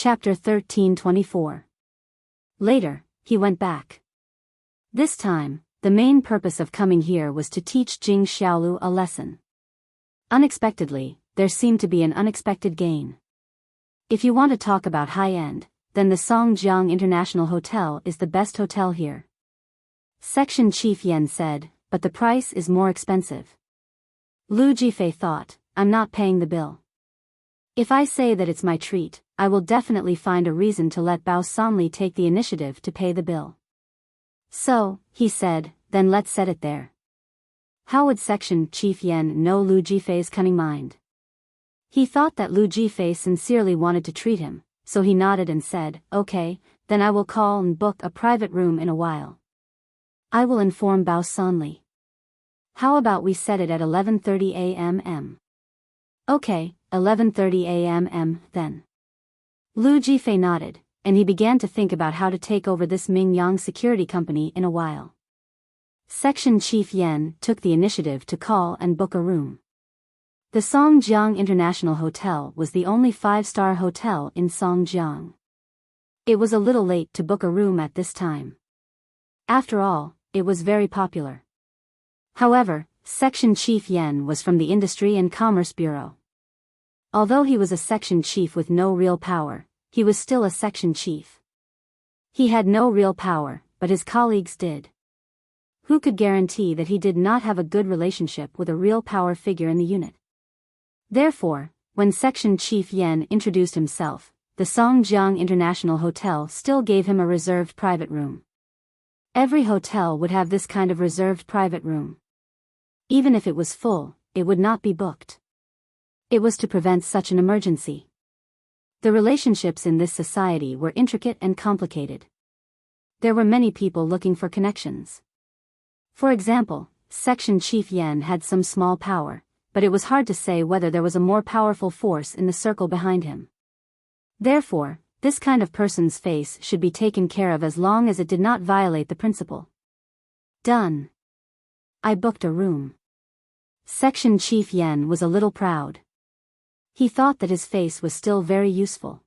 Chapter 1324. Later, he went back. This time, the main purpose of coming here was to teach Jing Xiaolu a lesson. Unexpectedly, there seemed to be an unexpected gain. If you want to talk about high-end, then the Songjiang International Hotel is the best hotel here. Section Chief Yen said, but the price is more expensive. Lu Jifei thought, I'm not paying the bill. If I say that it's my treat, I will definitely find a reason to let Bao Sanli take the initiative to pay the bill. So, he said, then let's set it there. How would Section Chief Yen know Lu Jifei's cunning mind? He thought that Lu Jifei sincerely wanted to treat him, so he nodded and said, okay, then I will call and book a private room in a while. I will inform Bao Sanli. How about we set it at 11:30 a.m.? Okay, 11:30 a.m. then. Lu Jifei nodded, and he began to think about how to take over this Mingyang security company in a while. Section Chief Yen took the initiative to call and book a room. The Songjiang International Hotel was the only 5-star hotel in Songjiang. It was a little late to book a room at this time. After all, it was very popular. However, Section Chief Yen was from the Industry and Commerce Bureau. Although he was a section chief with no real power, he was still a section chief. He had no real power, but his colleagues did. Who could guarantee that he did not have a good relationship with a real power figure in the unit? Therefore, when Section Chief Yen introduced himself, the Songjiang International Hotel still gave him a reserved private room. Every hotel would have this kind of reserved private room. Even if it was full, it would not be booked. It was to prevent such an emergency. The relationships in this society were intricate and complicated. There were many people looking for connections. For example, Section Chief Yen had some small power, but it was hard to say whether there was a more powerful force in the circle behind him. Therefore, this kind of person's face should be taken care of as long as it did not violate the principle. Done. I booked a room. Section Chief Yen was a little proud. He thought that his face was still very useful.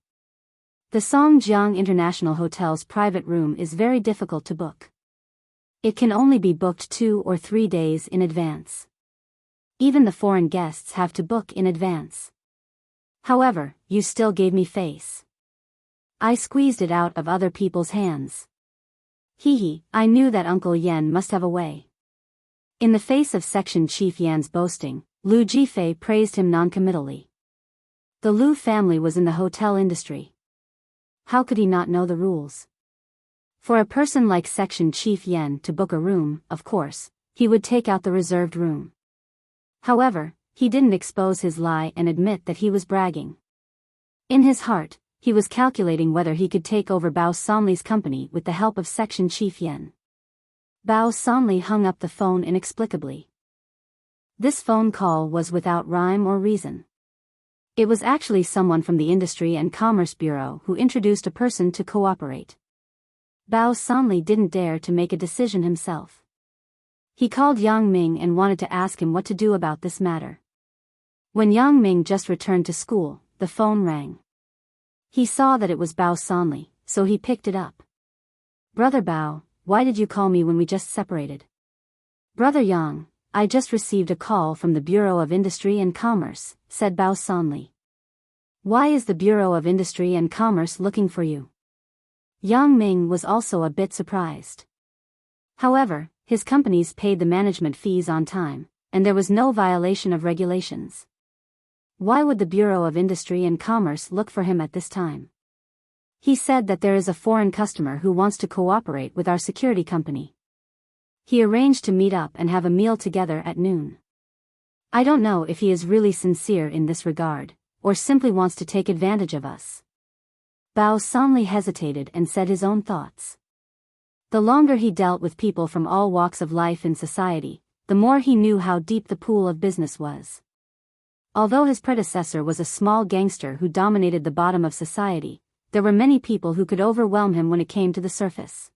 The Songjiang International Hotel's private room is very difficult to book. It can only be booked 2 or 3 days in advance. Even the foreign guests have to book in advance. However, you still gave me face. I squeezed it out of other people's hands. Hee, I knew that Uncle Yen must have a way. In the face of Section Chief Yan's boasting, Lu Jifei praised him noncommittally. The Lu family was in the hotel industry. How could he not know the rules? For a person like Section Chief Yen to book a room, of course, he would take out the reserved room. However, he didn't expose his lie and admit that he was bragging. In his heart, he was calculating whether he could take over Bao Sanli's company with the help of Section Chief Yen. Bao Sanli hung up the phone inexplicably. This phone call was without rhyme or reason. It was actually someone from the Industry and Commerce Bureau who introduced a person to cooperate. Bao Sanli didn't dare to make a decision himself. He called Yang Ming and wanted to ask him what to do about this matter. When Yang Ming just returned to school, the phone rang. He saw that it was Bao Sanli, so he picked it up. Brother Bao, why did you call me when we just separated? Brother Yang, I just received a call from the Bureau of Industry and Commerce, said Bao Sanli. Why is the Bureau of Industry and Commerce looking for you? Yang Ming was also a bit surprised. However, his companies paid the management fees on time, and there was no violation of regulations. Why would the Bureau of Industry and Commerce look for him at this time? He said that there is a foreign customer who wants to cooperate with our security company. He arranged to meet up and have a meal together at noon. I don't know if he is really sincere in this regard, or simply wants to take advantage of us. Bao Sanli hesitated and said his own thoughts. The longer he dealt with people from all walks of life in society, the more he knew how deep the pool of business was. Although his predecessor was a small gangster who dominated the bottom of society, there were many people who could overwhelm him when it came to the surface.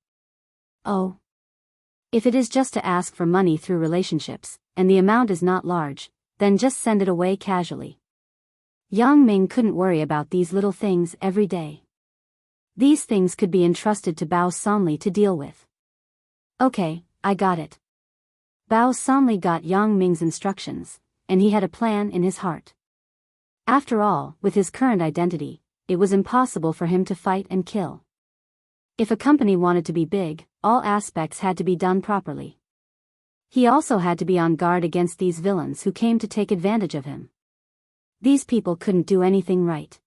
Oh. If it is just to ask for money through relationships, and the amount is not large, then just send it away casually. Yang Ming couldn't worry about these little things every day. These things could be entrusted to Bao Sanli to deal with. Okay, I got it. Bao Sanli got Yang Ming's instructions, and he had a plan in his heart. After all, with his current identity, it was impossible for him to fight and kill. If a company wanted to be big, all aspects had to be done properly. He also had to be on guard against these villains who came to take advantage of him. These people couldn't do anything right.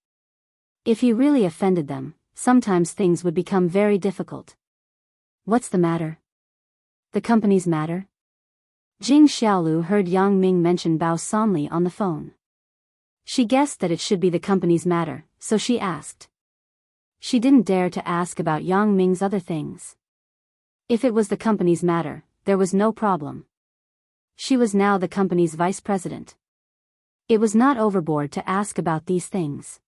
If he really offended them, sometimes things would become very difficult. What's the matter? The company's matter? Jing Xiaolu heard Yang Ming mention Bao Sanli on the phone. She guessed that it should be the company's matter, so she asked. She didn't dare to ask about Yang Ming's other things. If it was the company's matter, there was no problem. She was now the company's vice president. It was not overboard to ask about these things.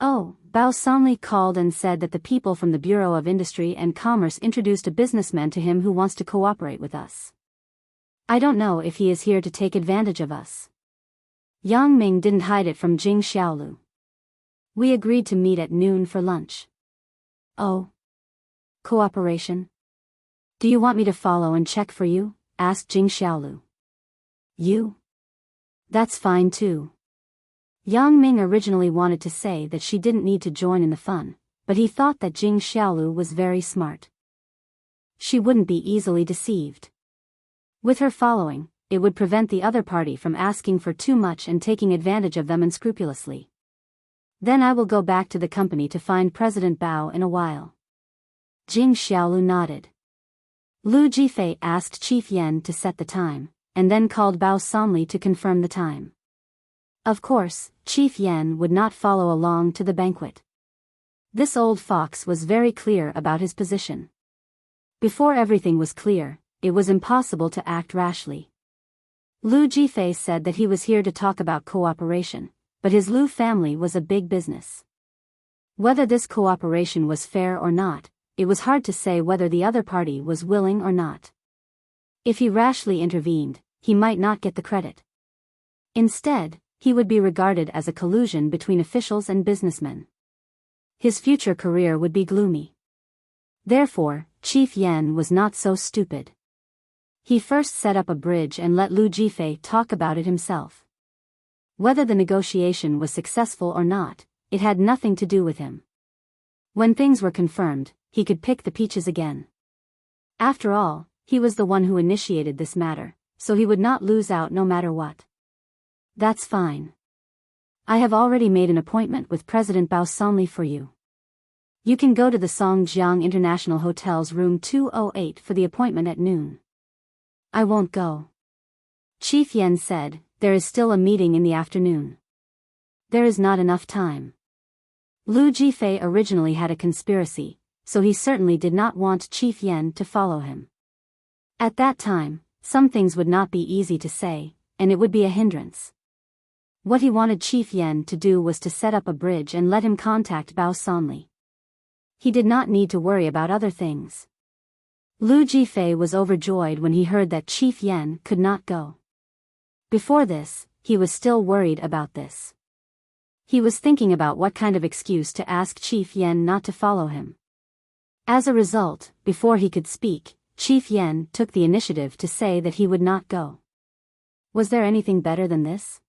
Oh, Bao Sanli called and said that the people from the Bureau of Industry and Commerce introduced a businessman to him who wants to cooperate with us. I don't know if he is here to take advantage of us. Yang Ming didn't hide it from Jing Xiaolu. We agreed to meet at noon for lunch. Oh. Cooperation? Do you want me to follow and check for you? Asked Jing Xiaolu. You? That's fine too. Yang Ming originally wanted to say that she didn't need to join in the fun, but he thought that Jing Xiaolu was very smart. She wouldn't be easily deceived. With her following, it would prevent the other party from asking for too much and taking advantage of them unscrupulously. Then I will go back to the company to find President Bao in a while. Jing Xiaolu nodded. Lu Jifei asked Chief Yen to set the time, and then called Bao Sanli to confirm the time. Of course, Chief Yen would not follow along to the banquet. This old fox was very clear about his position. Before everything was clear, it was impossible to act rashly. Lu Jifei said that he was here to talk about cooperation, but his Lu family was a big business. Whether this cooperation was fair or not, it was hard to say whether the other party was willing or not. If he rashly intervened, he might not get the credit. Instead, he would be regarded as a collusion between officials and businessmen. His future career would be gloomy. Therefore, Chief Yen was not so stupid. He first set up a bridge and let Lu Jifei talk about it himself. Whether the negotiation was successful or not, it had nothing to do with him. When things were confirmed, he could pick the peaches again. After all, he was the one who initiated this matter, so he would not lose out no matter what. That's fine. I have already made an appointment with President Bao Sanli for you. You can go to the Songjiang International Hotel's room 208 for the appointment at noon. I won't go. Chief Yen said, there is still a meeting in the afternoon. There is not enough time. Lu Jifei originally had a conspiracy, so he certainly did not want Chief Yen to follow him. At that time, some things would not be easy to say, and it would be a hindrance. What he wanted Chief Yen to do was to set up a bridge and let him contact Bao Sanli. He did not need to worry about other things. Lu Jifei was overjoyed when he heard that Chief Yen could not go. Before this, he was still worried about this. He was thinking about what kind of excuse to ask Chief Yen not to follow him. As a result, before he could speak, Chief Yen took the initiative to say that he would not go. Was there anything better than this?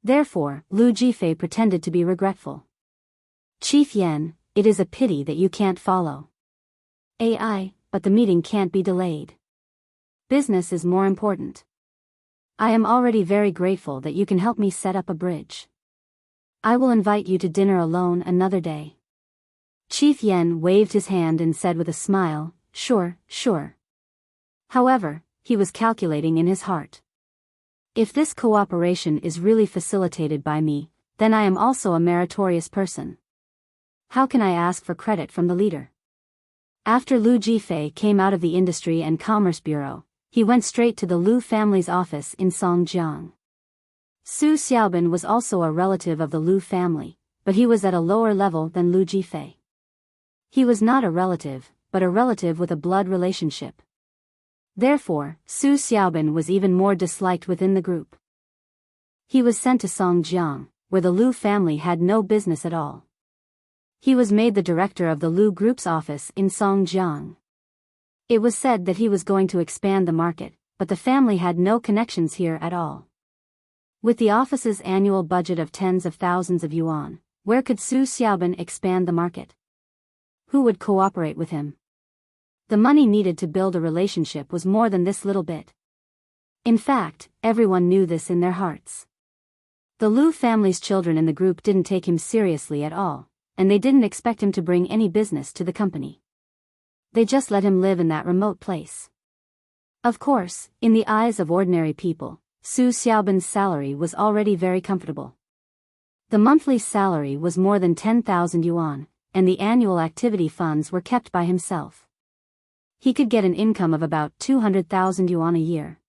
Therefore, Lu Jifei pretended to be regretful. Chief Yen, it is a pity that you can't follow. But the meeting can't be delayed. Business is more important. I am already very grateful that you can help me set up a bridge. I will invite you to dinner alone another day. Chief Yen waved his hand and said with a smile, sure. However, he was calculating in his heart. If this cooperation is really facilitated by me, then I am also a meritorious person. How can I ask for credit from the leader? After Lu Jifei came out of the Industry and Commerce Bureau, he went straight to the Lu family's office in Songjiang. Su Xiaobin was also a relative of the Lu family, but he was at a lower level than Lu Jifei. He was not a relative, but a relative with a blood relationship. Therefore, Su Xiaobin was even more disliked within the group. He was sent to Songjiang, where the Lu family had no business at all. He was made the director of the Lu Group's office in Songjiang. It was said that he was going to expand the market, but the family had no connections here at all. With the office's annual budget of tens of thousands of yuan, where could Su Xiaobin expand the market? Who would cooperate with him? The money needed to build a relationship was more than this little bit. In fact, everyone knew this in their hearts. The Lu family's children in the group didn't take him seriously at all, and they didn't expect him to bring any business to the company. They just let him live in that remote place. Of course, in the eyes of ordinary people, Su Xiaobin's salary was already very comfortable. The monthly salary was more than 10,000 yuan, and the annual activity funds were kept by himself. He could get an income of about 200,000 yuan a year.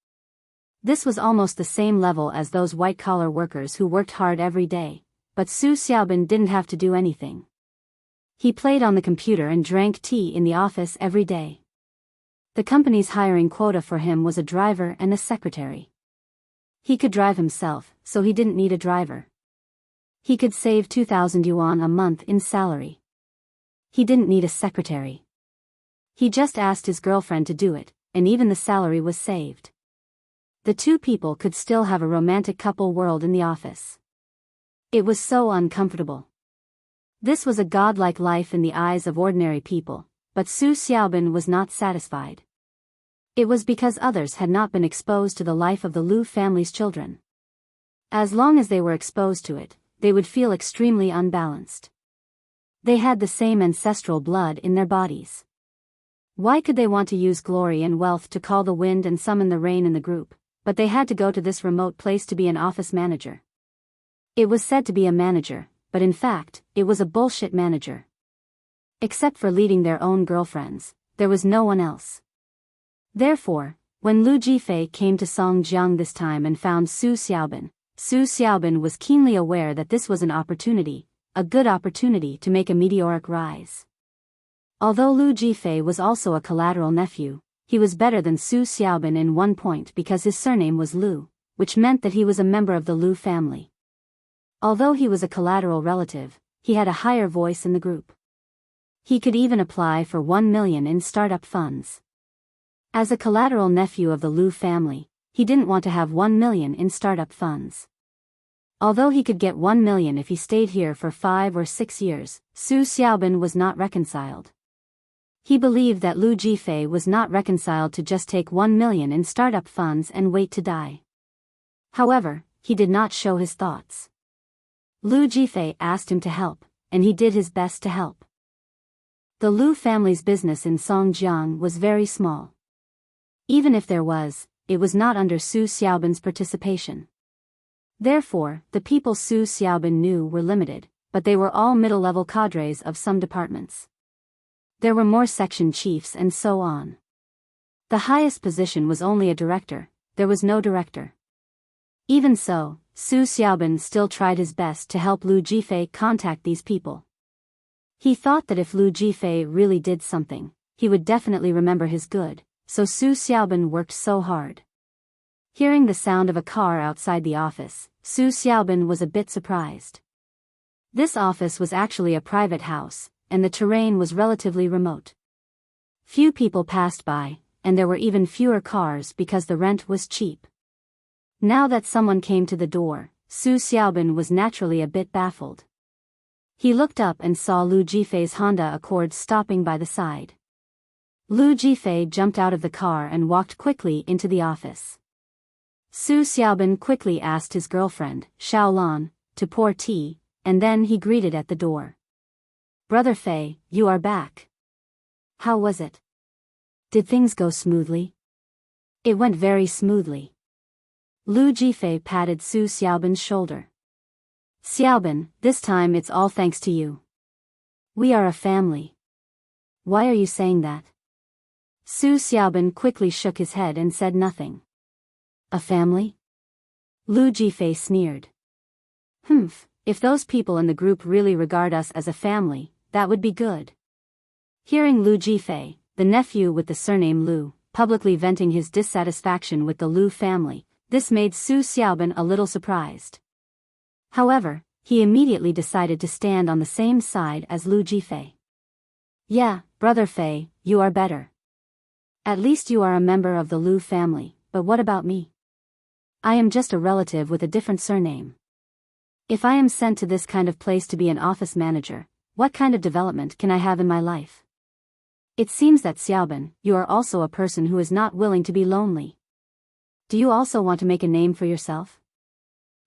This was almost the same level as those white-collar workers who worked hard every day, but Su Xiaobin didn't have to do anything. He played on the computer and drank tea in the office every day. The company's hiring quota for him was a driver and a secretary. He could drive himself, so he didn't need a driver. He could save 2,000 yuan a month in salary. He didn't need a secretary. He just asked his girlfriend to do it, and even the salary was saved. The two people could still have a romantic couple world in the office. It was so uncomfortable. This was a godlike life in the eyes of ordinary people, but Su Xiaobin was not satisfied. It was because others had not been exposed to the life of the Lu family's children. As long as they were exposed to it, they would feel extremely unbalanced. They had the same ancestral blood in their bodies. Why could they want to use glory and wealth to call the wind and summon the rain in the group, but they had to go to this remote place to be an office manager? It was said to be a manager, but in fact, it was a bullshit manager. Except for leading their own girlfriends, there was no one else. Therefore, when Lu Jifei came to Songjiang this time and found Su Xiaobin was keenly aware that this was an opportunity, a good opportunity to make a meteoric rise. Although Lu Jifei was also a collateral nephew, he was better than Su Xiaobin in one point because his surname was Lu, which meant that he was a member of the Lu family. Although he was a collateral relative, he had a higher voice in the group. He could even apply for 1 million in startup funds. As a collateral nephew of the Lu family, he didn't want to have 1 million in startup funds. Although he could get 1 million if he stayed here for 5 or 6 years, Su Xiaobin was not reconciled. He believed that Lu Jifei was not reconciled to just take 1 million in startup funds and wait to die. However, he did not show his thoughts. Lu Jifei asked him to help, and he did his best to help. The Lu family's business in Songjiang was very small. Even if there was, it was not under Su Xiaobin's participation. Therefore, the people Su Xiaobin knew were limited, but they were all middle-level cadres of some departments. There were more section chiefs and so on. The highest position was only a director, there was no director. Even so, Su Xiaobin still tried his best to help Lu Jifei contact these people. He thought that if Lu Jifei really did something, he would definitely remember his good, so Su Xiaobin worked so hard. Hearing the sound of a car outside the office, Su Xiaobin was a bit surprised. This office was actually a private house, and the terrain was relatively remote. Few people passed by, and there were even fewer cars because the rent was cheap. Now that someone came to the door, Su Xiaobin was naturally a bit baffled. He looked up and saw Lu Jifei's Honda Accord stopping by the side. Lu Jifei jumped out of the car and walked quickly into the office. Su Xiaobin quickly asked his girlfriend, Xiaolan, to pour tea, and then he greeted at the door. "Brother Fei, you are back. How was it? Did things go smoothly?" "It went very smoothly." Lu Jifei patted Su Xiaobin's shoulder. "Xiaobin, this time it's all thanks to you. We are a family." "Why are you saying that?" Su Xiaobin quickly shook his head and said nothing. "A family?" Lu Jifei sneered. If those people in the group really regard us as a family, that would be good." Hearing Lu Jifei, the nephew with the surname Lu, publicly venting his dissatisfaction with the Lu family, this made Su Xiaobin a little surprised. However, He immediately decided to stand on the same side as Lu Jifei. Yeah, Brother Fei, you are better. At least you are a member of the Lu family, but what about me? I am just a relative with a different surname. If I am sent to this kind of place to be an office manager, what kind of development can I have in my life? It seems that Xiaoban, you are also a person who is not willing to be lonely. Do you also want to make a name for yourself?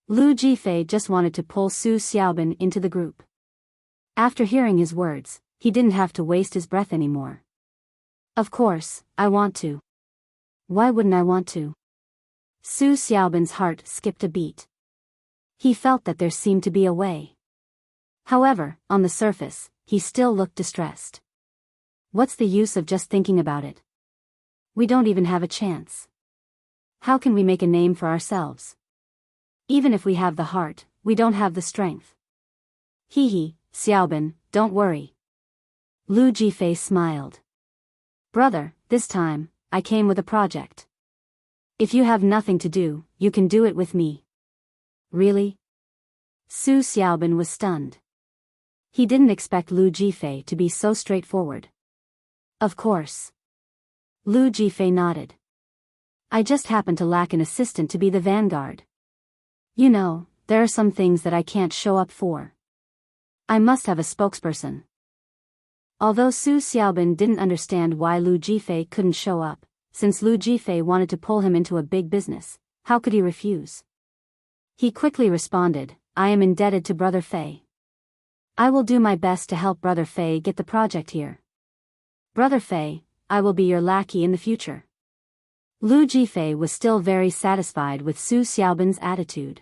Lu Jifei just wanted to pull Su Xiaoban into the group. After hearing his words, he didn't have to waste his breath anymore. Of course, I want to. Why wouldn't I want to? Su Xiaoban's heart skipped a beat. He felt that there seemed to be a way. However, on the surface, he still looked distressed. What's the use of just thinking about it? We don't even have a chance. How can we make a name for ourselves? Even if we have the heart, we don't have the strength. Hee, Xiaoban, don't worry. Lu Jifei smiled. Brother, this time, I came with a project. If you have nothing to do, you can do it with me. Really? Su Xiaoban was stunned. He didn't expect Lu Jifei to be so straightforward. Of course. Lu Jifei nodded. I just happen to lack an assistant to be the vanguard. You know, there are some things that I can't show up for. I must have a spokesperson. Although Su Xiaoban didn't understand why Lu Jifei couldn't show up, since Lu Jifei wanted to pull him into a big business, how could he refuse? He quickly responded, I am indebted to Brother Fei. I will do my best to help Brother Fei get the project here. Brother Fei, I will be your lackey in the future. Lu Jifei was still very satisfied with Su Xiaoban's attitude.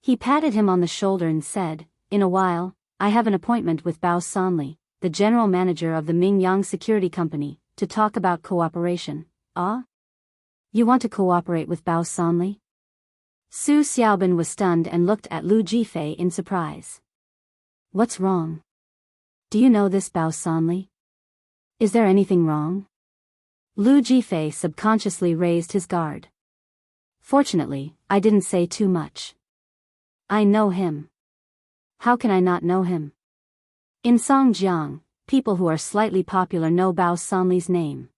He patted him on the shoulder and said, in a while, I have an appointment with Bao Sanli, the general manager of the Mingyang Security Company, to talk about cooperation. Ah? You want to cooperate with Bao Sanli? Su Xiaoban was stunned and looked at Lu Jifei in surprise. What's wrong? Do you know this Bao Sanli? Is there anything wrong? Lu Jifei subconsciously raised his guard. Fortunately, I didn't say too much. I know him. How can I not know him? In Songjiang, people who are slightly popular know Bao Sanli's name.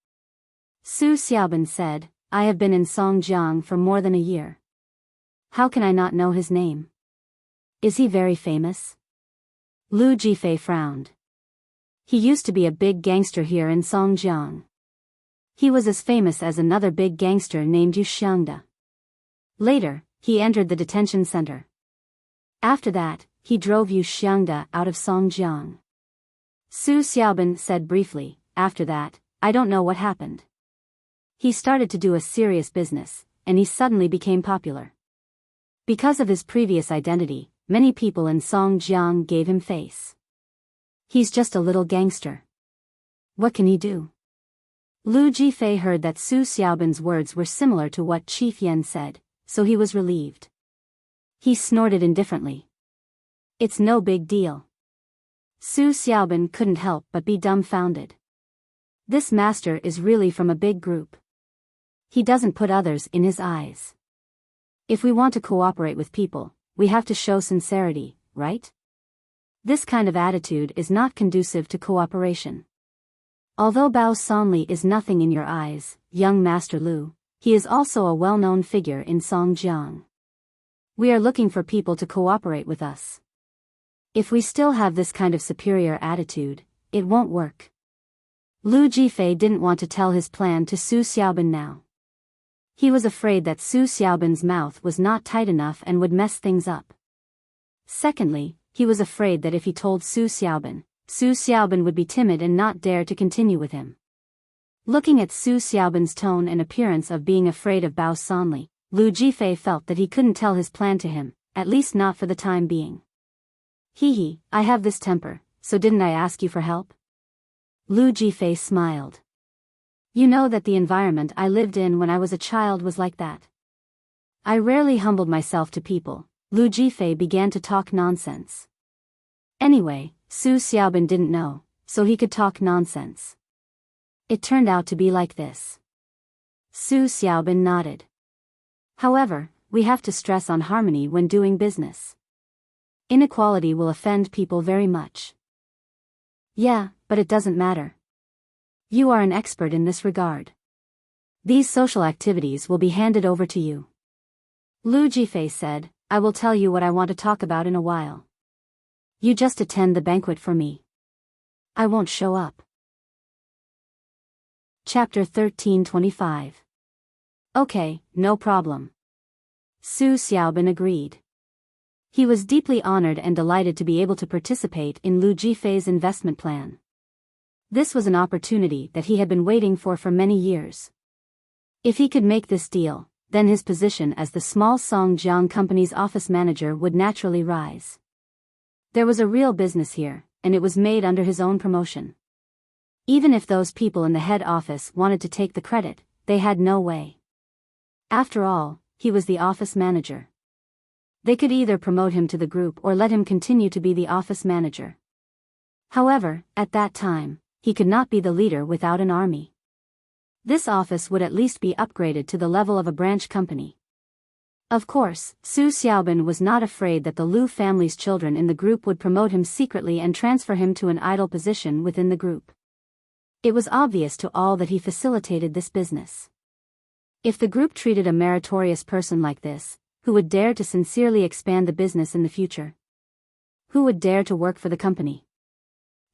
Su Xiaoban said, I have been in Songjiang for more than a year. How can I not know his name? Is he very famous? Lu Jifei frowned. He used to be a big gangster here in Songjiang. He was as famous as another big gangster named Yu Xiangda. Later, he entered the detention center. After that, he drove Yu Xiangda out of Songjiang. Su Xiaoban said briefly, after that, I don't know what happened. He started to do a serious business, and he suddenly became popular. Because of his previous identity, many people in Songjiang gave him face. He's just a little gangster. What can he do? Lu Jifei heard that Su Xiaoban's words were similar to what Chief Yan said, so he was relieved. He snorted indifferently. It's no big deal. Su Xiaoban couldn't help but be dumbfounded. This master is really from a big group. He doesn't put others in his eyes. If we want to cooperate with people, we have to show sincerity, right? This kind of attitude is not conducive to cooperation. Although Bao Sanli is nothing in your eyes, young Master Lu, he is also a well-known figure in Songjiang. We are looking for people to cooperate with us. If we still have this kind of superior attitude, it won't work. Lu Jifei didn't want to tell his plan to Su Xiaoban now. He was afraid that Su Xiaoban's mouth was not tight enough and would mess things up. Secondly, he was afraid that if he told Su Xiaoban would be timid and not dare to continue with him. Looking at Su Xiaoban's tone and appearance of being afraid of Bao Sanli, Lu Jifei felt that he couldn't tell his plan to him, at least not for the time being. Hee, I have this temper, so didn't I ask you for help? Lu Jifei smiled. You know that the environment I lived in when I was a child was like that. I rarely humbled myself to people. Lu Jifei began to talk nonsense. Anyway, Su Xiaoban didn't know, so he could talk nonsense. It turned out to be like this. Su Xiaoban nodded. However, we have to stress on harmony when doing business. Inequality will offend people very much. Yeah, but it doesn't matter. You are an expert in this regard. These social activities will be handed over to you. Lu Jifei said, I will tell you what I want to talk about in a while. You just attend the banquet for me. I won't show up. Chapter 1325. Okay, no problem. Su Xiaobin agreed. He was deeply honored and delighted to be able to participate in Lu Jifei's investment plan. This was an opportunity that he had been waiting for many years. If he could make this deal, then his position as the small Songjiang company's office manager would naturally rise. There was a real business here, and it was made under his own promotion. Even if those people in the head office wanted to take the credit, they had no way. After all, he was the office manager. They could either promote him to the group or let him continue to be the office manager. However, at that time, he could not be the leader without an army. This office would at least be upgraded to the level of a branch company. Of course, Su Xiaobin was not afraid that the Lu family's children in the group would promote him secretly and transfer him to an idle position within the group. It was obvious to all that he facilitated this business. If the group treated a meritorious person like this, who would dare to sincerely expand the business in the future? Who would dare to work for the company?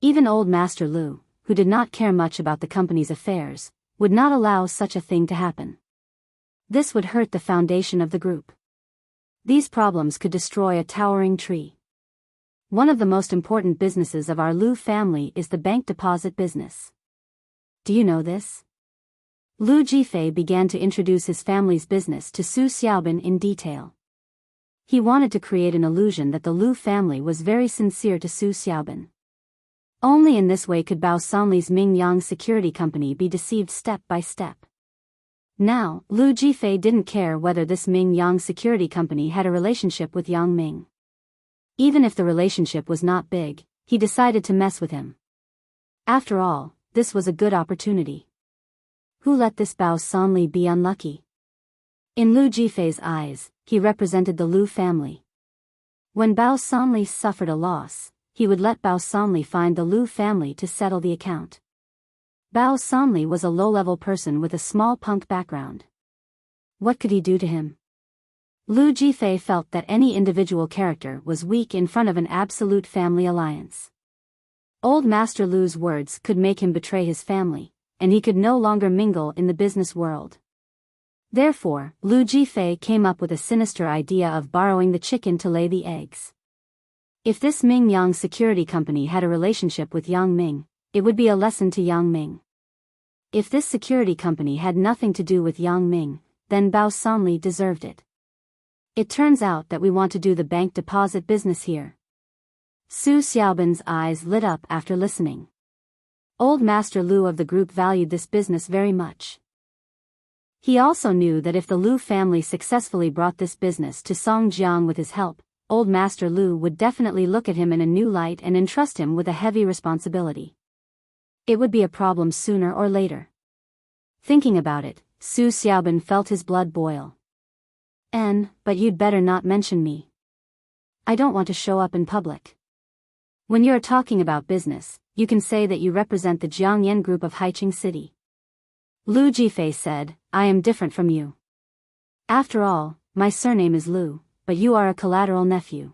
Even old Master Lu, who did not care much about the company's affairs, would not allow such a thing to happen. This would hurt the foundation of the group. These problems could destroy a towering tree. One of the most important businesses of our Lu family is the bank deposit business. Do you know this? Lu Jifei began to introduce his family's business to Su Xiaobin in detail. He wanted to create an illusion that the Lu family was very sincere to Su Xiaobin. Only in this way could Bao Sanli's Mingyang Security Company be deceived step by step. Now, Lu Jifei didn't care whether this Mingyang Security Company had a relationship with Yang Ming. Even if the relationship was not big, he decided to mess with him. After all, this was a good opportunity. Who let this Bao Sanli be unlucky? In Lu Jifei's eyes, he represented the Lu family. When Bao Sanli suffered a loss, he would let Bao Sanli find the Lu family to settle the account. Bao Sanli was a low-level person with a small punk background. What could he do to him? Lu Jifei felt that any individual character was weak in front of an absolute family alliance. Old Master Lu's words could make him betray his family, and he could no longer mingle in the business world. Therefore, Lu Jifei came up with a sinister idea of borrowing the chicken to lay the eggs. If this Mingyang Security Company had a relationship with Yang Ming, it would be a lesson to Yang Ming. If this security company had nothing to do with Yang Ming, then Bao Sanli deserved it. It turns out that we want to do the bank deposit business here. Su Xiaobin's eyes lit up after listening. Old Master Lu of the group valued this business very much. He also knew that if the Lu family successfully brought this business to Songjiang with his help, Old Master Lu would definitely look at him in a new light and entrust him with a heavy responsibility. It would be a problem sooner or later. Thinking about it, Su Xiaobin felt his blood boil. But you'd better not mention me. I don't want to show up in public. When you're talking about business, you can say that you represent the Jiangyan group of Haiqing City. Lu Jifei said, I am different from you. After all, my surname is Lu, but you are a collateral nephew.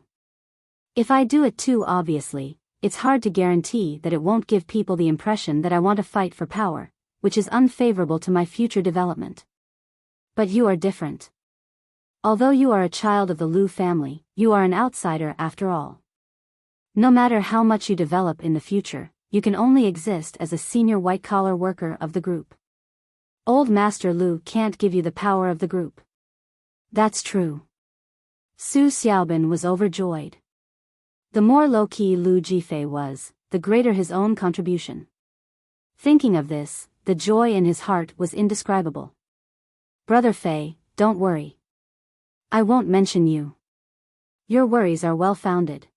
If I do it too obviously, it's hard to guarantee that it won't give people the impression that I want to fight for power, which is unfavorable to my future development. But you are different. Although you are a child of the Lu family, you are an outsider after all. No matter how much you develop in the future, you can only exist as a senior white-collar worker of the group. Old Master Lu can't give you the power of the group. That's true. Su Xiaobin was overjoyed. The more low-key Lu Jifei was, the greater his own contribution. Thinking of this, the joy in his heart was indescribable. Brother Fei, don't worry. I won't mention you. Your worries are well-founded.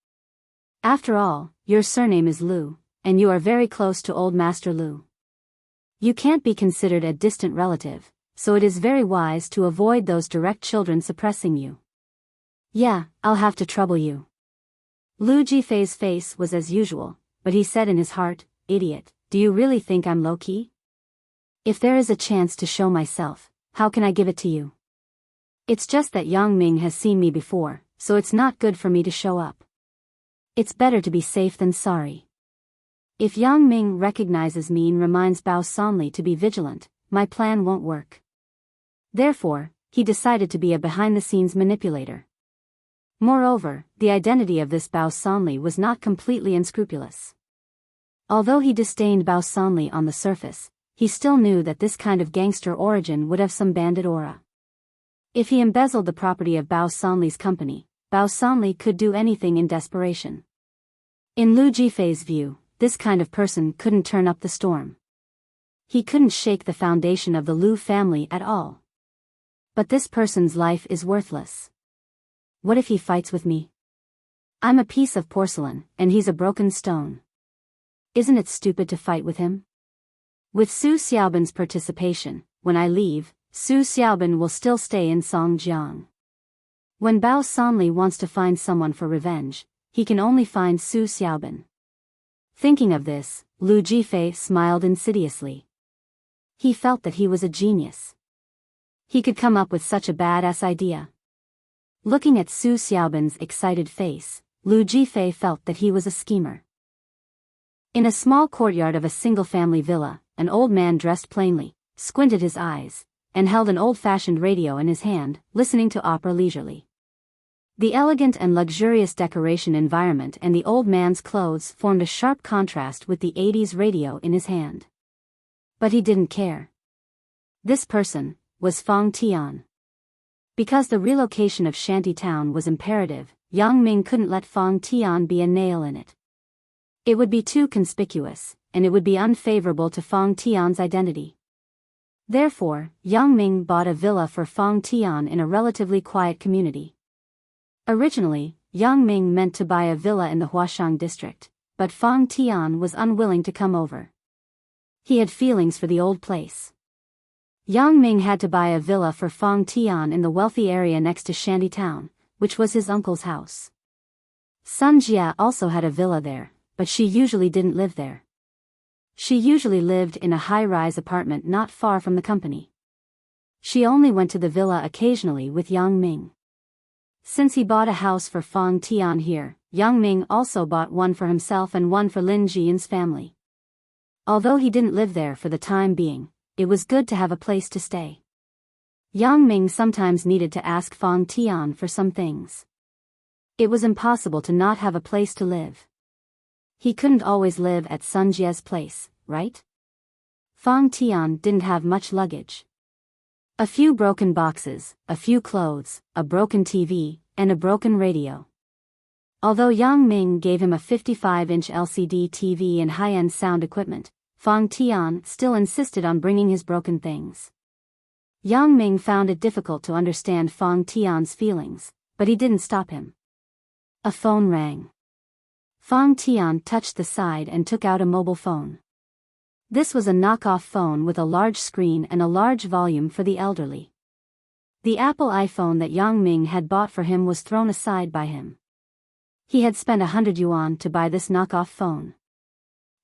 After all, your surname is Lu, and you are very close to Old Master Lu. You can't be considered a distant relative, so it is very wise to avoid those direct children suppressing you. Yeah, I'll have to trouble you. Lu Jifei's face was as usual, but he said in his heart, "Idiot, do you really think I'm low-key? If there is a chance to show myself, how can I give it to you? It's just that Yang Ming has seen me before, so it's not good for me to show up. It's better to be safe than sorry. If Yang Ming recognizes me and reminds Bao Sanli to be vigilant, my plan won't work." Therefore, he decided to be a behind-the-scenes manipulator. Moreover, the identity of this Bao Sanli was not completely unscrupulous. Although he disdained Bao Sanli on the surface, he still knew that this kind of gangster origin would have some bandit aura. If he embezzled the property of Bao Sanli's company, Bao Sanli could do anything in desperation. In Lu Jifei's view, this kind of person couldn't turn up the storm. He couldn't shake the foundation of the Lu family at all. But this person's life is worthless. What if he fights with me? I'm a piece of porcelain, and he's a broken stone. Isn't it stupid to fight with him? With Su Xiaobin's participation, when I leave, Su Xiaobin will still stay in Songjiang. When Bao Sanli wants to find someone for revenge, he can only find Su Xiaobin. Thinking of this, Lu Jifei smiled insidiously. He felt that he was a genius. He could come up with such a badass idea. Looking at Su Xiaobin's excited face, Lu Jifei felt that he was a schemer. In a small courtyard of a single-family villa, an old man dressed plainly, squinted his eyes, and held an old-fashioned radio in his hand, listening to opera leisurely. The elegant and luxurious decoration environment and the old man's clothes formed a sharp contrast with the 80s radio in his hand. But he didn't care. This person was Fang Tian. Because the relocation of Shanty Town was imperative, Yang Ming couldn't let Fang Tian be a nail in it. It would be too conspicuous, and it would be unfavorable to Fang Tian's identity. Therefore, Yang Ming bought a villa for Fang Tian in a relatively quiet community. Originally, Yang Ming meant to buy a villa in the Huashang district, but Fang Tian was unwilling to come over. He had feelings for the old place. Yang Ming had to buy a villa for Fang Tian in the wealthy area next to Shanty Town, which was his uncle's house. Sun Jia also had a villa there, but she usually didn't live there. She usually lived in a high-rise apartment not far from the company. She only went to the villa occasionally with Yang Ming. Since he bought a house for Fang Tian here, Yang Ming also bought one for himself and one for Lin Jian's family. Although he didn't live there for the time being, it was good to have a place to stay. Yang Ming sometimes needed to ask Fang Tian for some things. It was impossible to not have a place to live. He couldn't always live at Sun Jia's place, right? Fang Tian didn't have much luggage. A few broken boxes, a few clothes, a broken TV, and a broken radio. Although Yang Ming gave him a 55-inch LCD TV and high-end sound equipment, Fang Tian still insisted on bringing his broken things. Yang Ming found it difficult to understand Fang Tian's feelings, but he didn't stop him. A phone rang. Fang Tian touched the side and took out a mobile phone. This was a knockoff phone with a large screen and a large volume for the elderly. The Apple iPhone that Yang Ming had bought for him was thrown aside by him. He had spent 100 yuan to buy this knockoff phone.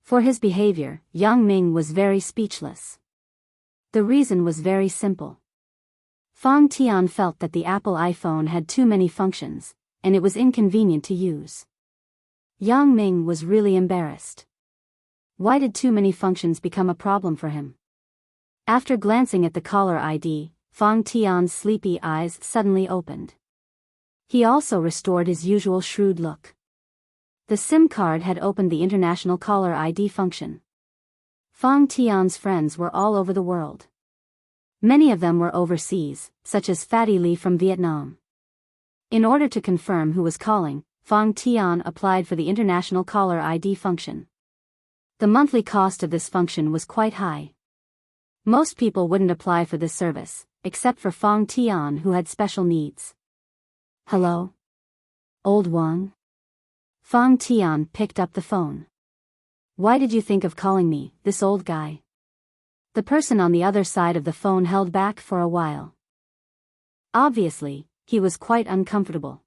For his behavior, Yang Ming was very speechless. The reason was very simple. Fang Tian felt that the Apple iPhone had too many functions, and it was inconvenient to use. Yang Ming was really embarrassed. Why did too many functions become a problem for him? After glancing at the caller ID, Fang Tian's sleepy eyes suddenly opened. He also restored his usual shrewd look. The SIM card had opened the international caller ID function. Fang Tian's friends were all over the world. Many of them were overseas, such as Fatty Lee from Vietnam. In order to confirm who was calling, Fang Tian applied for the international caller ID function. The monthly cost of this function was quite high. Most people wouldn't apply for this service, except for Fang Tian who had special needs. Hello? Old Wang? Fang Tian picked up the phone. Why did you think of calling me, this old guy? The person on the other side of the phone held back for a while. Obviously, he was quite uncomfortable.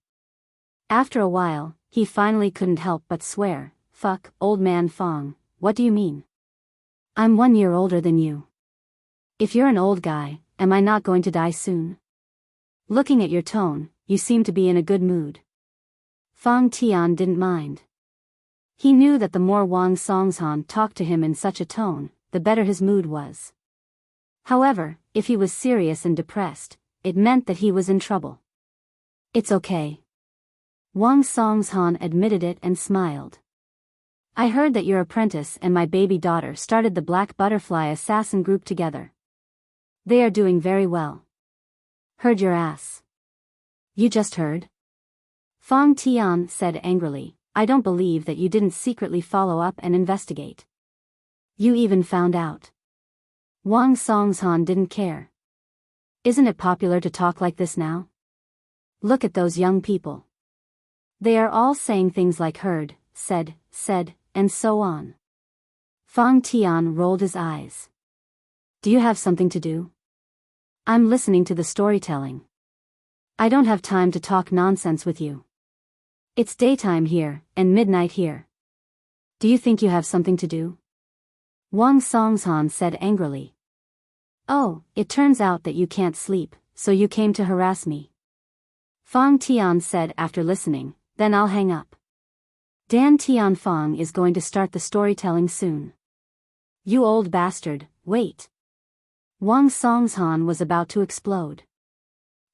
After a while, he finally couldn't help but swear, "Fuck, old man Fong, what do you mean? I'm 1 year older than you. If you're an old guy, am I not going to die soon? Looking at your tone, you seem to be in a good mood." Fong Tian didn't mind. He knew that the more Wang Songshan talked to him in such a tone, the better his mood was. However, if he was serious and depressed, it meant that he was in trouble. "It's okay." Wang Songshan admitted it and smiled. "I heard that your apprentice and my baby daughter started the Black Butterfly Assassin group together. They are doing very well." "Heard your ass." "You just heard?" Fong Tian said angrily, "I don't believe that you didn't secretly follow up and investigate. You even found out." Wang Songshan didn't care. "Isn't it popular to talk like this now? Look at those young people. They are all saying things like heard, said, and so on." Fong Tian rolled his eyes. "Do you have something to do?" "I'm listening to the storytelling. I don't have time to talk nonsense with you. It's daytime here, and midnight here. Do you think you have something to do?" Wang Songshan said angrily. "Oh, it turns out that you can't sleep, so you came to harass me." Fong Tian said after listening, "Then I'll hang up. Dan Tianfang is going to start the storytelling soon." "You old bastard, wait." Wang Songshan was about to explode.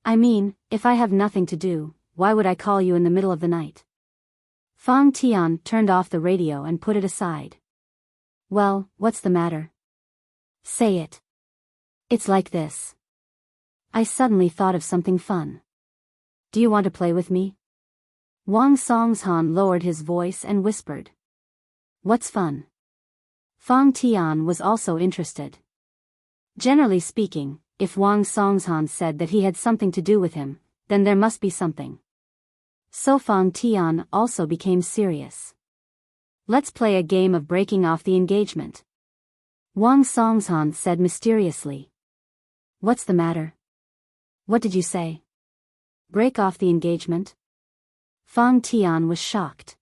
"I mean, if I have nothing to do, why would I call you in the middle of the night?" Fong Tian turned off the radio and put it aside. "Well, what's the matter? Say it." "It's like this. I suddenly thought of something fun. Do you want to play with me?" Wang Songshan lowered his voice and whispered. "What's fun?" Fong Tian was also interested. Generally speaking, if Wang Songshan said that he had something to do with him, then there must be something. So Fong Tian also became serious. "Let's play a game of breaking off the engagement," Wang Songshan said mysteriously. "What's the matter? What did you say? Break off the engagement?" Fong Tian was shocked.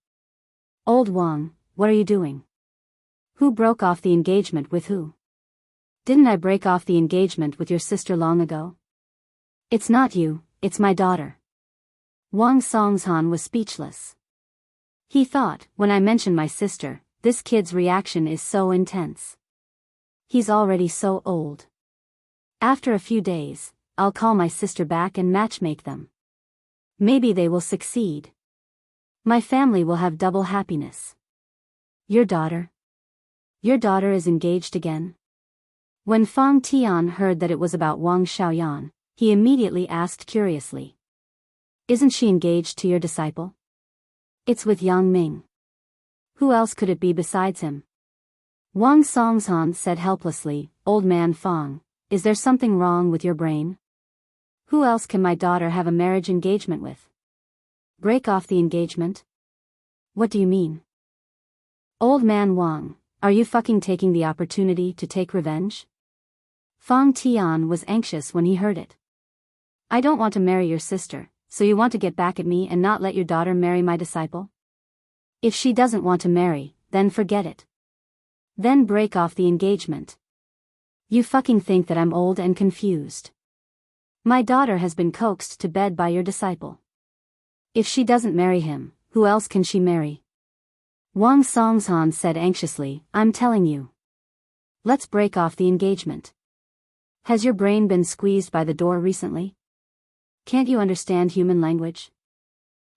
"Old Wang, what are you doing? Who broke off the engagement with who? Didn't I break off the engagement with your sister long ago?" "It's not you, it's my daughter." Wang Songshan was speechless. He thought, when I mention my sister, this kid's reaction is so intense. He's already so old. After a few days, I'll call my sister back and matchmake them. Maybe they will succeed. My family will have double happiness. Your daughter? Your daughter is engaged again? When Fong Tian heard that it was about Wang Xiaoyan, he immediately asked curiously. "Isn't she engaged to your disciple?" "It's with Yang Ming." "Who else could it be besides him?" Wang Songshan said helplessly, "Old man Fong, is there something wrong with your brain? Who else can my daughter have a marriage engagement with?" "Break off the engagement? What do you mean?" "Old man Wang, are you fucking taking the opportunity to take revenge?" Fong Tian was anxious when he heard it. "I don't want to marry your sister, so you want to get back at me and not let your daughter marry my disciple? If she doesn't want to marry, then forget it. Then break off the engagement. You fucking think that I'm old and confused. My daughter has been coaxed to bed by your disciple. If she doesn't marry him, who else can she marry?" Wang Songshan said anxiously, "I'm telling you. Let's break off the engagement. Has your brain been squeezed by the door recently? Can't you understand human language?"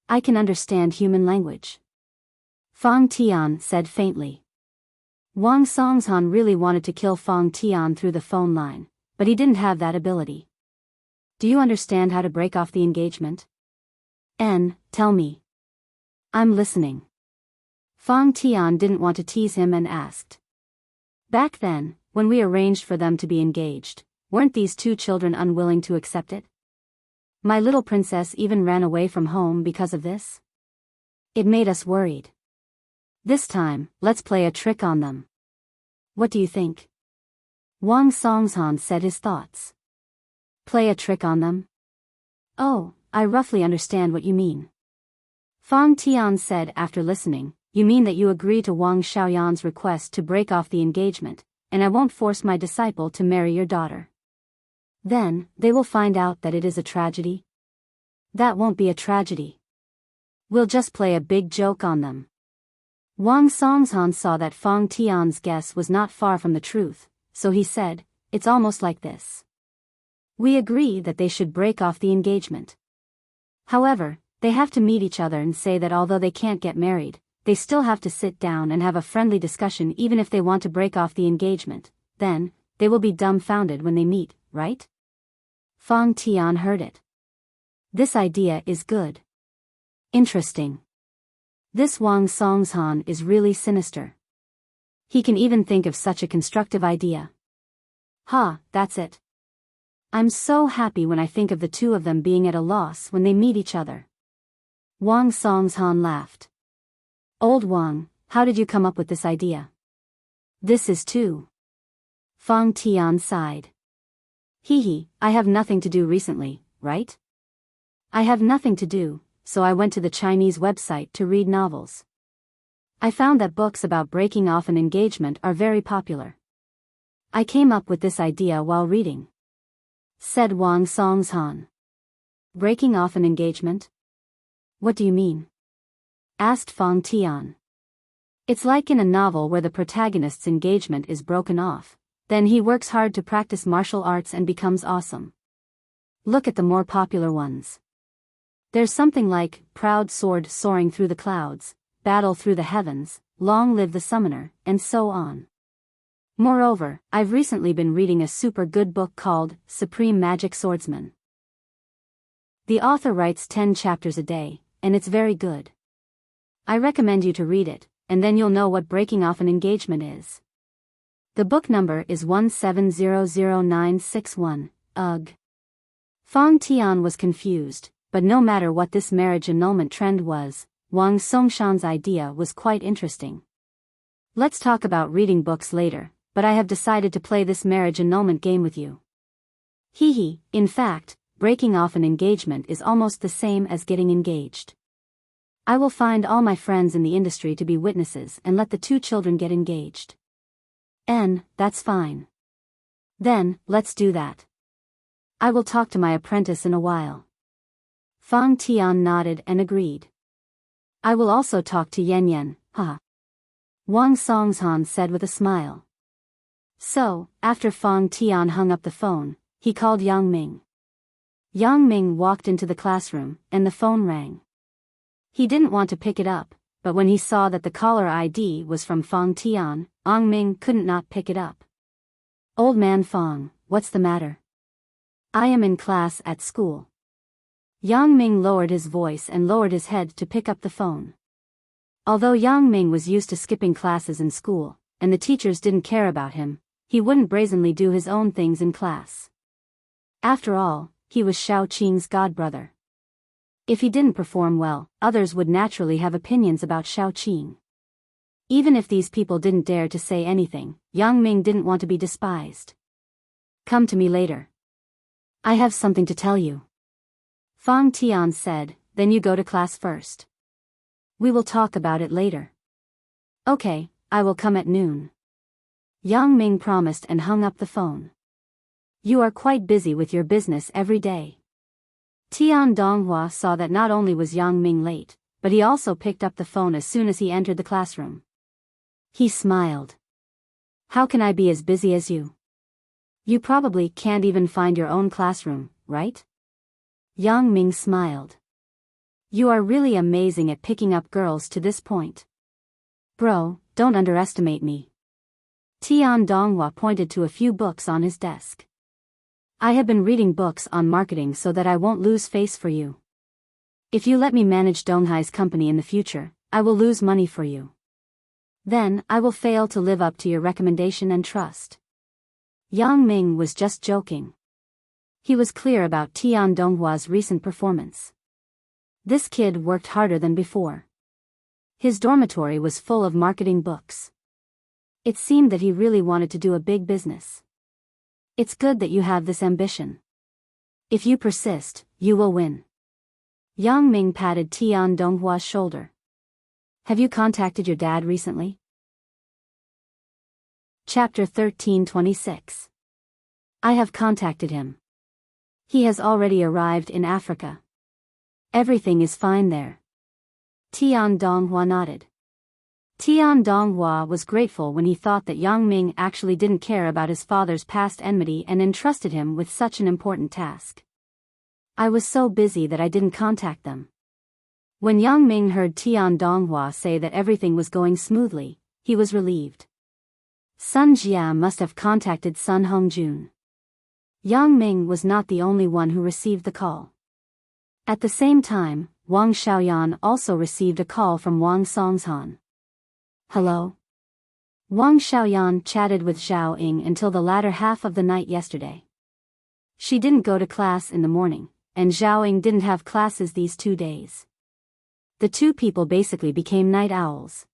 "I can understand human language," Fong Tian said faintly. Wang Songshan really wanted to kill Fong Tian through the phone line, but he didn't have that ability. "Do you understand how to break off the engagement?" Tell me." "I'm listening." Fong Tian didn't want to tease him and asked. "Back then, when we arranged for them to be engaged, weren't these two children unwilling to accept it? My little princess even ran away from home because of this. It made us worried. This time, let's play a trick on them. What do you think?" Wang Songshan said his thoughts. "Play a trick on them? Oh, I roughly understand what you mean." Fang Tian said after listening, "You mean that you agree to Wang Xiaoyan's request to break off the engagement, and I won't force my disciple to marry your daughter. Then, they will find out that it is a tragedy? That won't be a tragedy. We'll just play a big joke on them." Wang Songzhan saw that Fang Tian's guess was not far from the truth, so he said, "It's almost like this. We agree that they should break off the engagement. However, they have to meet each other and say that although they can't get married, they still have to sit down and have a friendly discussion even if they want to break off the engagement. Then, they will be dumbfounded when they meet, right?" Fang Tian heard it. "This idea is good. Interesting. This Wang Songzhan is really sinister. He can even think of such a constructive idea. Ha, that's it. I'm so happy when I think of the two of them being at a loss when they meet each other." Wang Songzhan laughed. "Old Wang, how did you come up with this idea?" "This is too." Fang Tian sighed. Hee, I have nothing to do recently, right? I have nothing to do, so I went to the Chinese website to read novels. I found that books about breaking off an engagement are very popular. I came up with this idea while reading," said Wang Songzhan. "Breaking off an engagement? What do you mean?" asked Fang Tian. "It's like in a novel where the protagonist's engagement is broken off, then he works hard to practice martial arts and becomes awesome. Look at the more popular ones. There's something like, proud sword soaring through the clouds, battle through the heavens, long live the summoner, and so on. Moreover, I've recently been reading a super good book called Supreme Magic Swordsman. The author writes 10 chapters a day, and it's very good. I recommend you to read it, and then you'll know what breaking off an engagement is. The book number is 1700961, ugh." Fang Tian was confused, but no matter what this marriage annulment trend was, Wang Songshan's idea was quite interesting. "Let's talk about reading books later, but I have decided to play this marriage annulment game with you." Hee, in fact, breaking off an engagement is almost the same as getting engaged. I will find all my friends in the industry to be witnesses and let the two children get engaged. That's fine. Then, let's do that. I will talk to my apprentice in a while. Fang Tian nodded and agreed. "I will also talk to Yan, haha," Wang Songzhan said with a smile. So, after Fang Tian hung up the phone, he called Yang Ming. Yang Ming walked into the classroom, and the phone rang. He didn't want to pick it up, but when he saw that the caller ID was from Fang Tian, Yang Ming couldn't not pick it up. "Old man Fang, what's the matter?" "I am in class at school." Yang Ming lowered his voice and lowered his head to pick up the phone. Although Yang Ming was used to skipping classes in school, and the teachers didn't care about him, he wouldn't brazenly do his own things in class. After all, he was Xiao Qing's godbrother. If he didn't perform well, others would naturally have opinions about Xiao Qing. Even if these people didn't dare to say anything, Yang Ming didn't want to be despised. "Come to me later. I have something to tell you," Fang Tian said, "then you go to class first. We will talk about it later." "Okay, I will come at noon." Yang Ming promised and hung up the phone. "You are quite busy with your business every day." Tian Donghua saw that not only was Yang Ming late, but he also picked up the phone as soon as he entered the classroom. He smiled. "How can I be as busy as you? You probably can't even find your own classroom, right?" Yang Ming smiled. "You are really amazing at picking up girls to this point. Bro, don't underestimate me." Tian Donghua pointed to a few books on his desk. "I have been reading books on marketing so that I won't lose face for you. If you let me manage Donghai's company in the future, I will lose money for you. Then, I will fail to live up to your recommendation and trust." Yang Ming was just joking. He was clear about Tian Donghua's recent performance. This kid worked harder than before. His dormitory was full of marketing books. It seemed that he really wanted to do a big business. It's good that you have this ambition. If you persist, you will win. Yang Ming patted Tian Donghua's shoulder. Have you contacted your dad recently? Chapter 1326. I have contacted him. He has already arrived in Africa. Everything is fine there. Tian Donghua nodded. Tian Donghua was grateful when he thought that Yang Ming actually didn't care about his father's past enmity and entrusted him with such an important task. I was so busy that I didn't contact them. When Yang Ming heard Tian Donghua say that everything was going smoothly, he was relieved. Sun Jia must have contacted Sun Hongjun. Yang Ming was not the only one who received the call. At the same time, Wang Xiaoyan also received a call from Wang Songshan. Hello? Wang Xiaoyan chatted with Zhao Ying until the latter half of the night yesterday. She didn't go to class in the morning, and Zhao Ying didn't have classes these 2 days. The two people basically became night owls.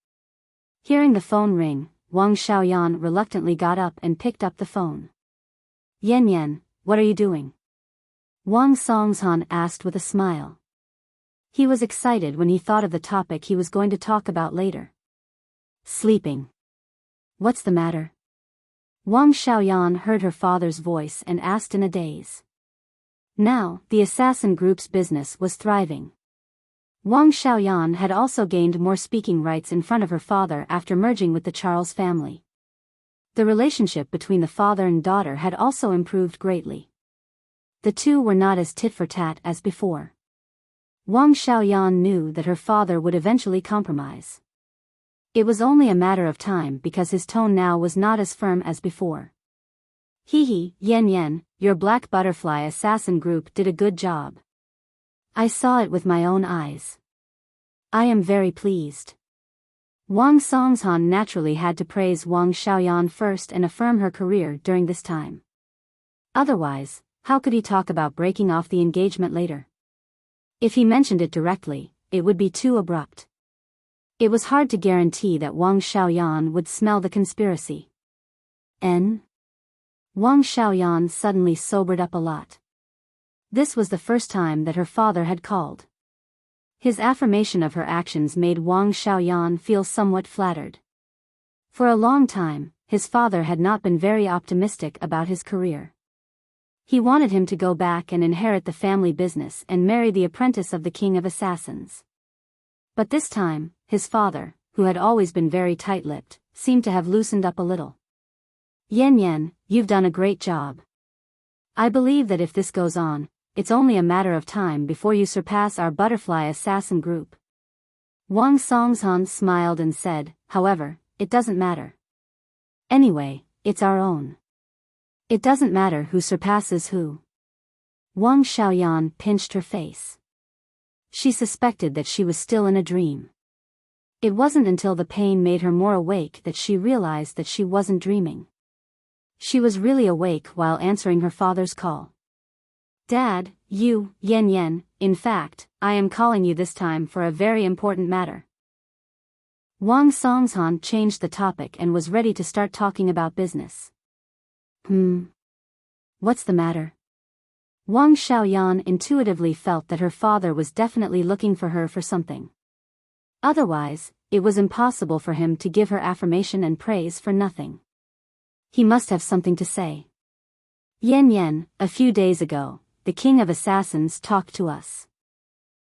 Hearing the phone ring, Wang Xiaoyan reluctantly got up and picked up the phone. Yan Yan, what are you doing? Wang Songshan asked with a smile. He was excited when he thought of the topic he was going to talk about later. Sleeping. What's the matter? Wang Xiaoyan heard her father's voice and asked in a daze. Now, the assassin group's business was thriving. Wang Xiaoyan had also gained more speaking rights in front of her father after merging with the Charles family. The relationship between the father and daughter had also improved greatly. The two were not as tit-for-tat as before. Wang Xiaoyan knew that her father would eventually compromise. It was only a matter of time because his tone now was not as firm as before. Hee, Yan Yan, your Black Butterfly assassin group did a good job. I saw it with my own eyes. I am very pleased. Wang Songshan naturally had to praise Wang Xiaoyan first and affirm her career during this time. Otherwise, how could he talk about breaking off the engagement later? If he mentioned it directly, it would be too abrupt. It was hard to guarantee that Wang Xiaoyan would smell the conspiracy. Wang Xiaoyan suddenly sobered up a lot. This was the first time that her father had called. His affirmation of her actions made Wang Xiaoyan feel somewhat flattered. For a long time, his father had not been very optimistic about his career. He wanted him to go back and inherit the family business and marry the apprentice of the king of assassins. But this time, his father, who had always been very tight-lipped, seemed to have loosened up a little. Yan Yan, you've done a great job. I believe that if this goes on, it's only a matter of time before you surpass our butterfly assassin group. Wang Songshan smiled and said, however, it doesn't matter. Anyway, it's our own. It doesn't matter who surpasses who. Wang Xiaoyan pinched her face. She suspected that she was still in a dream. It wasn't until the pain made her more awake that she realized that she wasn't dreaming. She was really awake while answering her father's call. Dad, you, Yan Yan, in fact, I am calling you this time for a very important matter. Wang Songshan changed the topic and was ready to start talking about business. What's the matter? Wang Xiaoyan intuitively felt that her father was definitely looking for her for something. Otherwise, it was impossible for him to give her affirmation and praise for nothing. He must have something to say. Yan Yan, a few days ago, the king of assassins talked to us.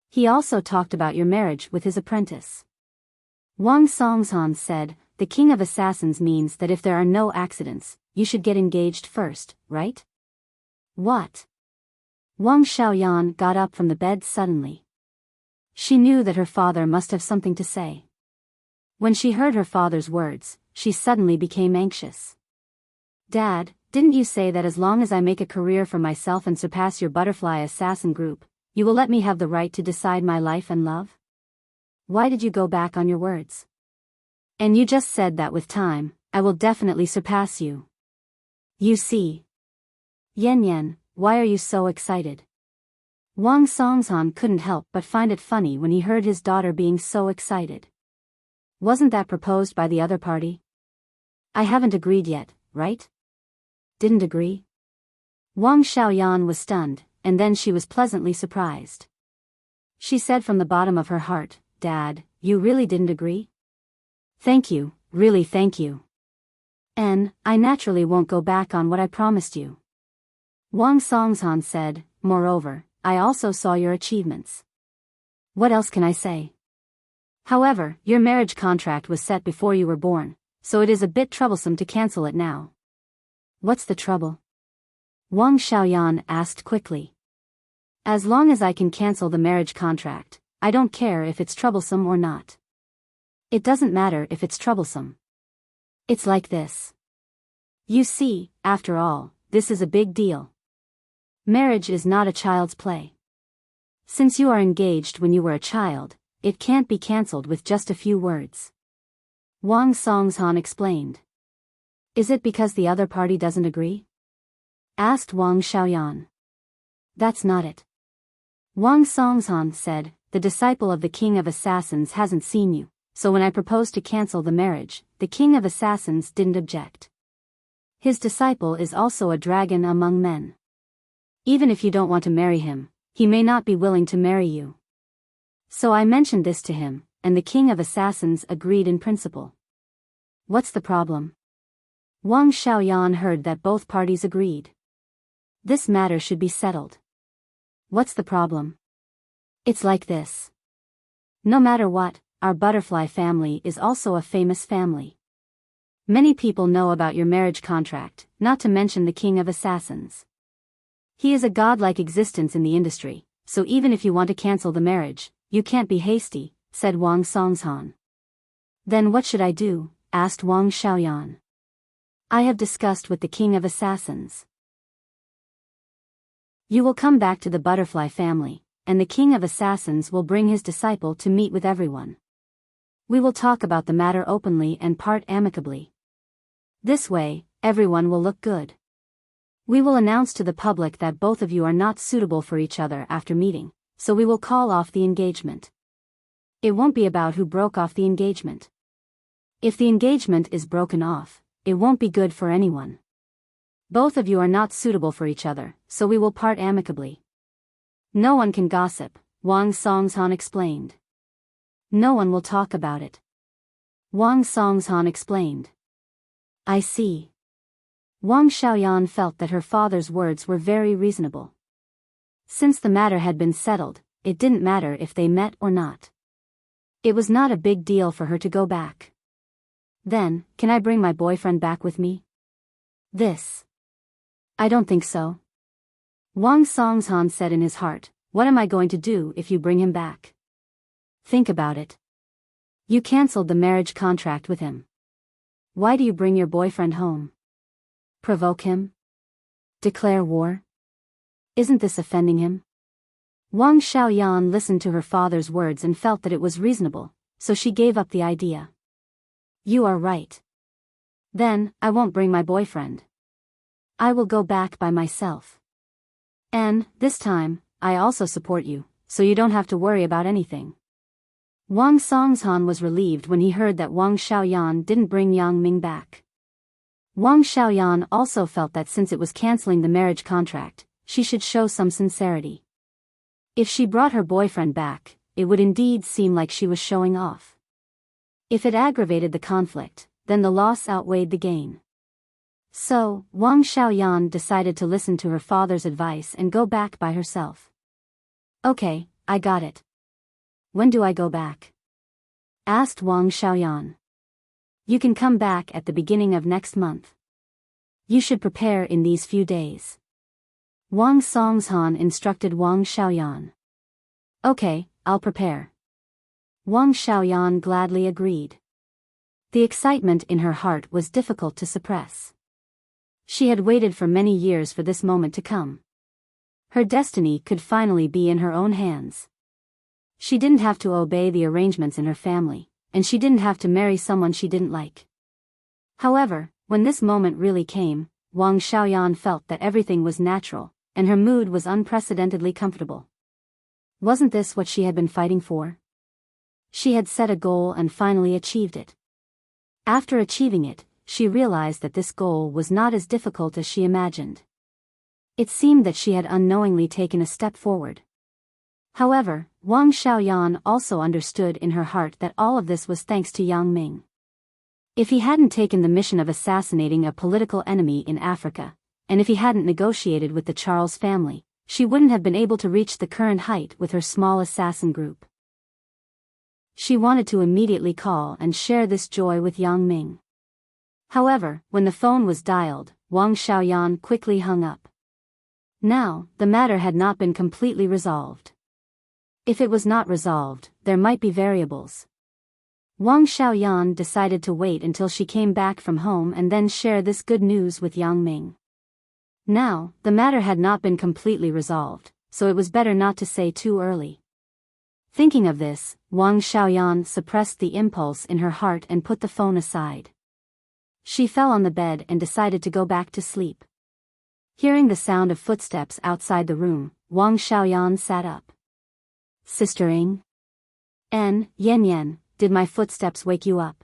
He also talked about your marriage with his apprentice. Wang Songshan said, the king of assassins means that if there are no accidents, you should get engaged first, right? What? Wang Xiaoyan got up from the bed suddenly. She knew that her father must have something to say. When she heard her father's words, she suddenly became anxious. Dad, didn't you say that as long as I make a career for myself and surpass your butterfly assassin group, you will let me have the right to decide my life and love? Why did you go back on your words? And you just said that with time, I will definitely surpass you. You see. Yan Yan, why are you so excited? Wang Songshan couldn't help but find it funny when he heard his daughter being so excited. Wasn't that proposed by the other party? I haven't agreed yet, right? Didn't agree? Wang Xiaoyan was stunned, and then she was pleasantly surprised. She said from the bottom of her heart, "Dad, you really didn't agree?" "Thank you, really thank you. And I naturally won't go back on what I promised you." Wang Songshan said, "Moreover, I also saw your achievements. What else can I say? However, your marriage contract was set before you were born, so it is a bit troublesome to cancel it now." "What's the trouble?" Wang Xiaoyan asked quickly. "As long as I can cancel the marriage contract, I don't care if it's troublesome or not." "It doesn't matter if it's troublesome. It's like this. You see, after all, this is a big deal. Marriage is not a child's play. Since you are engaged when you were a child, it can't be cancelled with just a few words." Wang Songshan explained. "Is it because the other party doesn't agree?" asked Wang Xiaoyan. "That's not it." Wang Songshan said, "The disciple of the King of Assassins hasn't seen you, so when I proposed to cancel the marriage, the King of Assassins didn't object. His disciple is also a dragon among men. Even if you don't want to marry him, he may not be willing to marry you. So I mentioned this to him, and the King of Assassins agreed in principle." "What's the problem?" Wang Xiaoyan heard that both parties agreed. "This matter should be settled." "What's the problem?" "It's like this. No matter what, our butterfly family is also a famous family. Many people know about your marriage contract, not to mention the King of Assassins. He is a godlike existence in the industry, so even if you want to cancel the marriage, you can't be hasty," said Wang Songshan. "Then what should I do?" asked Wang Xiaoyan. "I have discussed with the King of Assassins. You will come back to the butterfly family, and the King of Assassins will bring his disciple to meet with everyone. We will talk about the matter openly and part amicably. This way, everyone will look good. We will announce to the public that both of you are not suitable for each other after meeting, so we will call off the engagement. It won't be about who broke off the engagement. If the engagement is broken off, it won't be good for anyone. Both of you are not suitable for each other, so we will part amicably. No one can gossip," Wang Songshan explained. "No one will talk about it." Wang Songshan explained. "I see." Wang Xiaoyan felt that her father's words were very reasonable. Since the matter had been settled, it didn't matter if they met or not. It was not a big deal for her to go back. "Then, can I bring my boyfriend back with me?" "This. I don't think so." Wang Songshan said in his heart, "What am I going to do if you bring him back?" "Think about it. You cancelled the marriage contract with him. Why do you bring your boyfriend home? Provoke him? Declare war? Isn't this offending him?" Wang Xiaoyan listened to her father's words and felt that it was reasonable, so she gave up the idea. "You are right. Then, I won't bring my boyfriend. I will go back by myself. And, this time, I also support you, so you don't have to worry about anything." Wang Songshan was relieved when he heard that Wang Xiaoyan didn't bring Yang Ming back. Wang Xiaoyan also felt that since it was cancelling the marriage contract, she should show some sincerity. If she brought her boyfriend back, it would indeed seem like she was showing off. If it aggravated the conflict, then the loss outweighed the gain. So, Wang Xiaoyan decided to listen to her father's advice and go back by herself. "Okay, I got it. When do I go back?" asked Wang Xiaoyan. "You can come back at the beginning of next month. You should prepare in these few days." Wang Songshan instructed Wang Xiaoyan. "Okay, I'll prepare." Wang Xiaoyan gladly agreed. The excitement in her heart was difficult to suppress. She had waited for many years for this moment to come. Her destiny could finally be in her own hands. She didn't have to obey the arrangements in her family, and she didn't have to marry someone she didn't like. However, when this moment really came, Wang Xiaoyan felt that everything was natural, and her mood was unprecedentedly comfortable. Wasn't this what she had been fighting for? She had set a goal and finally achieved it. After achieving it, she realized that this goal was not as difficult as she imagined. It seemed that she had unknowingly taken a step forward. However, Wang Xiaoyan also understood in her heart that all of this was thanks to Yang Ming. If he hadn't taken the mission of assassinating a political enemy in Africa, and if he hadn't negotiated with the Charles family, she wouldn't have been able to reach the current height with her small assassin group. She wanted to immediately call and share this joy with Yang Ming. However, when the phone was dialed, Wang Xiaoyan quickly hung up. Now, the matter had not been completely resolved. If it was not resolved, there might be variables. Wang Xiaoyan decided to wait until she came back from home and then share this good news with Yang Ming. Now, the matter had not been completely resolved, so it was better not to say too early. Thinking of this, Wang Xiaoyan suppressed the impulse in her heart and put the phone aside. She fell on the bed and decided to go back to sleep. Hearing the sound of footsteps outside the room, Wang Xiaoyan sat up. Sister Ying? Yan, did my footsteps wake you up?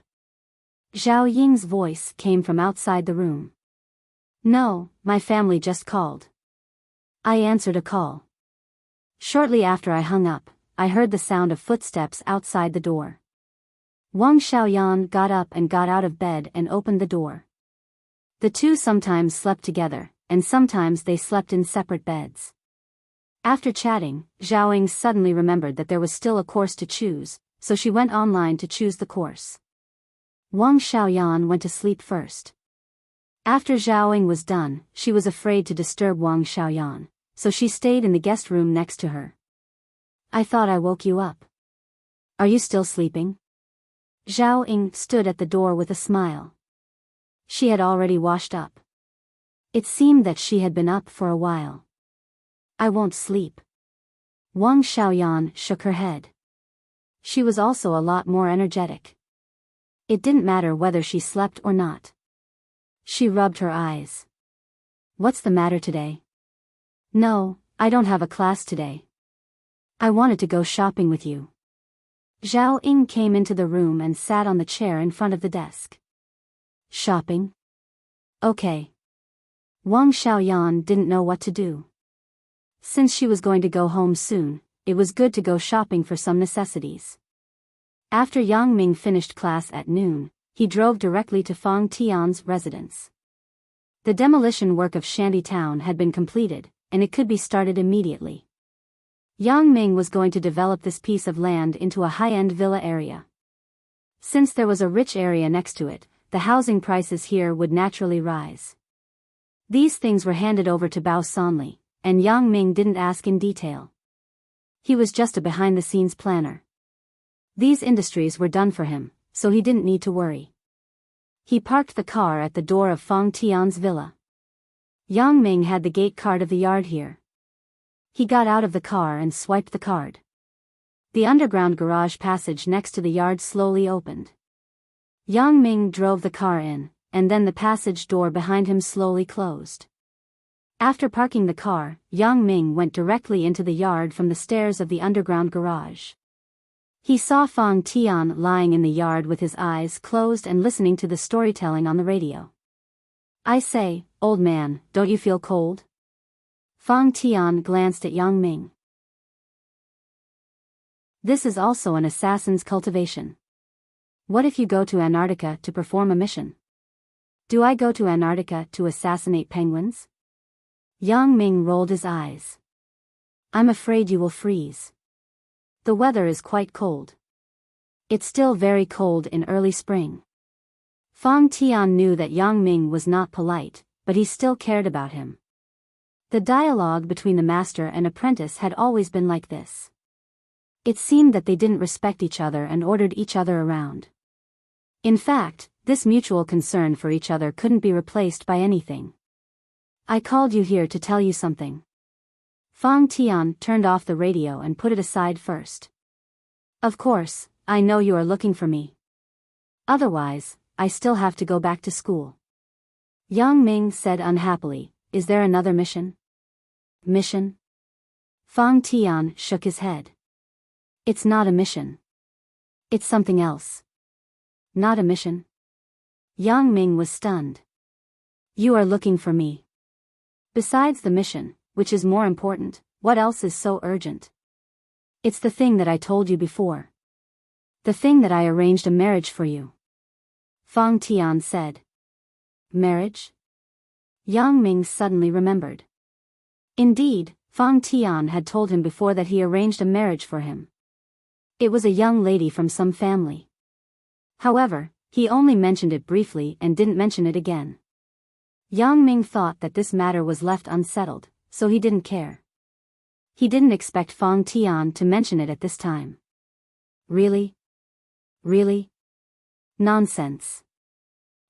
Zhao Ying's voice came from outside the room. No, my family just called. I answered a call. Shortly after I hung up, I heard the sound of footsteps outside the door. Wang Xiaoyan got up and got out of bed and opened the door. The two sometimes slept together, and sometimes they slept in separate beds. After chatting, Zhao Ying suddenly remembered that there was still a course to choose, so she went online to choose the course. Wang Xiaoyan went to sleep first. After Zhao Ying was done, she was afraid to disturb Wang Xiaoyan, so she stayed in the guest room next to her. I thought I woke you up. Are you still sleeping? Zhao Ying stood at the door with a smile. She had already washed up. It seemed that she had been up for a while. I won't sleep. Wang Xiaoyan shook her head. She was also a lot more energetic. It didn't matter whether she slept or not. She rubbed her eyes. What's the matter today? No, I don't have a class today. I wanted to go shopping with you. Zhao Ying came into the room and sat on the chair in front of the desk. Shopping? Okay. Wang Xiaoyan didn't know what to do. Since she was going to go home soon, it was good to go shopping for some necessities. After Yang Ming finished class at noon, he drove directly to Fang Tian's residence. The demolition work of Shanty Town had been completed, and it could be started immediately. Yang Ming was going to develop this piece of land into a high-end villa area. Since there was a rich area next to it, the housing prices here would naturally rise. These things were handed over to Bao Sanli, and Yang Ming didn't ask in detail. He was just a behind-the-scenes planner. These industries were done for him, so he didn't need to worry. He parked the car at the door of Fang Tian's villa. Yang Ming had the gate card of the yard here. He got out of the car and swiped the card. The underground garage passage next to the yard slowly opened. Yang Ming drove the car in, and then the passage door behind him slowly closed. After parking the car, Yang Ming went directly into the yard from the stairs of the underground garage. He saw Fang Tian lying in the yard with his eyes closed and listening to the storytelling on the radio. I say, old man, don't you feel cold? Fang Tian glanced at Yang Ming. This is also an assassin's cultivation. What if you go to Antarctica to perform a mission? Do I go to Antarctica to assassinate penguins? Yang Ming rolled his eyes. I'm afraid you will freeze. The weather is quite cold. It's still very cold in early spring. Fang Tian knew that Yang Ming was not polite, but he still cared about him. The dialogue between the master and apprentice had always been like this. It seemed that they didn't respect each other and ordered each other around. In fact, this mutual concern for each other couldn't be replaced by anything. I called you here to tell you something. Fang Tian turned off the radio and put it aside first. Of course, I know you are looking for me. Otherwise, I still have to go back to school. Yang Ming said unhappily, is there another mission? Mission? Fang Tian shook his head. It's not a mission. It's something else. Not a mission? Yang Ming was stunned. You are looking for me. Besides the mission, which is more important, what else is so urgent? It's the thing that I told you before. The thing that I arranged a marriage for you. Fang Tian said. Marriage? Yang Ming suddenly remembered. Indeed, Fang Tian had told him before that he arranged a marriage for him. It was a young lady from some family. However, he only mentioned it briefly and didn't mention it again. Yang Ming thought that this matter was left unsettled, so he didn't care. He didn't expect Fang Tian to mention it at this time. Really? Really? Nonsense.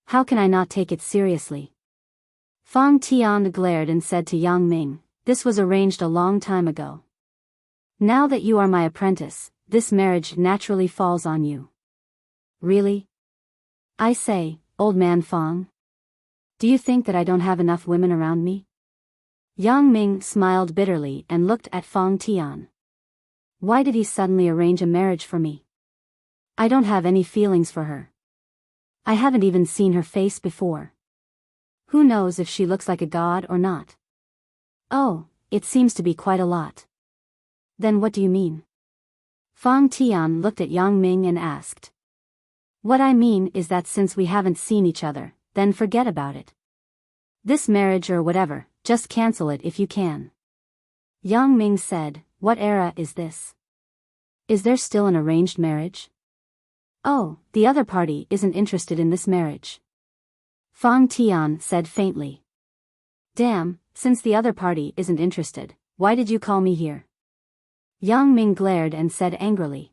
How can I not take it seriously? Fang Tian glared and said to Yang Ming, this was arranged a long time ago. Now that you are my apprentice, this marriage naturally falls on you. Really? I say, old man Fang. Do you think that I don't have enough women around me? Yang Ming smiled bitterly and looked at Fang Tian. Why did he suddenly arrange a marriage for me? I don't have any feelings for her. I haven't even seen her face before. Who knows if she looks like a god or not? Oh, it seems to be quite a lot. Then what do you mean? Fang Tian looked at Yang Ming and asked. What I mean is that since we haven't seen each other, then forget about it. This marriage or whatever, just cancel it if you can. Yang Ming said, what era is this? Is there still an arranged marriage? Oh, the other party isn't interested in this marriage. Fang Tian said faintly. Damn, since the other party isn't interested, why did you call me here? Yang Ming glared and said angrily.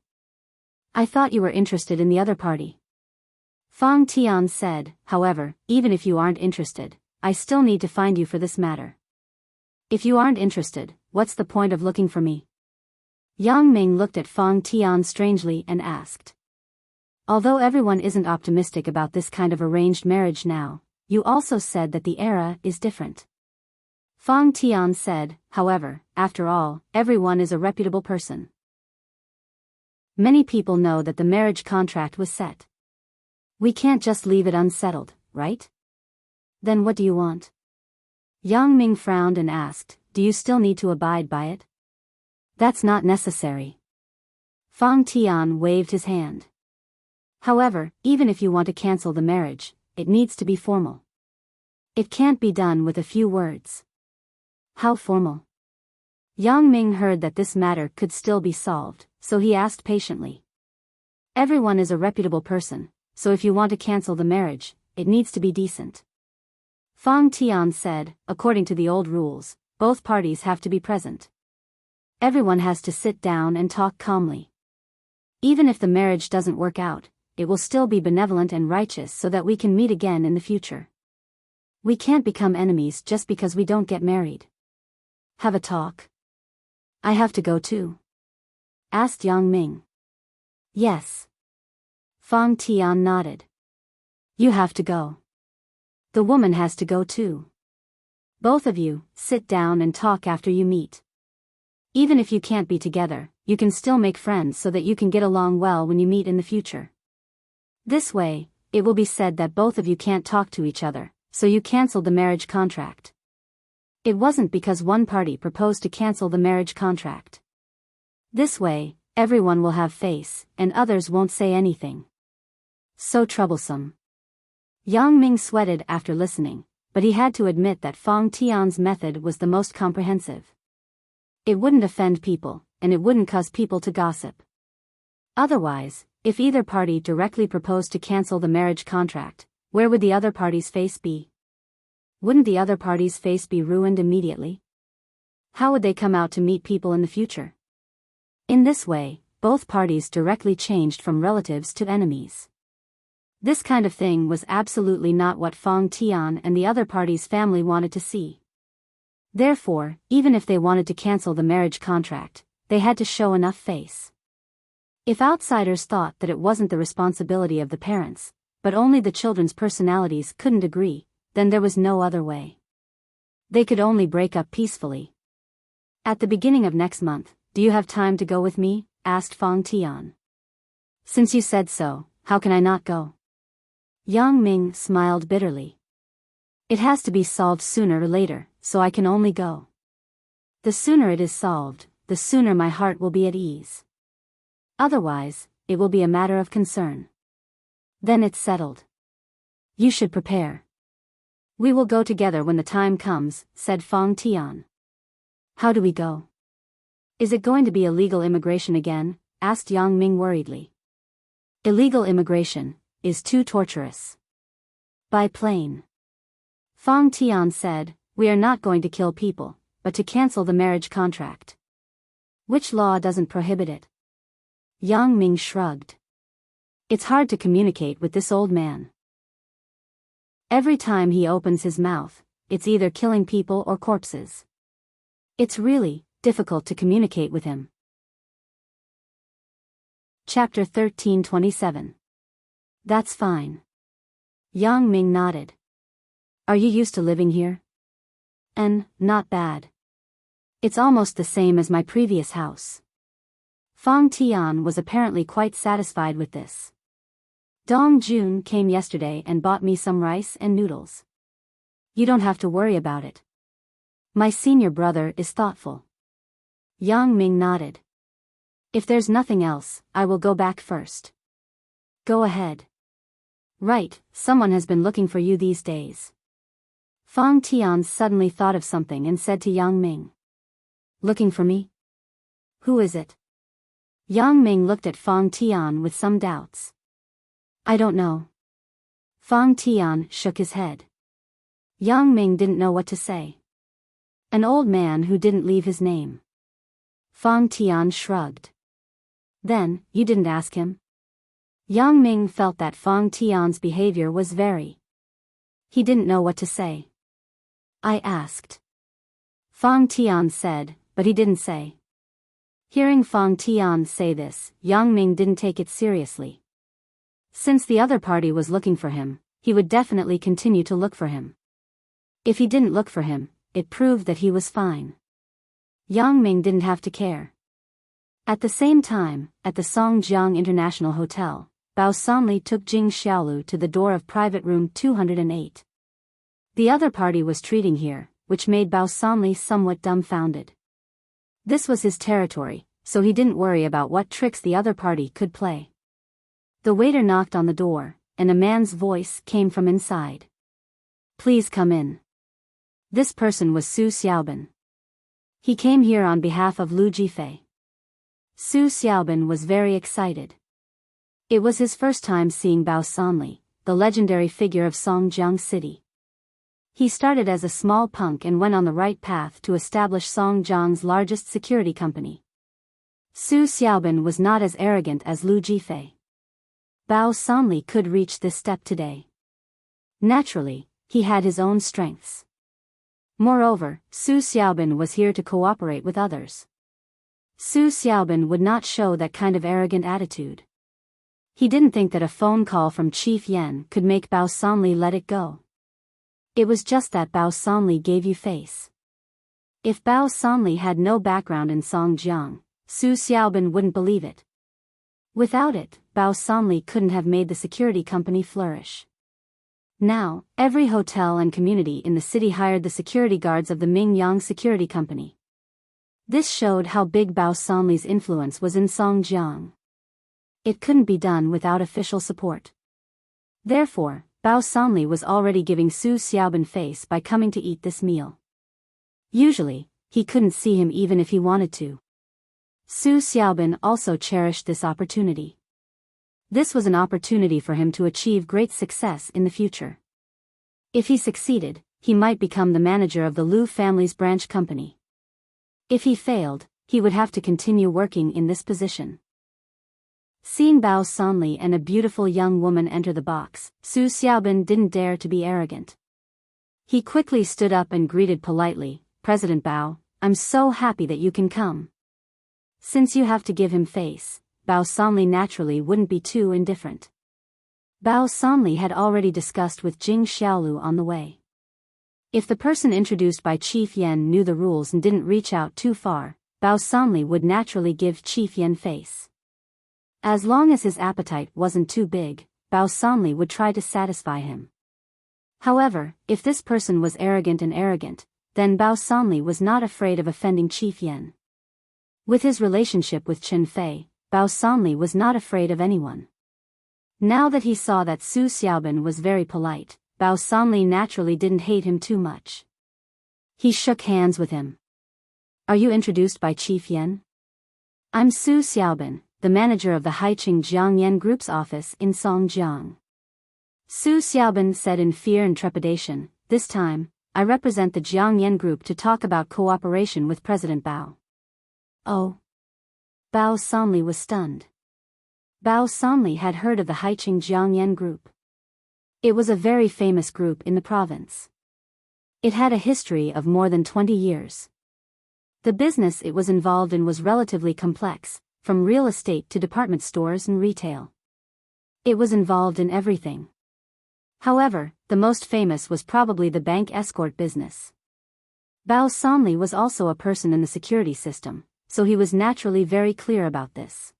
I thought you were interested in the other party. Fang Tian said, however, even if you aren't interested, I still need to find you for this matter. If you aren't interested, what's the point of looking for me? Yang Ming looked at Fang Tian strangely and asked. Although everyone isn't optimistic about this kind of arranged marriage now, you also said that the era is different. Fang Tian said, however, after all, everyone is a reputable person. Many people know that the marriage contract was set. We can't just leave it unsettled, right? Then what do you want? Yang Ming frowned and asked, do you still need to abide by it? That's not necessary. Fang Tian waved his hand. However, even if you want to cancel the marriage, it needs to be formal. It can't be done with a few words. How formal? Yang Ming heard that this matter could still be solved, so he asked patiently. Everyone is a reputable person, so if you want to cancel the marriage, it needs to be decent. Fang Tian said, according to the old rules, both parties have to be present. Everyone has to sit down and talk calmly. Even if the marriage doesn't work out, it will still be benevolent and righteous so that we can meet again in the future. We can't become enemies just because we don't get married. Have a talk? I have to go too? Asked Yang Ming. Yes. Fang Tian nodded. You have to go. The woman has to go too. Both of you, sit down and talk after you meet. Even if you can't be together, you can still make friends so that you can get along well when you meet in the future. This way, it will be said that both of you can't talk to each other, so you canceled the marriage contract. It wasn't because one party proposed to cancel the marriage contract. This way, everyone will have face, and others won't say anything. So troublesome. Yang Ming sweated after listening, but he had to admit that Fang Tian's method was the most comprehensive. It wouldn't offend people, and it wouldn't cause people to gossip. Otherwise, if either party directly proposed to cancel the marriage contract, where would the other party's face be? Wouldn't the other party's face be ruined immediately? How would they come out to meet people in the future? In this way, both parties directly changed from relatives to enemies. This kind of thing was absolutely not what Fang Tian and the other party's family wanted to see. Therefore, even if they wanted to cancel the marriage contract, they had to show enough face. If outsiders thought that it wasn't the responsibility of the parents, but only the children's personalities couldn't agree, then there was no other way. They could only break up peacefully. At the beginning of next month, do you have time to go with me? Asked Fang Tian. Since you said so, how can I not go? Yang Ming smiled bitterly. It has to be solved sooner or later, so I can only go. The sooner it is solved, the sooner my heart will be at ease. Otherwise, it will be a matter of concern. Then it's settled. You should prepare. We will go together when the time comes, said Fong Tian. How do we go? Is it going to be illegal immigration again? Asked Yang Ming worriedly. Illegal immigration is too torturous. By plane. Fong Tian said, we are not going to kill people, but to cancel the marriage contract. Which law doesn't prohibit it? Yang Ming shrugged. It's hard to communicate with this old man. Every time he opens his mouth, it's either killing people or corpses. It's really difficult to communicate with him. Chapter 1327. That's fine. Yang Ming nodded. Are you used to living here? Not bad. It's almost the same as my previous house. Fong Tian was apparently quite satisfied with this. Dong Jun came yesterday and bought me some rice and noodles. You don't have to worry about it. My senior brother is thoughtful. Yang Ming nodded. If there's nothing else, I will go back first. Go ahead. Right, someone has been looking for you these days. Fong Tian suddenly thought of something and said to Yang Ming. Looking for me? Who is it? Yang Ming looked at Fong Tian with some doubts. I don't know. Fong Tian shook his head. Yang Ming didn't know what to say. An old man who didn't leave his name. Fong Tian shrugged. Then, you didn't ask him? Yang Ming felt that Fong Tian's behavior was very. He didn't know what to say. I asked. Fong Tian said, but he didn't say. Hearing Fong Tian say this, Yang Ming didn't take it seriously. Since the other party was looking for him, he would definitely continue to look for him. If he didn't look for him, it proved that he was fine. Yang Ming didn't have to care. At the same time, at the Songjiang International Hotel, Bao Sanli took Jing Xiaolu to the door of private room 208. The other party was treating here, which made Bao Sanli somewhat dumbfounded. This was his territory, so he didn't worry about what tricks the other party could play. The waiter knocked on the door, and a man's voice came from inside. Please come in. This person was Su Xiaobin. He came here on behalf of Lu Jifei. Su Xiaobin was very excited. It was his first time seeing Bao Sanli, the legendary figure of Songjiang City. He started as a small punk and went on the right path to establish Songjiang's largest security company. Su Xiaobin was not as arrogant as Lu Jifei. Bao Sanli could reach this step today. Naturally, he had his own strengths. Moreover, Su Xiaobin was here to cooperate with others. Su Xiaobin would not show that kind of arrogant attitude. He didn't think that a phone call from Chief Yen could make Bao Sanli let it go. It was just that Bao Sanli gave you face. If Bao Sanli had no background in Songjiang, Su Xiaobin wouldn't believe it. Without it, Bao Sanli couldn't have made the security company flourish. Now, every hotel and community in the city hired the security guards of the Mingyang Security Company. This showed how big Bao Sanli's influence was in Songjiang. It couldn't be done without official support. Therefore, Bao Sanli was already giving Su Xiaobin face by coming to eat this meal. Usually, he couldn't see him even if he wanted to. Su Xiaobin also cherished this opportunity. This was an opportunity for him to achieve great success in the future. If he succeeded, he might become the manager of the Lu family's branch company. If he failed, he would have to continue working in this position. Seeing Bao Sanli and a beautiful young woman enter the box, Su Xiaobin didn't dare to be arrogant. He quickly stood up and greeted politely, President Bao, I'm so happy that you can come. Since you have to give him face, Bao Sanli naturally wouldn't be too indifferent. Bao Sanli had already discussed with Jing Xiaolu on the way. If the person introduced by Chief Yen knew the rules and didn't reach out too far, Bao Sanli would naturally give Chief Yen face. As long as his appetite wasn't too big, Bao Sanli would try to satisfy him. However, if this person was arrogant, then Bao Sanli was not afraid of offending Chief Yen. With his relationship with Chen Fei, Bao Sanli was not afraid of anyone. Now that he saw that Su Xiaobin was very polite, Bao Sanli naturally didn't hate him too much. He shook hands with him. Are you introduced by Chief Yan? I'm Su Xiaobin, the manager of the Haiqing Jiangyan Group's office in Songjiang. Su Xiaobin said in fear and trepidation, this time, I represent the Jiangyan Group to talk about cooperation with President Bao. Oh. Bao Sanli was stunned. Bao Sanli had heard of the Haiqing Jiangyan Group. It was a very famous group in the province. It had a history of more than 20 years. The business it was involved in was relatively complex, from real estate to department stores and retail. It was involved in everything. However, the most famous was probably the bank escort business. Bao Sanli was also a person in the security system, so he was naturally very clear about this.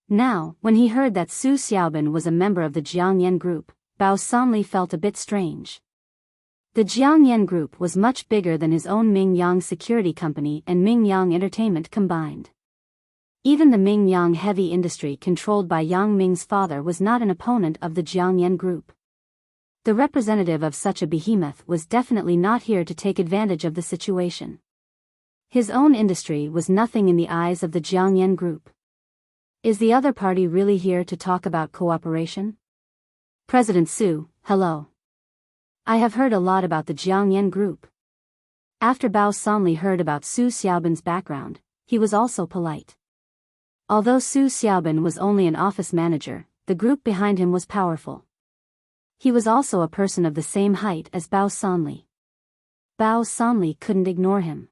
Now, when he heard that Su Xiaobin was a member of the Jiangyan Group, Bao Sanli felt a bit strange. The Jiangyan Group was much bigger than his own Mingyang Security Company and Mingyang Entertainment combined. Even the Mingyang heavy industry controlled by Yang Ming's father was not an opponent of the Jiangyan Group. The representative of such a behemoth was definitely not here to take advantage of the situation. His own industry was nothing in the eyes of the Jiangyan Group. Is the other party really here to talk about cooperation? President Su, hello. I have heard a lot about the Jiangyan Group. After Bao Sanli heard about Su Xiaobin's background, he was also polite. Although Su Xiaobin was only an office manager, the group behind him was powerful. He was also a person of the same height as Bao Sanli. Bao Sanli couldn't ignore him.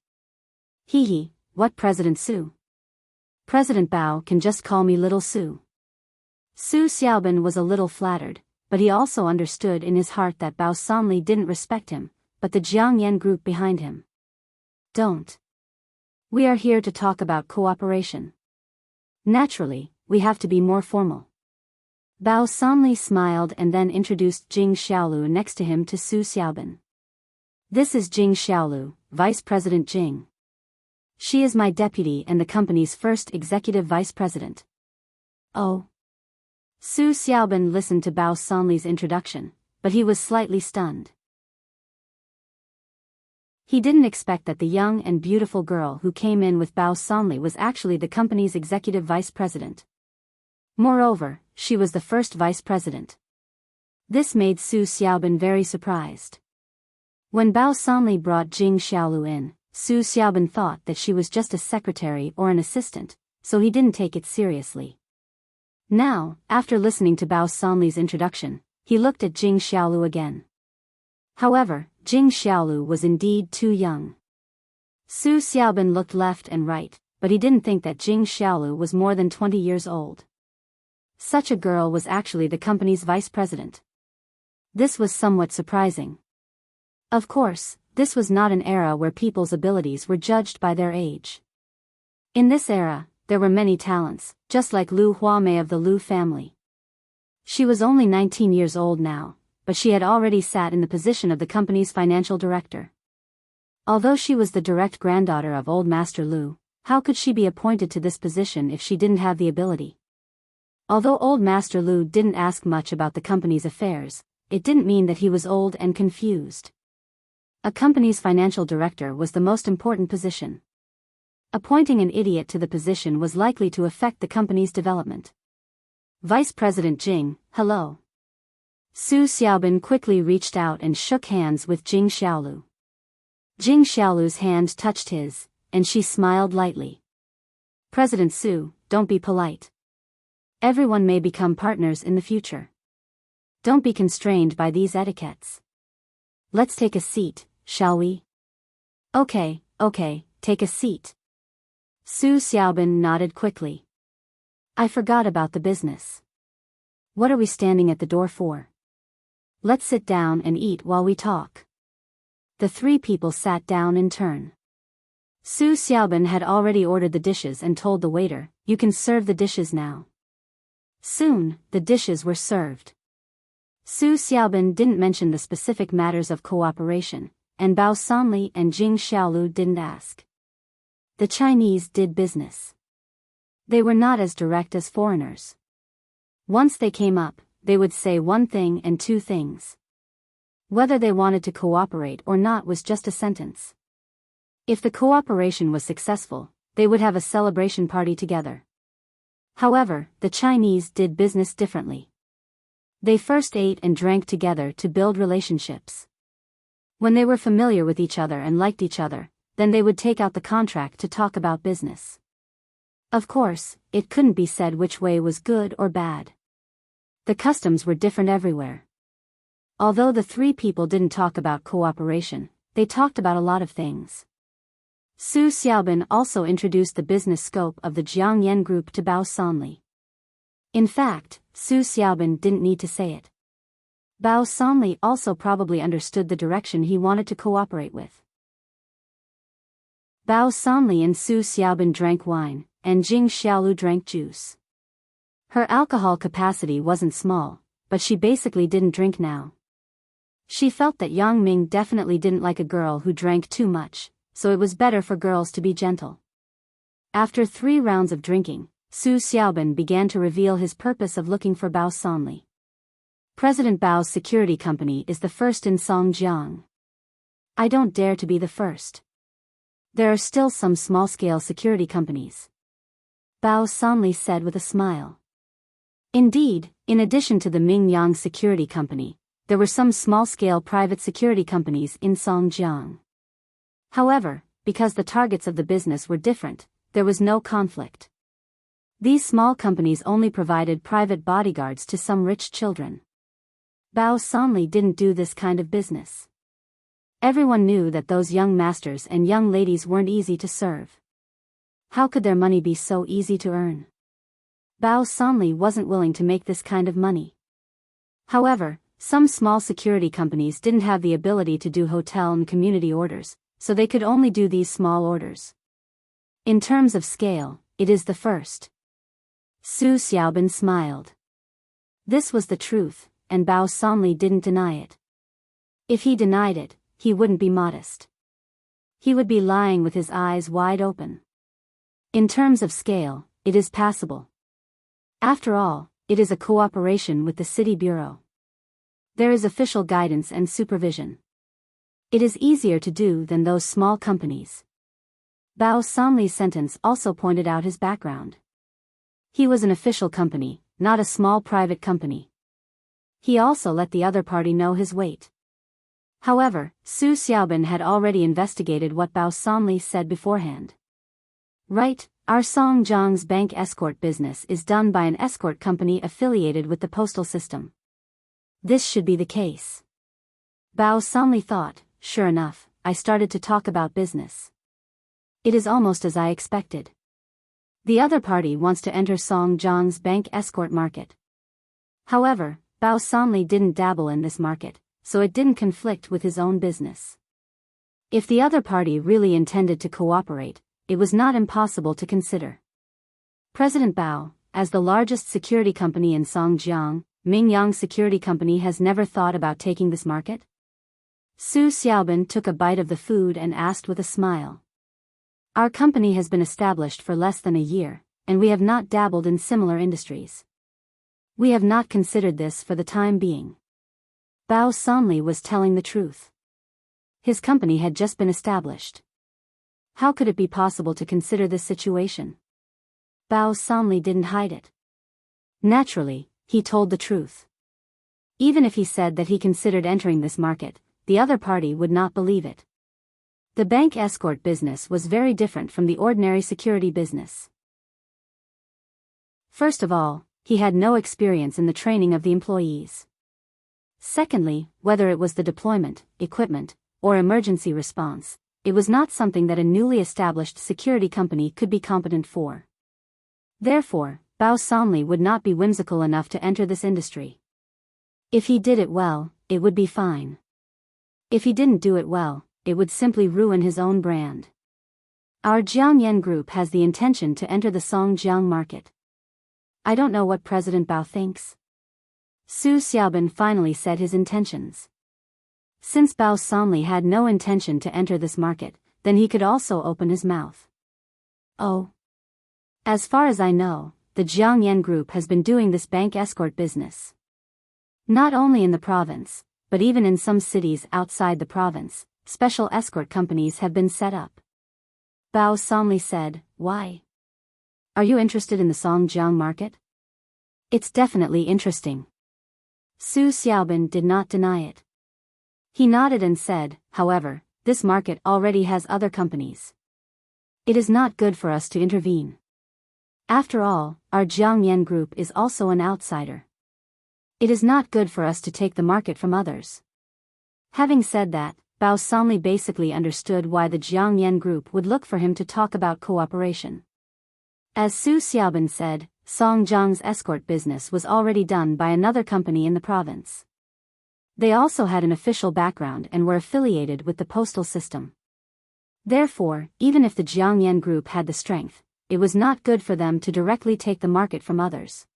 Hee, what President Su? President Bao can just call me Little Su. Su Xiaobin was a little flattered, but he also understood in his heart that Bao Sanli didn't respect him, but the Jiangyan Group behind him. Don't. We are here to talk about cooperation. Naturally, we have to be more formal. Bao Sanli smiled and then introduced Jing Xiaolu next to him to Su Xiaobin. This is Jing Xiaolu, Vice President Jing. She is my deputy and the company's first executive vice president. Oh. Su Xiaobin listened to Bao Sanli's introduction, but he was slightly stunned. He didn't expect that the young and beautiful girl who came in with Bao Sanli was actually the company's executive vice president. Moreover, she was the first vice president. This made Su Xiaobin very surprised. When Bao Sanli brought Jing Xiaolu in, Su Xiaobin thought that she was just a secretary or an assistant, so he didn't take it seriously. Now, after listening to Bao Sanli's introduction, he looked at Jing Xiaolu again. However, Jing Xiaolu was indeed too young. Su Xiaobin looked left and right, but he didn't think that Jing Xiaolu was more than 20 years old. Such a girl was actually the company's vice president. This was somewhat surprising. Of course, this was not an era where people's abilities were judged by their age. In this era, there were many talents, just like Lu Huamei of the Lu family. She was only 19 years old now, but she had already sat in the position of the company's financial director. Although she was the direct granddaughter of Old Master Lu, how could she be appointed to this position if she didn't have the ability? Although Old Master Lu didn't ask much about the company's affairs, it didn't mean that he was old and confused. A company's financial director was the most important position. Appointing an idiot to the position was likely to affect the company's development. Vice President Jing, hello. Su Xiaobin quickly reached out and shook hands with Jing Xiaolu. Jing Xiaolu's hand touched his, and she smiled lightly. President Su, don't be polite. Everyone may become partners in the future. Don't be constrained by these etiquettes. Let's take a seat, shall we? Okay, take a seat. Su Xiaobin nodded quickly. I forgot about the business. What are we standing at the door for? Let's sit down and eat while we talk. The three people sat down in turn. Su Xiaobin had already ordered the dishes and told the waiter, you can serve the dishes now. Soon, the dishes were served. Su Xiaobin didn't mention the specific matters of cooperation, and Bao Sanli and Jing Xiaolu didn't ask. the Chinese did business. They were not as direct as foreigners. Once they came up, they would say one thing and two things. Whether they wanted to cooperate or not was just a sentence. If the cooperation was successful, they would have a celebration party together. However, the Chinese did business differently. They first ate and drank together to build relationships. When they were familiar with each other and liked each other, then they would take out the contract to talk about business. Of course, it couldn't be said which way was good or bad. The customs were different everywhere. Although the three people didn't talk about cooperation, they talked about a lot of things. Su Xiaobin also introduced the business scope of the Jiangyan Group to Bao Sanli. In fact, Su Xiaobin didn't need to say it. Bao Sanli also probably understood the direction he wanted to cooperate with. Bao Sanli and Su Xiaobin drank wine, and Jing Xiaolu drank juice. Her alcohol capacity wasn't small, but she basically didn't drink now. She felt that Yang Ming definitely didn't like a girl who drank too much, so it was better for girls to be gentle. After 3 rounds of drinking, Su Xiaobin began to reveal his purpose of looking for Bao Sanli. President Bao's security company is the first in Songjiang. I don't dare to be the first. There are still some small-scale security companies. Bao Sanli said with a smile. Indeed, in addition to the Mingyang Security Company, there were some small-scale private security companies in Songjiang. However, because the targets of the business were different, there was no conflict. These small companies only provided private bodyguards to some rich children. Bao Sanli didn't do this kind of business. Everyone knew that those young masters and young ladies weren't easy to serve. How could their money be so easy to earn? Bao Sanli wasn't willing to make this kind of money. However, some small security companies didn't have the ability to do hotel and community orders, so they could only do these small orders. In terms of scale, it is the first. Su Xiaobin smiled. This was the truth, and Bao Sanli didn't deny it. If he denied it, he wouldn't be modest. He would be lying with his eyes wide open. In terms of scale, it is passable. After all, it is a cooperation with the city bureau. There is official guidance and supervision. It is easier to do than those small companies. Bao Sanli's sentence also pointed out his background. He was an official company, not a small private company. He also let the other party know his weight. However, Su Xiaobin had already investigated what Bao Sanli said beforehand. Right, our Songjiang's bank escort business is done by an escort company affiliated with the postal system. This should be the case. Bao Sanli thought, sure enough, I started to talk about business. It is almost as I expected. The other party wants to enter Songjiang's bank escort market. However, Bao Sanli didn't dabble in this market, so it didn't conflict with his own business. If the other party really intended to cooperate, it was not impossible to consider. President Bao, as the largest security company in Songjiang, Mingyang Security Company has never thought about taking this market? Su Xiaobin took a bite of the food and asked with a smile. Our company has been established for less than a year, and we have not dabbled in similar industries. We have not considered this for the time being. Bao Sanli was telling the truth. His company had just been established. How could it be possible to consider this situation? Bao Sanli didn't hide it. Naturally, he told the truth. Even if he said that he considered entering this market, the other party would not believe it. The bank escort business was very different from the ordinary security business. First of all, he had no experience in the training of the employees. Secondly, whether it was the deployment, equipment, or emergency response, it was not something that a newly established security company could be competent for. Therefore, Bao Sanli would not be whimsical enough to enter this industry. If he did it well, it would be fine. If he didn't do it well, it would simply ruin his own brand. Our Jiangyan Group has the intention to enter the Songjiang market. I don't know what President Bao thinks. Su Xiaobin finally said his intentions. Since Bao Sanli had no intention to enter this market, then he could also open his mouth. Oh. As far as I know, the Jiangyan Group has been doing this bank escort business. Not only in the province, but even in some cities outside the province, special escort companies have been set up. Bao Somli said, why? Are you interested in the Songjiang market? It's definitely interesting. Su Xiaobin did not deny it. He nodded and said, however, this market already has other companies. It is not good for us to intervene. After all, our Jiangyan Group is also an outsider. It is not good for us to take the market from others. Having said that, Bao Somli basically understood why the Jiangyan Group would look for him to talk about cooperation. As Su Xiaobin said, Songjiang's escort business was already done by another company in the province. They also had an official background and were affiliated with the postal system. Therefore, even if the Jiangyan Group had the strength, it was not good for them to directly take the market from others.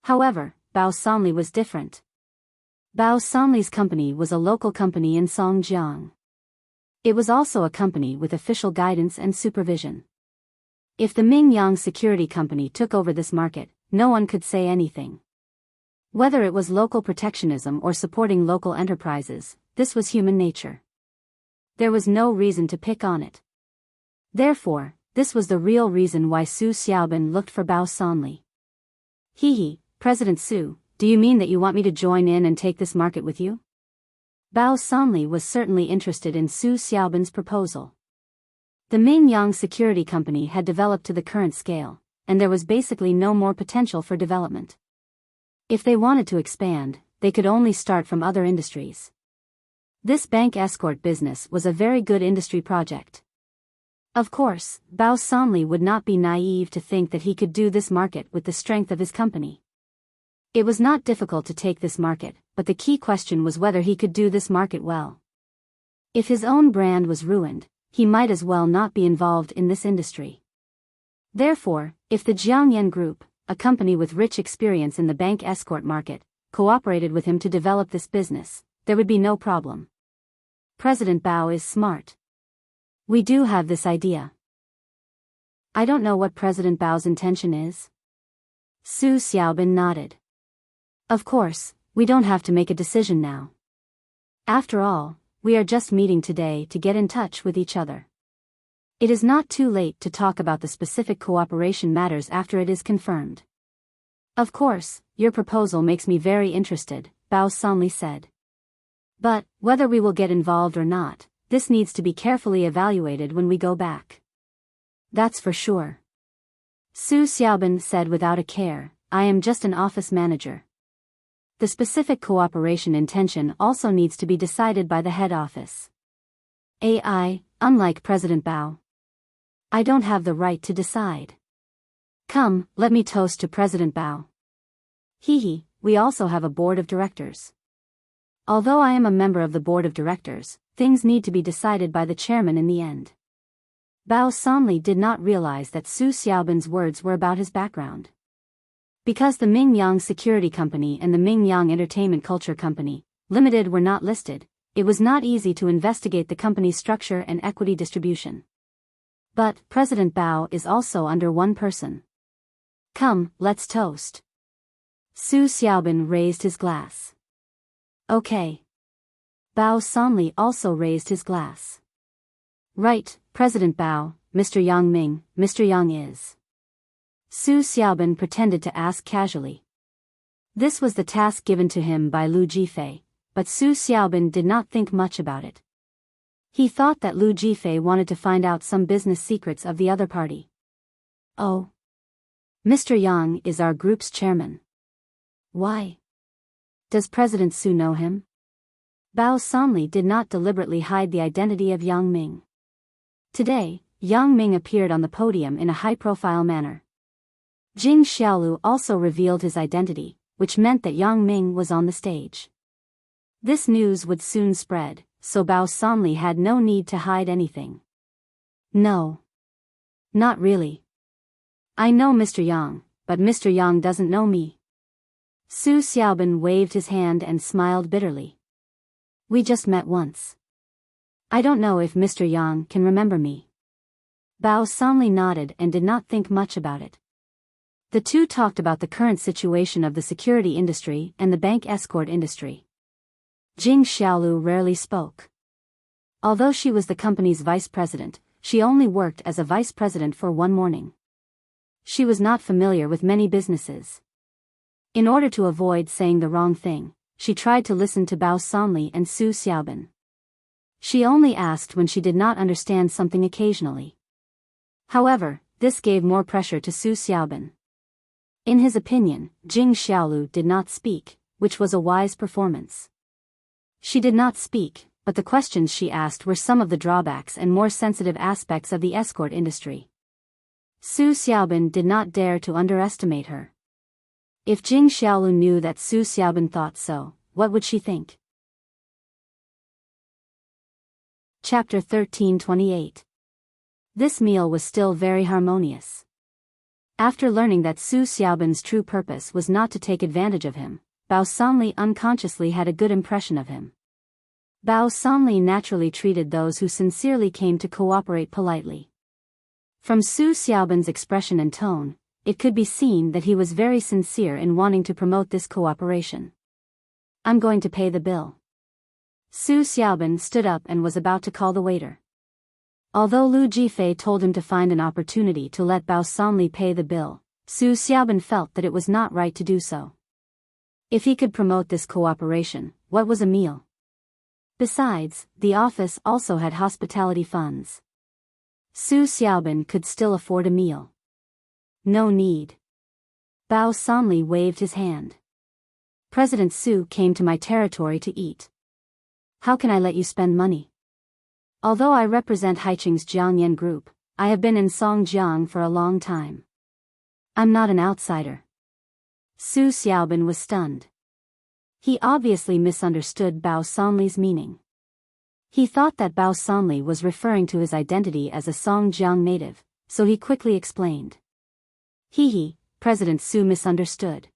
However, Bao Somli was different. Bao Somli's company was a local company in Songjiang. It was also a company with official guidance and supervision. If the Mingyang Security Company took over this market, no one could say anything. Whether it was local protectionism or supporting local enterprises, this was human nature. There was no reason to pick on it. Therefore, this was the real reason why Su Xiaobin looked for Bao Somli. President Su, do you mean that you want me to join in and take this market with you? Bao Somli was certainly interested in Su Xiaobin's proposal. The Mingyang Security Company had developed to the current scale, and there was basically no more potential for development. If they wanted to expand, they could only start from other industries. This bank escort business was a very good industry project. Of course, Bao Somli would not be naive to think that he could do this market with the strength of his company. It was not difficult to take this market, but the key question was whether he could do this market well. If his own brand was ruined, he might as well not be involved in this industry. Therefore, if the Jiangyan Group, a company with rich experience in the bank escort market, cooperated with him to develop this business, there would be no problem. President Bao is smart. We do have this idea. I don't know what President Bao's intention is. Su Xiaobin nodded. Of course, we don't have to make a decision now. After all, we are just meeting today to get in touch with each other. It is not too late to talk about the specific cooperation matters after it is confirmed. Of course, your proposal makes me very interested, Bao Somli said. But, whether we will get involved or not, this needs to be carefully evaluated when we go back. That's for sure. Su Xiaobin said without a care, I am just an office manager. The specific cooperation intention also needs to be decided by the head office. Unlike President Bao, I don't have the right to decide. Come, let me toast to President Bao. We also have a board of directors. Although I am a member of the board of directors, things need to be decided by the chairman in the end. Bao Somli did not realize that Su Xiaobin's words were about his background. Because the Mingyang Security Company and the Mingyang Entertainment Culture Company, Limited were not listed, it was not easy to investigate the company's structure and equity distribution. But President Bao is also under one person. Come, let's toast. Su Xiaobin raised his glass. Okay. Bao Somli also raised his glass. Right, President Bao, Mr. Yang Ming, Mr. Yang is. Su Xiaobin pretended to ask casually. This was the task given to him by Lu Jifei, but Su Xiaobin did not think much about it. He thought that Lu Jifei wanted to find out some business secrets of the other party. Oh. Mr. Yang is our group's chairman. Why? Does President Su know him? Bao Somli did not deliberately hide the identity of Yang Ming. Today, Yang Ming appeared on the podium in a high-profile manner. Jing Xiaolu also revealed his identity, which meant that Yang Ming was on the stage. This news would soon spread, so Bao Somli had no need to hide anything. No. Not really. I know Mr. Yang, but Mr. Yang doesn't know me. Su Xiaobin waved his hand and smiled bitterly. We just met once. I don't know if Mr. Yang can remember me. Bao Sanli nodded and did not think much about it. The two talked about the current situation of the security industry and the bank escort industry. Jing Xiaolu rarely spoke. Although she was the company's vice president, she only worked as a vice president for one morning. She was not familiar with many businesses. In order to avoid saying the wrong thing, she tried to listen to Bao Sanli and Su Xiaobin. She only asked when she did not understand something occasionally. However, this gave more pressure to Su Xiaobin. In his opinion, Jing Xiaolu did not speak, which was a wise performance. She did not speak, but the questions she asked were some of the drawbacks and more sensitive aspects of the escort industry. Su Xiaobin did not dare to underestimate her. If Jing Xiaolu knew that Su Xiaobin thought so, what would she think? Chapter 13:28. This meal was still very harmonious. After learning that Su Xiaobin's true purpose was not to take advantage of him, Bao Sanli unconsciously had a good impression of him. Bao Sanli naturally treated those who sincerely came to cooperate politely. From Su Xiaobin's expression and tone, it could be seen that he was very sincere in wanting to promote this cooperation. "I'm going to pay the bill." Su Xiaobin stood up and was about to call the waiter. Although Lu Jifei told him to find an opportunity to let Bao Sanli pay the bill, Su Xiaobin felt that it was not right to do so. If he could promote this cooperation, what was a meal? Besides, the office also had hospitality funds. Su Xiaobin could still afford a meal. No need. Bao Sanli waved his hand. "President Su came to my territory to eat. How can I let you spend money? Although I represent Haicheng's Jiangyan group, I have been in Songjiang for a long time. I'm not an outsider." Su Xiaobin was stunned. He obviously misunderstood Bao Sanli's meaning. He thought that Bao Sanli was referring to his identity as a Songjiang native, so he quickly explained. President Su misunderstood.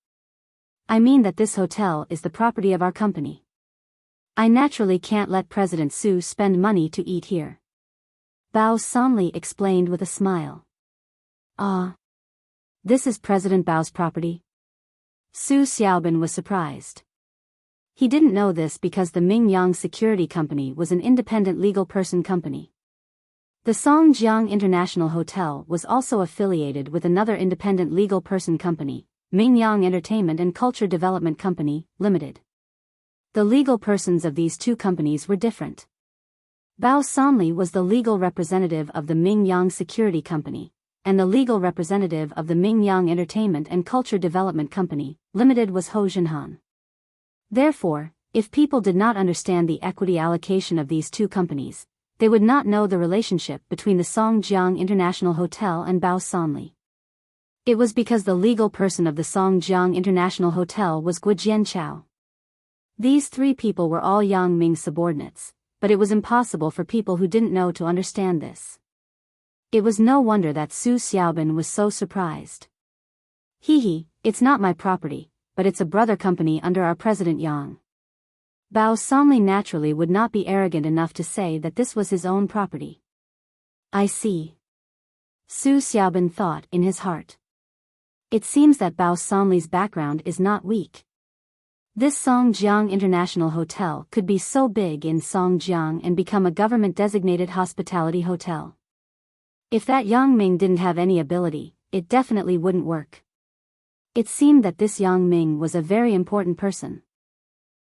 I mean that this hotel is the property of our company. I naturally can't let President Su spend money to eat here. Bao Sanli explained with a smile. Ah. This is President Bao's property? Su Xiaobin was surprised. He didn't know this because the Mingyang Security Company was an independent legal person company. The Songjiang International Hotel was also affiliated with another independent legal person company, Mingyang Entertainment and Culture Development Company, Limited. The legal persons of these two companies were different. Bao Sanli was the legal representative of the Mingyang Security Company, and the legal representative of the Mingyang Entertainment and Culture Development Company, Limited was Ho Jinhan. Therefore, if people did not understand the equity allocation of these two companies, they would not know the relationship between the Songjiang International Hotel and Bao Sanli. It was because the legal person of the Songjiang International Hotel was Guojian Chao. These three people were all Yang Ming's subordinates, but it was impossible for people who didn't know to understand this. It was no wonder that Su Xiaobin was so surprised. It's not my property, but it's a brother company under our President Yang. Bao Sanli naturally would not be arrogant enough to say that this was his own property. I see. Su Xiaobin thought in his heart. It seems that Bao Sanli's background is not weak. This Songjiang International Hotel could be so big in Songjiang and become a government-designated hospitality hotel. If that Yang Ming didn't have any ability, it definitely wouldn't work. It seemed that this Yang Ming was a very important person.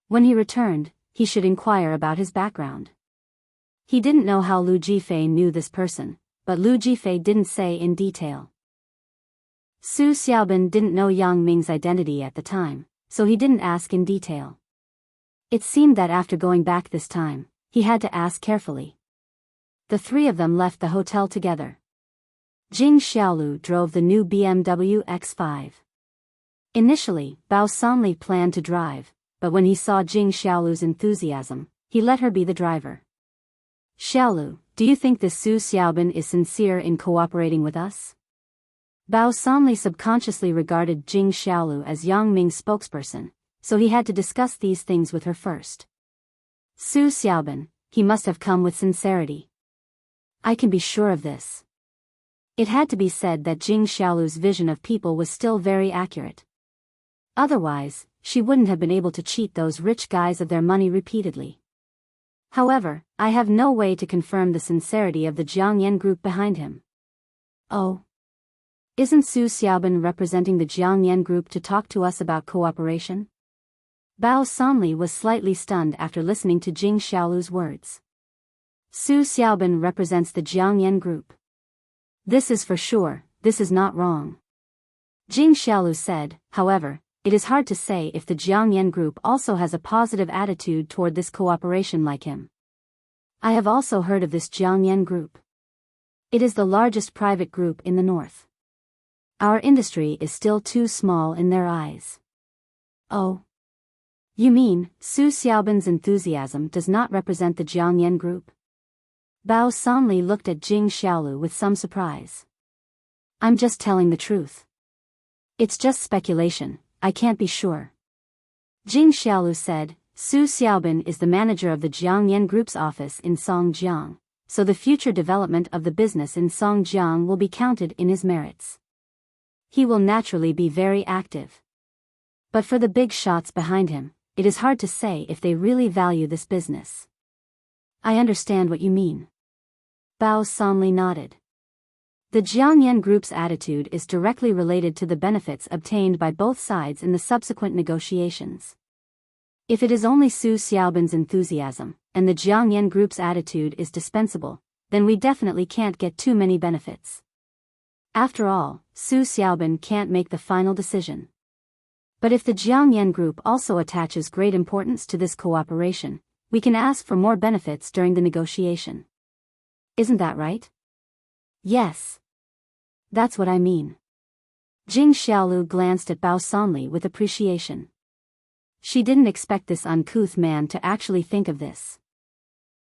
When he returned, he should inquire about his background. He didn't know how Lu Jifei knew this person, but Lu Jifei didn't say in detail. Su Xiaobin didn't know Yang Ming's identity at the time, so he didn't ask in detail. It seemed that after going back this time, he had to ask carefully. The three of them left the hotel together. Jing Xiaolu drove the new BMW X5. Initially, Bao Sanli planned to drive, but when he saw Jing Xiaolu's enthusiasm, he let her be the driver. Xiaolu, do you think this Su Xiaobin is sincere in cooperating with us? Bao Sanli subconsciously regarded Jing Xiaolu as Yang Ming's spokesperson, so he had to discuss these things with her first. Su Xiaobin, he must have come with sincerity. I can be sure of this. It had to be said that Jing Xiaolu's vision of people was still very accurate. Otherwise, she wouldn't have been able to cheat those rich guys of their money repeatedly. However, I have no way to confirm the sincerity of the Jiangyan group behind him. Oh. Isn't Su Xiaobin representing the Jiangyan group to talk to us about cooperation? Bao Sanli was slightly stunned after listening to Jing Xiaolu's words. Su Xiaobin represents the Jiangyan group. This is for sure, this is not wrong. Jing Xiaolu said, however, it is hard to say if the Jiangyan group also has a positive attitude toward this cooperation like him. I have also heard of this Jiangyan group. It is the largest private group in the north. Our industry is still too small in their eyes. Oh. You mean, Su Xiaobin's enthusiasm does not represent the Jiangyan group? Bao Sanli looked at Jing Xiaolu with some surprise. I'm just telling the truth. It's just speculation, I can't be sure. Jing Xiaolu said, Su Xiaobin is the manager of the Jiangyan group's office in Songjiang, so the future development of the business in Songjiang will be counted in his merits. He will naturally be very active. But for the big shots behind him, it is hard to say if they really value this business. I understand what you mean. Bao Sanli nodded. The Jiangyan Group's attitude is directly related to the benefits obtained by both sides in the subsequent negotiations. If it is only Su Xiaobin's enthusiasm, and the Jiangyan Group's attitude is dispensable, then we definitely can't get too many benefits. After all, Su Xiaobin can't make the final decision. But if the Jiangyan Group also attaches great importance to this cooperation, we can ask for more benefits during the negotiation. Isn't that right? Yes. That's what I mean. Jing Xiaolu glanced at Bao Sanli with appreciation. She didn't expect this uncouth man to actually think of this.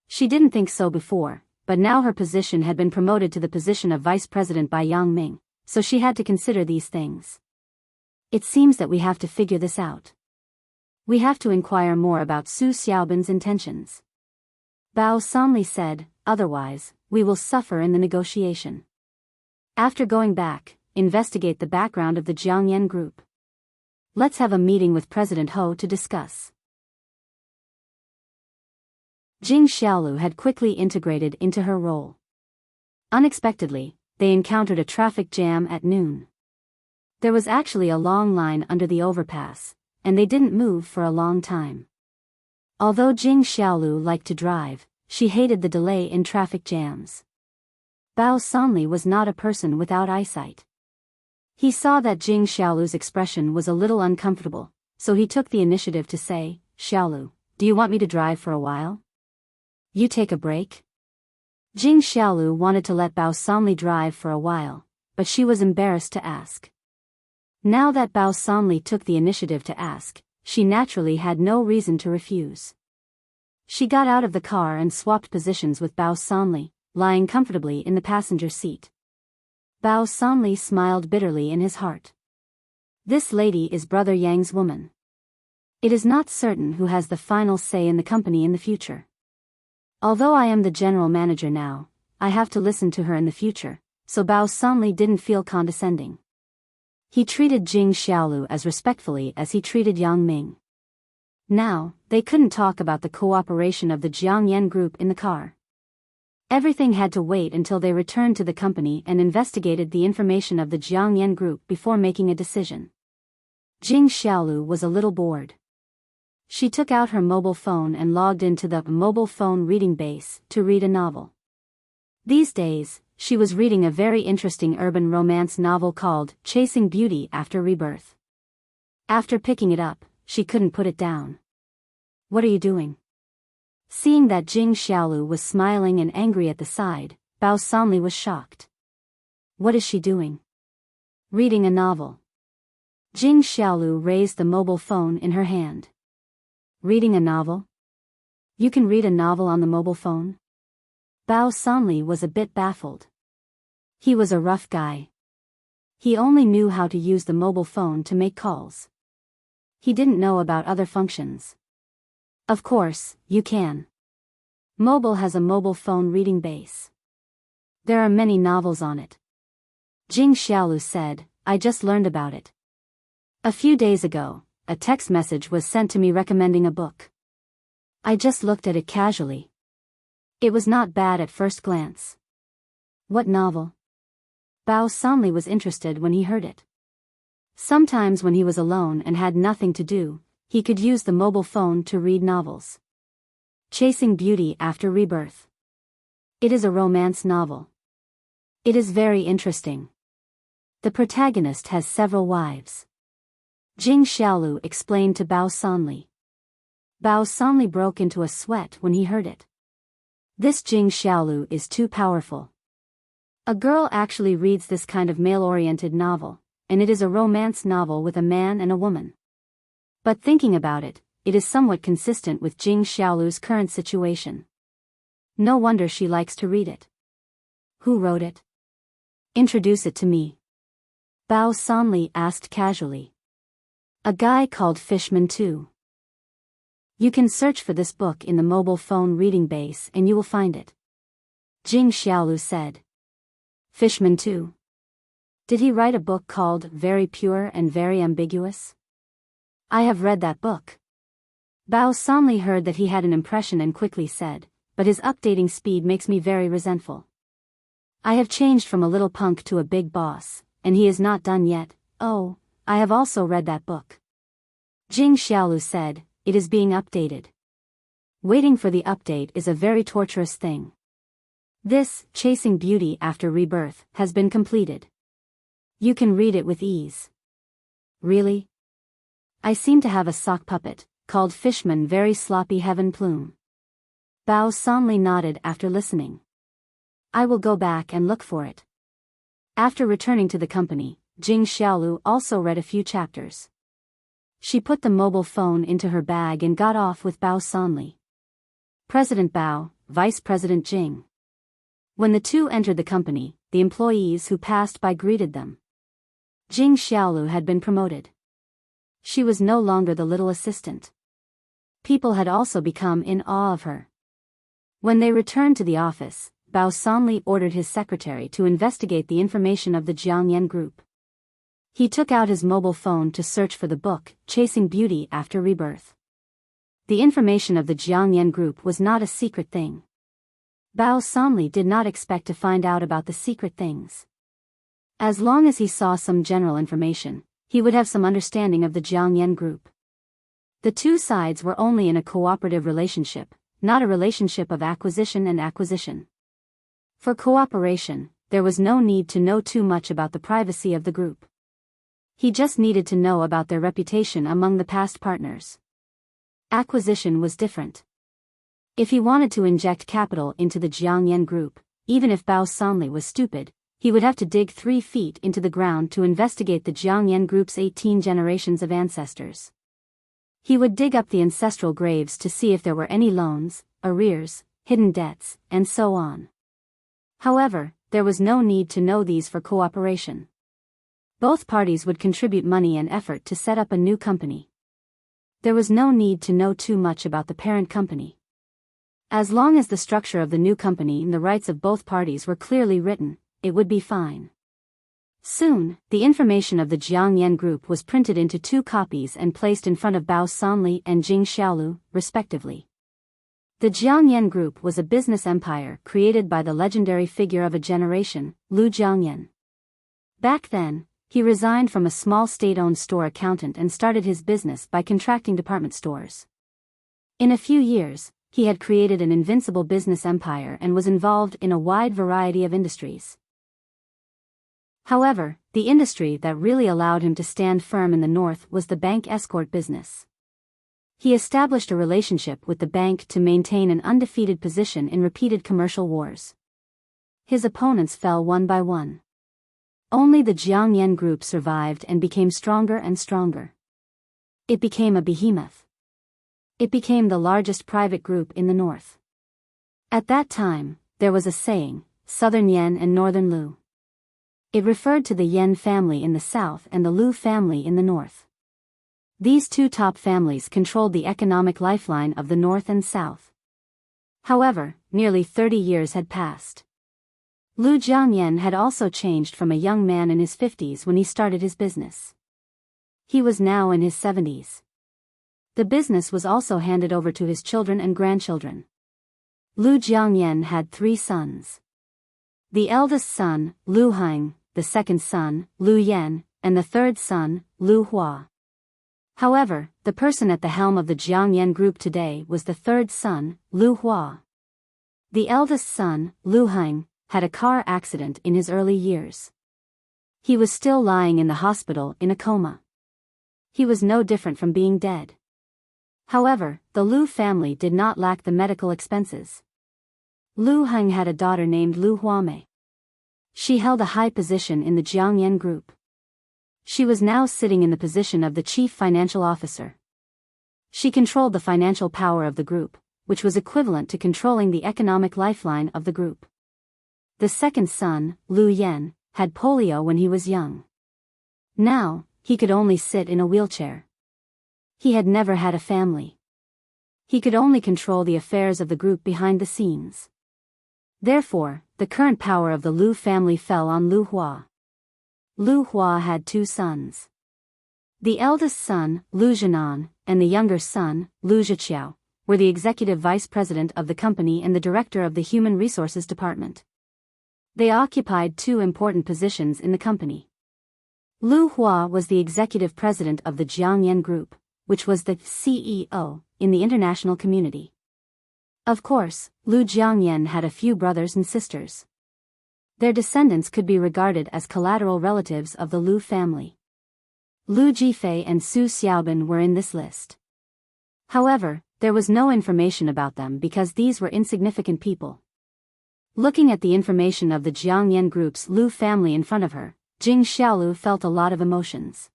She didn't think so before, but now her position had been promoted to the position of vice president by Yang Ming, so she had to consider these things. It seems that we have to figure this out. We have to inquire more about Su Xiaobin's intentions. Bao Sanli said, otherwise, we will suffer in the negotiation. After going back, investigate the background of the Jiangyan Group. Let's have a meeting with President Ho to discuss. Jing Xiaolu had quickly integrated into her role. Unexpectedly, they encountered a traffic jam at noon. There was actually a long line under the overpass, and they didn't move for a long time. Although Jing Xiaolu liked to drive, she hated the delay in traffic jams. Bao Sanli was not a person without eyesight. He saw that Jing Xiaolu's expression was a little uncomfortable, so he took the initiative to say, Xiaolu, do you want me to drive for a while? You take a break? Jing Xiaolu wanted to let Bao Sanli drive for a while, but she was embarrassed to ask. Now that Bao Sanli took the initiative to ask, she naturally had no reason to refuse. She got out of the car and swapped positions with Bao Sanli, lying comfortably in the passenger seat. Bao Sanli smiled bitterly in his heart. This lady is Brother Yang's woman. It is not certain who has the final say in the company in the future. Although I am the general manager now, I have to listen to her in the future, so Bao Sanli didn't feel condescending. He treated Jing Xiaolu as respectfully as he treated Yang Ming. Now, they couldn't talk about the cooperation of the Jiangyan Group in the car. Everything had to wait until they returned to the company and investigated the information of the Jiangyan Group before making a decision. Jing Xiaolu was a little bored. She took out her mobile phone and logged into the mobile phone reading base to read a novel. These days, she was reading a very interesting urban romance novel called Chasing Beauty After Rebirth. After picking it up, she couldn't put it down. What are you doing? Seeing that Jing Xiaolu was smiling and angry at the side, Bao Sanli was shocked. What is she doing? Reading a novel. Jing Xiaolu raised the mobile phone in her hand. Reading a novel? You can read a novel on the mobile phone? Bao Sanli was a bit baffled. He was a rough guy. He only knew how to use the mobile phone to make calls. He didn't know about other functions. Of course, you can. Mobile has a mobile phone reading base. There are many novels on it. Jing Xiaolu said, I just learned about it. A few days ago, a text message was sent to me recommending a book. I just looked at it casually. It was not bad at first glance. What novel? Bao Sanli was interested when he heard it. Sometimes when he was alone and had nothing to do, he could use the mobile phone to read novels. Chasing Beauty After Rebirth. It is a romance novel. It is very interesting. The protagonist has several wives. Jing Xiaolu explained to Bao Sanli. Bao Sanli broke into a sweat when he heard it. This Jing Xiaolu is too powerful. A girl actually reads this kind of male-oriented novel, and it is a romance novel with a man and a woman. But thinking about it, it is somewhat consistent with Jing Xiaolu's current situation. No wonder she likes to read it. Who wrote it? Introduce it to me. Bao Sanli asked casually. A guy called Fishman too. You can search for this book in the mobile phone reading base and you will find it. Jing Xiaolu said. Fishman too. Did he write a book called Very Pure and Very Ambiguous? I have read that book. Bao Sanli heard that he had an impression and quickly said, but his updating speed makes me very resentful. I have changed from a little punk to a big boss, and he is not done yet. Oh, I have also read that book. Jing Xiaolu said, it is being updated. Waiting for the update is a very torturous thing. This, Chasing Beauty After Rebirth, has been completed. You can read it with ease. Really? I seem to have a sock puppet, called Fishman Very Sloppy Heaven Plume. Bao Sanli nodded after listening. I will go back and look for it. After returning to the company, Jing Xiaolu also read a few chapters. She put the mobile phone into her bag and got off with Bao Sanli. President Bao, Vice President Jing. When the two entered the company, the employees who passed by greeted them. Jing Xiaolu had been promoted. She was no longer the little assistant. People had also become in awe of her. When they returned to the office, Bao Sanli ordered his secretary to investigate the information of the Jiangyan group. He took out his mobile phone to search for the book, Chasing Beauty After Rebirth. The information of the Jiangyan group was not a secret thing. Bao Sanli did not expect to find out about the secret things. As long as he saw some general information, he would have some understanding of the Jiangyan group. The two sides were only in a cooperative relationship, not a relationship of acquisition and acquisition. For cooperation, there was no need to know too much about the privacy of the group. He just needed to know about their reputation among the past partners. Acquisition was different. If he wanted to inject capital into the Jiangyan group, even if Bao Sanli was stupid, he would have to dig 3 feet into the ground to investigate the Jiangyan group's 18 generations of ancestors. He would dig up the ancestral graves to see if there were any loans, arrears, hidden debts, and so on. However, there was no need to know these for cooperation. Both parties would contribute money and effort to set up a new company. There was no need to know too much about the parent company. As long as the structure of the new company and the rights of both parties were clearly written, it would be fine. Soon, the information of the Jiangyan group was printed into 2 copies and placed in front of Bao Sanli and Jing Xiaolu, respectively. The Jiangyan group was a business empire created by the legendary figure of a generation, Lu Jiangyan. Back then, he resigned from a small state-owned store accountant and started his business by contracting department stores. In a few years, he had created an invincible business empire and was involved in a wide variety of industries. However, the industry that really allowed him to stand firm in the north was the bank escort business. He established a relationship with the bank to maintain an undefeated position in repeated commercial wars. His opponents fell one by one. Only the Jiangyan group survived and became stronger and stronger. It became a behemoth. It became the largest private group in the north. At that time, there was a saying, Southern Yan and Northern Lu. It referred to the Yan family in the south and the Lu family in the north. These 2 top families controlled the economic lifeline of the north and south. However, nearly 30 years had passed. Lu Jiangyan had also changed from a young man in his 50s when he started his business. He was now in his 70s. The business was also handed over to his children and grandchildren. Lu Jiangyan had 3 sons. The eldest son, Lu Heng, the second son, Lu Yan, and the third son, Lu Hua. However, the person at the helm of the Jiangyan group today was the third son, Lu Hua. The eldest son, Lu Heng, had a car accident in his early years. He was still lying in the hospital in a coma. He was no different from being dead. However, the Lu family did not lack the medical expenses. Lu Heng had a daughter named Lu Huamei. She held a high position in the Jiangyan group. She was now sitting in the position of the chief financial officer. She controlled the financial power of the group, which was equivalent to controlling the economic lifeline of the group. The second son, Lu Yan, had polio when he was young. Now, he could only sit in a wheelchair. He had never had a family. He could only control the affairs of the group behind the scenes. Therefore, the current power of the Lu family fell on Lu Hua. Lu Hua had 2 sons. The eldest son, Lu Zhenan, and the younger son, Lu Zhiqiao, were the executive vice president of the company and the director of the human resources department. They occupied 2 important positions in the company. Lu Hua was the executive president of the Jiangyan Group, which was the CEO in the international community. Of course, Lu Jiangyan had a few brothers and sisters. Their descendants could be regarded as collateral relatives of the Lu family. Lu Jifei and Su Xiaobin were in this list. However, there was no information about them because these were insignificant people. Looking at the information of the Jiangyan Group's Lu family in front of her, Jing Xiaolu felt a lot of emotions.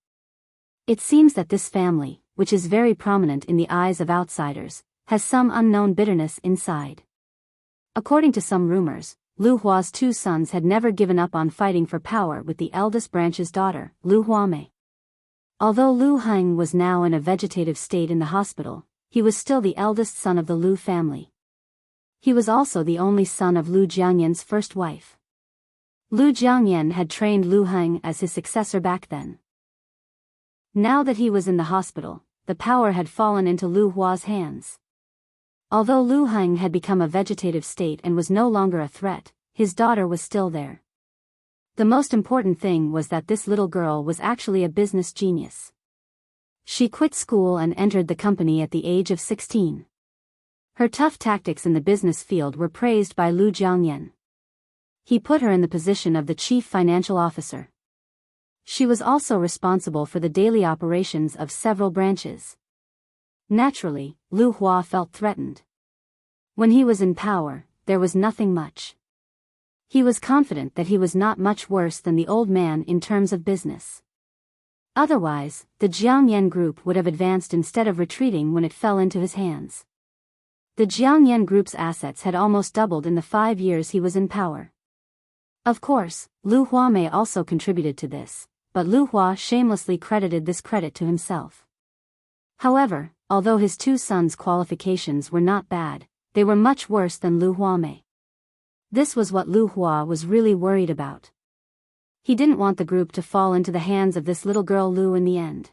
It seems that this family, which is very prominent in the eyes of outsiders, has some unknown bitterness inside. According to some rumors, Lu Hua's 2 sons had never given up on fighting for power with the eldest branch's daughter, Lu Huamei. Although Lu Heng was now in a vegetative state in the hospital, he was still the eldest son of the Lu family. He was also the only son of Lu Jiangyan's first wife. Lu Jiangyan had trained Lu Heng as his successor back then. Now that he was in the hospital, the power had fallen into Lu Hua's hands. Although Lu Heng had become a vegetative state and was no longer a threat, his daughter was still there. The most important thing was that this little girl was actually a business genius. She quit school and entered the company at the age of 16. Her tough tactics in the business field were praised by Lu Jiangyan. He put her in the position of the chief financial officer. She was also responsible for the daily operations of several branches. Naturally, Lu Hua felt threatened. When he was in power, there was nothing much. He was confident that he was not much worse than the old man in terms of business. Otherwise, the Jiangyan Group would have advanced instead of retreating when it fell into his hands. The Jiangyan Group's assets had almost doubled in the 5 years he was in power. Of course, Lu Huamei also contributed to this, but Lu Hua shamelessly credited this credit to himself. However, although his 2 sons' qualifications were not bad, they were much worse than Lu Huamei. This was what Lu Hua was really worried about. He didn't want the group to fall into the hands of this little girl Lu in the end.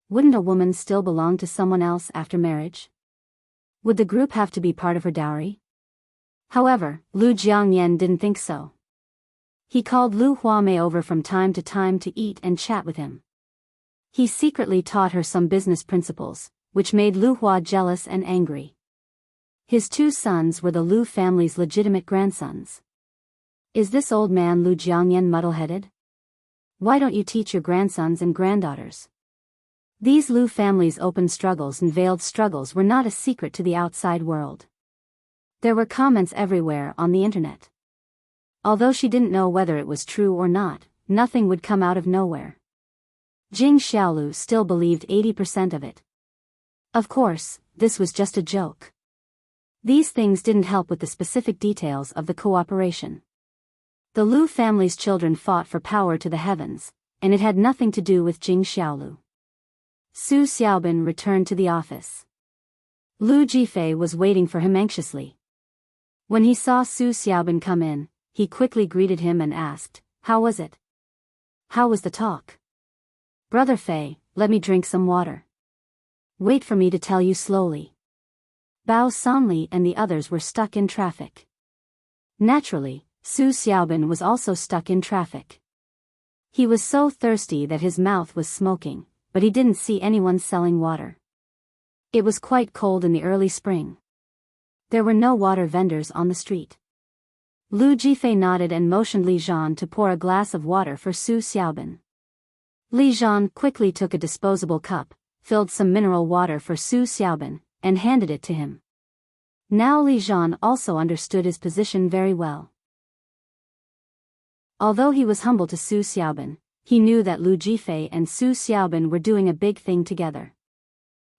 Wouldn't a woman still belong to someone else after marriage? Would the group have to be part of her dowry? However, Lu Jiangyan didn't think so. He called Lu Huamei over from time to time to eat and chat with him. He secretly taught her some business principles, which made Lu Hua jealous and angry. His 2 sons were the Lu family's legitimate grandsons. Is this old man Lu Jiangyan muddle-headed? Why don't you teach your grandsons and granddaughters? These Lu family's open struggles and veiled struggles were not a secret to the outside world. There were comments everywhere on the internet. Although she didn't know whether it was true or not, nothing would come out of nowhere. Jing Xiaolu still believed 80% of it. Of course, this was just a joke. These things didn't help with the specific details of the cooperation. The Lu family's children fought for power to the heavens, and it had nothing to do with Jing Xiaolu. Su Xiaobin returned to the office. Lu Jifei was waiting for him anxiously. When he saw Su Xiaobin come in, he quickly greeted him and asked, "How was it? How was the talk?" "Brother Fei, let me drink some water." "Wait for me to tell you slowly." Bao Sanli and the others were stuck in traffic. Naturally, Su Xiaobin was also stuck in traffic. He was so thirsty that his mouth was smoking, but he didn't see anyone selling water. It was quite cold in the early spring. There were no water vendors on the street. Lu Jifei nodded and motioned Li Zhan to pour a glass of water for Su Xiaobin. Li Zhan quickly took a disposable cup, filled some mineral water for Su Xiaobin, and handed it to him. Now Li Zhan also understood his position very well. Although he was humble to Su Xiaobin, he knew that Lu Jifei and Su Xiaobin were doing a big thing together.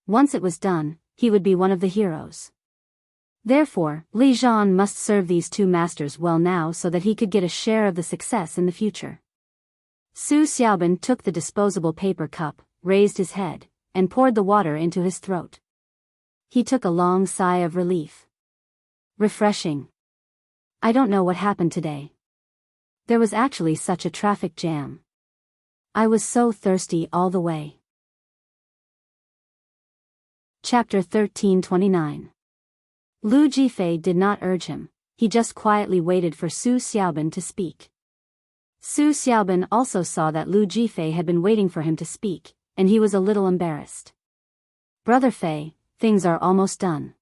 Once it was done, he would be one of the heroes. Therefore, Li Zhan must serve these two masters well now so that he could get a share of the success in the future. Su Xiaobin took the disposable paper cup, raised his head, and poured the water into his throat. He took a long sigh of relief. Refreshing. I don't know what happened today. There was actually such a traffic jam. I was so thirsty all the way. Chapter 1329. Lu Jifei did not urge him, he just quietly waited for Su Xiaobin to speak. Su Xiaobin also saw that Lu Jifei had been waiting for him to speak, and he was a little embarrassed. "Brother Fei, things are almost done.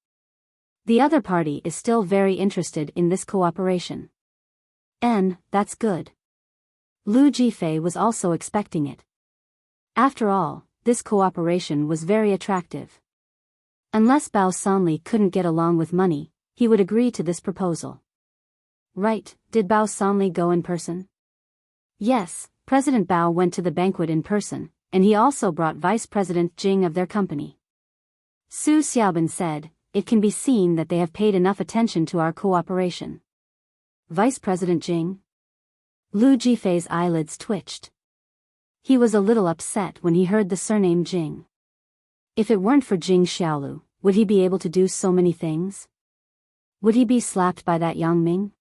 The other party is still very interested in this cooperation." That's good." Lu Jifei was also expecting it. After all, this cooperation was very attractive. Unless Bao Sanli couldn't get along with money, he would agree to this proposal. Right, did Bao Sanli go in person? Yes, President Bao went to the banquet in person, and he also brought Vice President Jing of their company. Su Xiaobin said, "It can be seen that they have paid enough attention to our cooperation." Vice President Jing? Lu Jifei's eyelids twitched. He was a little upset when he heard the surname Jing. If it weren't for Jing Xiaolu, would he be able to do so many things? Would he be slapped by that Yang Ming?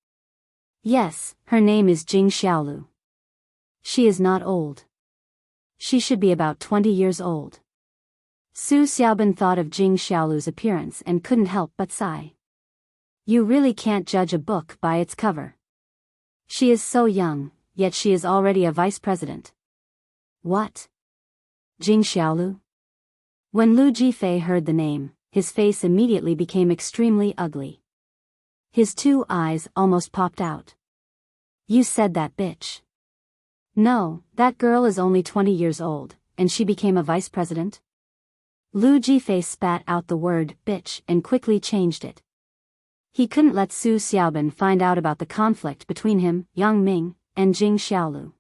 Yes, her name is Jing Xiaolu. She is not old. She should be about 20 years old. Su Xiaobin thought of Jing Xiaolu's appearance and couldn't help but sigh. You really can't judge a book by its cover. She is so young, yet she is already a vice president. What? Jing Xiaolu? When Lu Jifei heard the name, his face immediately became extremely ugly. His two eyes almost popped out. You said that bitch. No, that girl is only 20 years old, and she became a vice president? Lu Jifei spat out the word bitch and quickly changed it. He couldn't let Su Xiaobin find out about the conflict between him, Yang Ming, and Jing Xiaolu.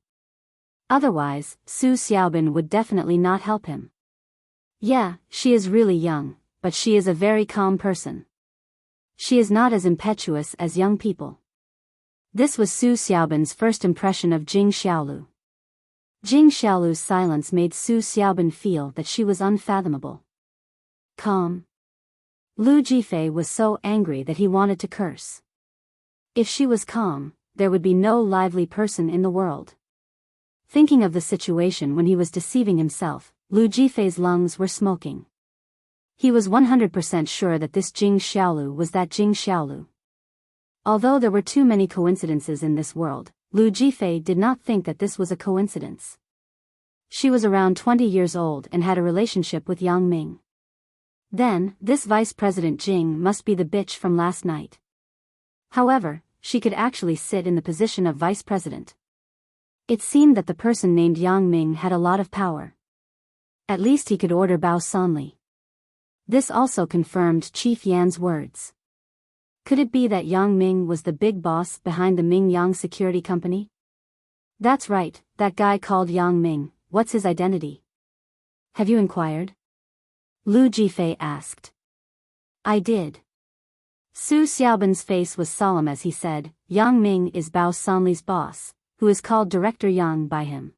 Otherwise, Su Xiaobin would definitely not help him. Yeah, she is really young, but she is a very calm person. She is not as impetuous as young people. This was Su Xiaobin's first impression of Jing Xiaolu. Jing Xiaolu's silence made Su Xiaobin feel that she was unfathomable. Calm. Lu Jifei was so angry that he wanted to curse. If she was calm, there would be no lively person in the world. Thinking of the situation when he was deceiving himself, Lu Jifei's lungs were smoking. He was 100% sure that this Jing Xiaolu was that Jing Xiaolu. Although there were too many coincidences in this world, Lu Jifei did not think that this was a coincidence. She was around 20 years old and had a relationship with Yang Ming. Then, this Vice President Jing must be the bitch from last night. However, she could actually sit in the position of Vice President. It seemed that the person named Yang Ming had a lot of power. At least he could order Bao Sanli. This also confirmed Chief Yan's words. Could it be that Yang Ming was the big boss behind the Ming Yang Security Company? That's right, that guy called Yang Ming. What's his identity? Have you inquired? Lu Jifei asked. I did. Su Xiaobin's face was solemn as he said, Yang Ming is Bao Sanli's boss, who is called Director Yang by him.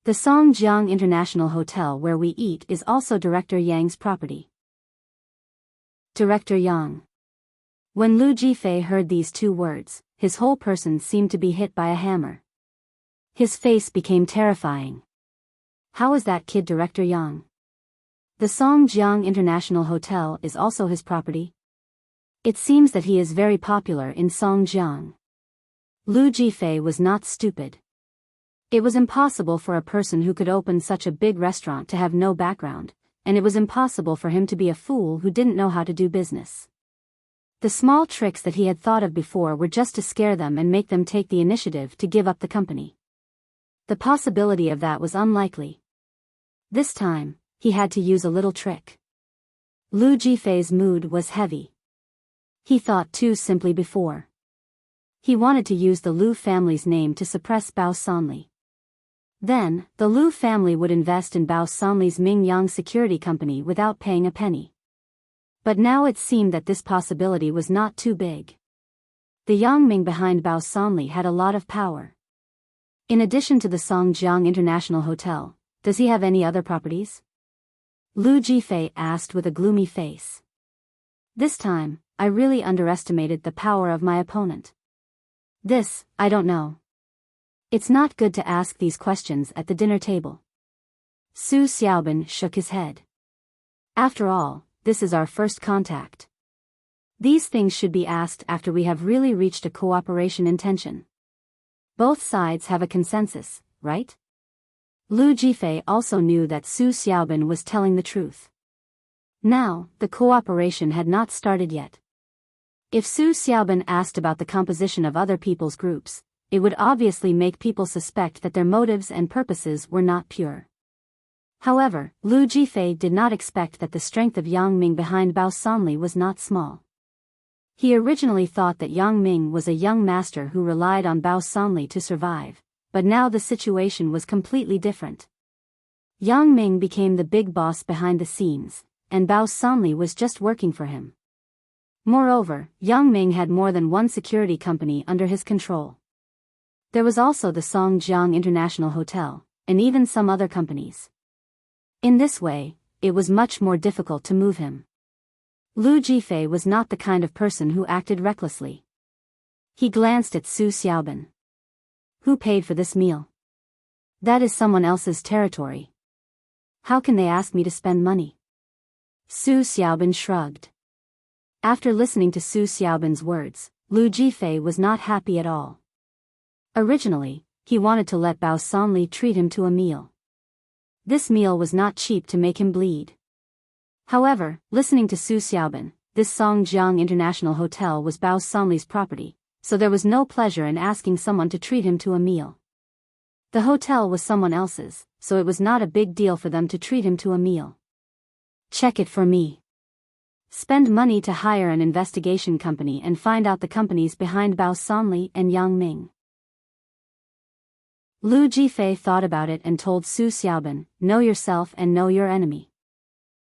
The Songjiang International Hotel where we eat is also Director Yang's property. Director Yang. When Lu Jifei heard these two words, his whole person seemed to be hit by a hammer. His face became terrifying. How is that kid Director Yang? The Songjiang International Hotel is also his property? It seems that he is very popular in Songjiang. Lu Jifei was not stupid. It was impossible for a person who could open such a big restaurant to have no background, and it was impossible for him to be a fool who didn't know how to do business. The small tricks that he had thought of before were just to scare them and make them take the initiative to give up the company. The possibility of that was unlikely. This time, he had to use a little trick. Lu Jifei's mood was heavy. He thought too simply before. He wanted to use the Lu family's name to suppress Bao Sanli. Then, the Lu family would invest in Bao Sanli's Mingyang Security Company without paying a penny. But now it seemed that this possibility was not too big. The Yang Ming behind Bao Sanli had a lot of power. In addition to the Songjiang International Hotel, does he have any other properties? Lu Jifei asked with a gloomy face. This time, I really underestimated the power of my opponent. This, I don't know. It's not good to ask these questions at the dinner table. Su Xiaobin shook his head. After all, this is our first contact. These things should be asked after we have really reached a cooperation intention. Both sides have a consensus, right? Lu Jifei also knew that Su Xiaobin was telling the truth. Now, the cooperation had not started yet. If Su Xiaobin asked about the composition of other people's groups, it would obviously make people suspect that their motives and purposes were not pure. However, Lu Jifei did not expect that the strength of Yang Ming behind Bao Sanli was not small. He originally thought that Yang Ming was a young master who relied on Bao Sanli to survive, but now the situation was completely different. Yang Ming became the big boss behind the scenes, and Bao Sanli was just working for him. Moreover, Yang Ming had more than one security company under his control. There was also the Songjiang International Hotel, and even some other companies. In this way, it was much more difficult to move him. Lu Jifei was not the kind of person who acted recklessly. He glanced at Su Xiaobin. Who paid for this meal? That is someone else's territory. How can they ask me to spend money? Su Xiaobin shrugged. After listening to Su Xiaobin's words, Lu Jifei was not happy at all. Originally, he wanted to let Bao Sanli treat him to a meal. This meal was not cheap to make him bleed. However, listening to Su Xiaobin, this Songjiang International Hotel was Bao Sanli's property, so there was no pleasure in asking someone to treat him to a meal. The hotel was someone else's, so it was not a big deal for them to treat him to a meal. Check it for me. Spend money to hire an investigation company and find out the companies behind Bao Sanli and Yang Ming. Lu Jifei thought about it and told Su Xiaobin, know yourself and know your enemy.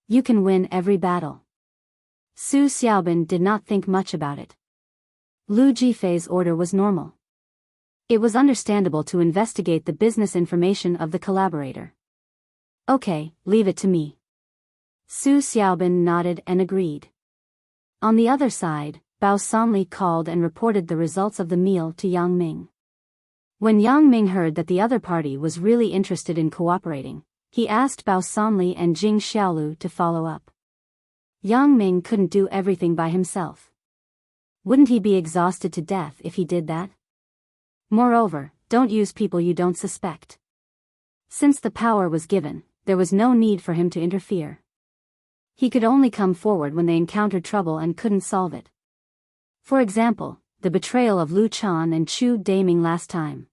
You can win every battle. Su Xiaobin did not think much about it. Lu Jifei's order was normal. It was understandable to investigate the business information of the collaborator. Okay, leave it to me. Su Xiaobin nodded and agreed. On the other side, Bao Sanli called and reported the results of the meal to Yang Ming. When Yang Ming heard that the other party was really interested in cooperating, he asked Bao Sanli and Jing Xiaolu to follow up. Yang Ming couldn't do everything by himself. Wouldn't he be exhausted to death if he did that? Moreover, don't use people you don't suspect. Since the power was given, there was no need for him to interfere. He could only come forward when they encountered trouble and couldn't solve it. For example, the betrayal of Lu Chan and Chu Daming last time.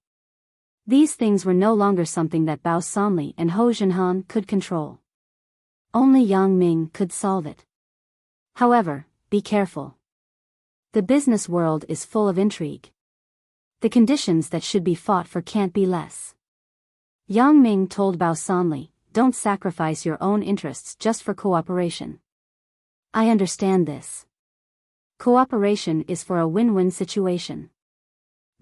These things were no longer something that Bao Sanli and Ho Zhenhan could control. Only Yang Ming could solve it. However, be careful. The business world is full of intrigue. The conditions that should be fought for can't be less. Yang Ming told Bao Sanli, don't sacrifice your own interests just for cooperation. I understand this. Cooperation is for a win-win situation.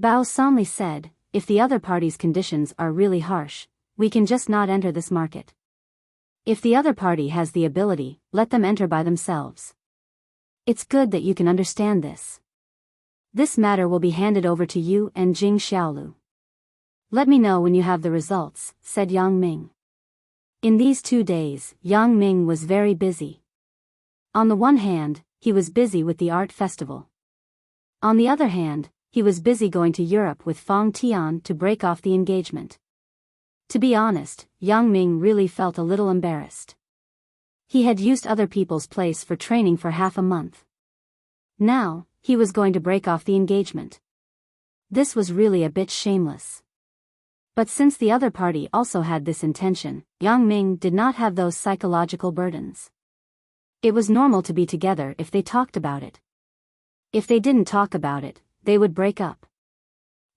Bao Sanli said, if the other party's conditions are really harsh, we can just not enter this market. If the other party has the ability, let them enter by themselves. It's good that you can understand this. This matter will be handed over to you and Jing Xiaolu. Let me know when you have the results, said Yang Ming. In these 2 days, Yang Ming was very busy. On the one hand, he was busy with the art festival. On the other hand, he was busy going to Europe with Fang Tian to break off the engagement. To be honest, Yang Ming really felt a little embarrassed. He had used other people's place for training for half a month. Now, he was going to break off the engagement. This was really a bit shameless. But since the other party also had this intention, Yang Ming did not have those psychological burdens. It was normal to be together if they talked about it. If they didn't talk about it, they would break up.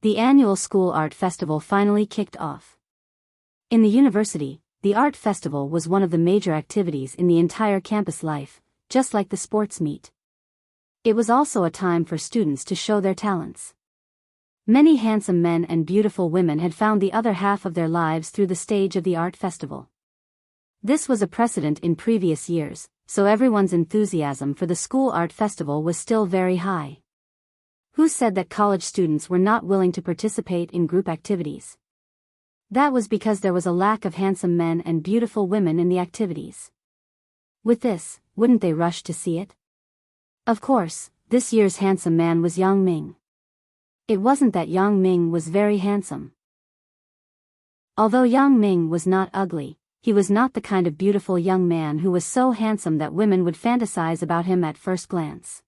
The annual school art festival finally kicked off. In the university, the art festival was one of the major activities in the entire campus life, just like the sports meet. It was also a time for students to show their talents. Many handsome men and beautiful women had found the other half of their lives through the stage of the art festival. This was a precedent in previous years, so everyone's enthusiasm for the school art festival was still very high. Who said that college students were not willing to participate in group activities? That was because there was a lack of handsome men and beautiful women in the activities. With this, wouldn't they rush to see it? Of course, this year's handsome man was Yang Ming. It wasn't that Yang Ming was very handsome. Although Yang Ming was not ugly, he was not the kind of beautiful young man who was so handsome that women would fantasize about him at first glance.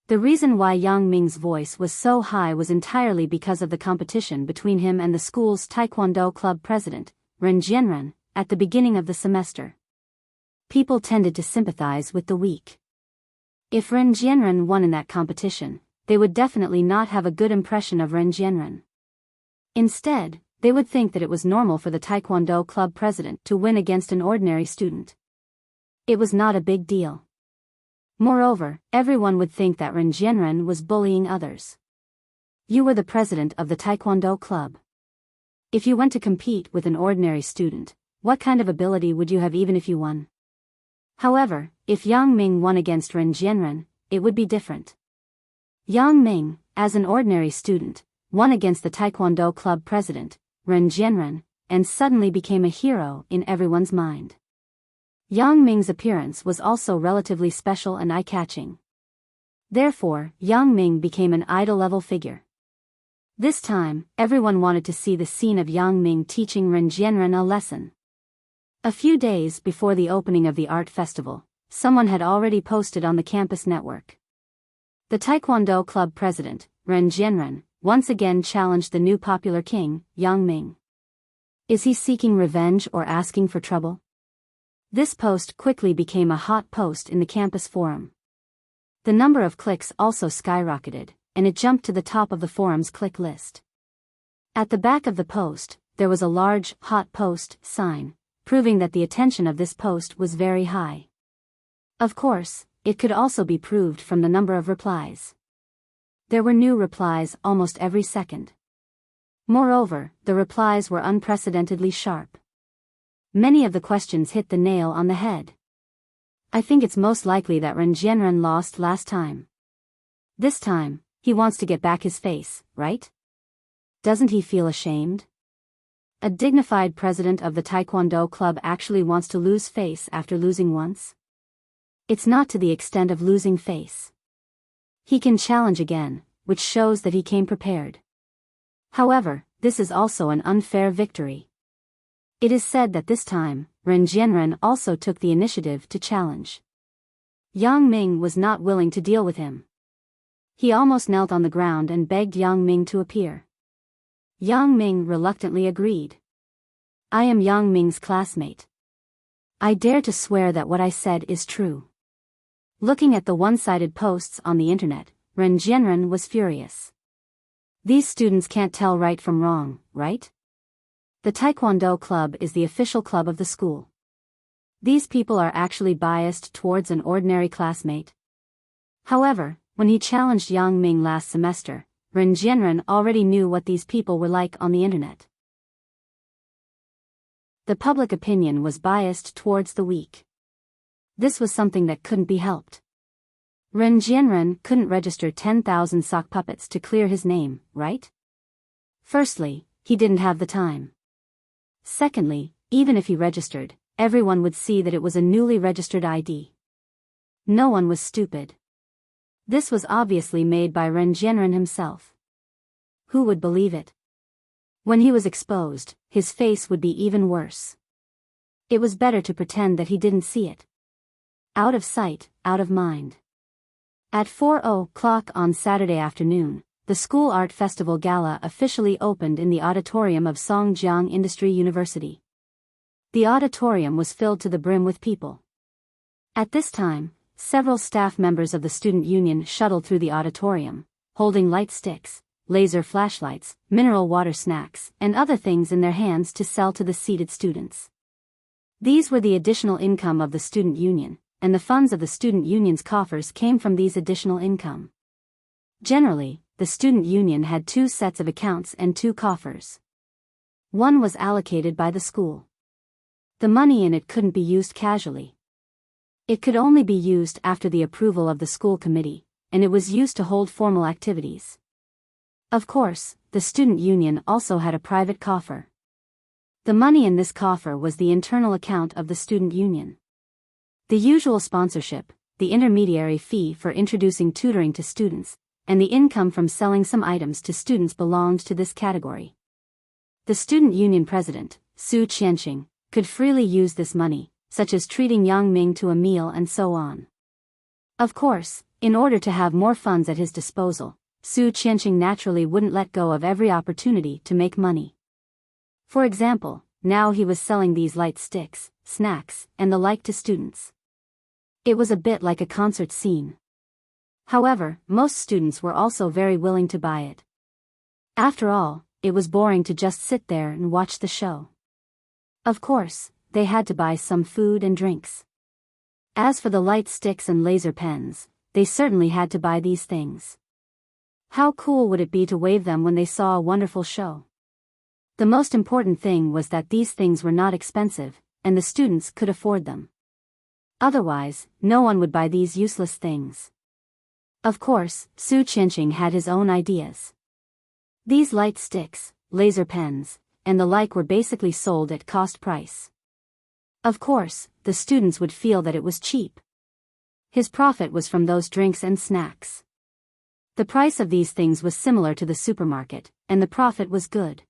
The reason why Yang Ming's voice was so high was entirely because of the competition between him and the school's Taekwondo club president, Ren Jianren, at the beginning of the semester. People tended to sympathize with the weak. If Ren Jianren won in that competition, they would definitely not have a good impression of Ren Jianren. Instead, they would think that it was normal for the Taekwondo club president to win against an ordinary student. It was not a big deal. Moreover, everyone would think that Ren Jianren was bullying others. You were the president of the Taekwondo club. If you went to compete with an ordinary student, what kind of ability would you have even if you won? However, if Yang Ming won against Ren Jianren, it would be different. Yang Ming, as an ordinary student, won against the Taekwondo club president, Ren Jianren, and suddenly became a hero in everyone's mind. Yang Ming's appearance was also relatively special and eye-catching. Therefore, Yang Ming became an idol-level figure. This time, everyone wanted to see the scene of Yang Ming teaching Ren Jianren a lesson. A few days before the opening of the art festival, someone had already posted on the campus network. The Taekwondo club president, Ren Jianren, once again challenged the new popular king, Yang Ming. Is he seeking revenge or asking for trouble? This post quickly became a hot post in the campus forum. The number of clicks also skyrocketed, and it jumped to the top of the forum's click list. At the back of the post, there was a large, hot post sign, proving that the attention of this post was very high. Of course, it could also be proved from the number of replies. There were new replies almost every second. Moreover, the replies were unprecedentedly sharp. Many of the questions hit the nail on the head. I think it's most likely that Ren Jianren lost last time. This time, he wants to get back his face, right? Doesn't he feel ashamed? A dignified president of the Taekwondo club actually wants to lose face after losing once? It's not to the extent of losing face. He can challenge again, which shows that he came prepared. However, this is also an unfair victory. It is said that this time, Ren Jianren also took the initiative to challenge. Yang Ming was not willing to deal with him. He almost knelt on the ground and begged Yang Ming to appear. Yang Ming reluctantly agreed. I am Yang Ming's classmate. I dare to swear that what I said is true. Looking at the one-sided posts on the internet, Ren Jianren was furious. These students can't tell right from wrong, right? The Taekwondo club is the official club of the school. These people are actually biased towards an ordinary classmate. However, when he challenged Yang Ming last semester, Ren Jianren already knew what these people were like on the internet. The public opinion was biased towards the weak. This was something that couldn't be helped. Ren Jianren couldn't register 10,000 sock puppets to clear his name, right? Firstly, he didn't have the time. Secondly, even if he registered, everyone would see that it was a newly registered ID. No one was stupid. This was obviously made by Ren Jianren himself. Who would believe it? When he was exposed, his face would be even worse. It was better to pretend that he didn't see it. Out of sight, out of mind. At 4:00 on Saturday afternoon, the School Art Festival Gala officially opened in the auditorium of Songjiang Industry University. The auditorium was filled to the brim with people. At this time, several staff members of the student union shuttled through the auditorium, holding light sticks, laser flashlights, mineral water snacks, and other things in their hands to sell to the seated students. These were the additional income of the student union, and the funds of the student union's coffers came from these additional income. Generally, the student union had 2 sets of accounts and 2 coffers. One was allocated by the school. The money in it couldn't be used casually. It could only be used after the approval of the school committee, and it was used to hold formal activities. Of course, the student union also had a private coffer. The money in this coffer was the internal account of the student union. The usual sponsorship, the intermediary fee for introducing tutoring to students, and the income from selling some items to students belonged to this category. The student union president, Su Qianqing, could freely use this money, such as treating Yang Ming to a meal and so on. Of course, in order to have more funds at his disposal, Su Qianqing naturally wouldn't let go of every opportunity to make money. For example, now he was selling these light sticks, snacks, and the like to students. It was a bit like a concert scene. However, most students were also very willing to buy it. After all, it was boring to just sit there and watch the show. Of course, they had to buy some food and drinks. As for the light sticks and laser pens, they certainly had to buy these things. How cool would it be to wave them when they saw a wonderful show? The most important thing was that these things were not expensive, and the students could afford them. Otherwise, no one would buy these useless things. Of course, Su Qianqing had his own ideas. These light sticks, laser pens, and the like were basically sold at cost price. Of course, the students would feel that it was cheap. His profit was from those drinks and snacks. The price of these things was similar to the supermarket, and the profit was good.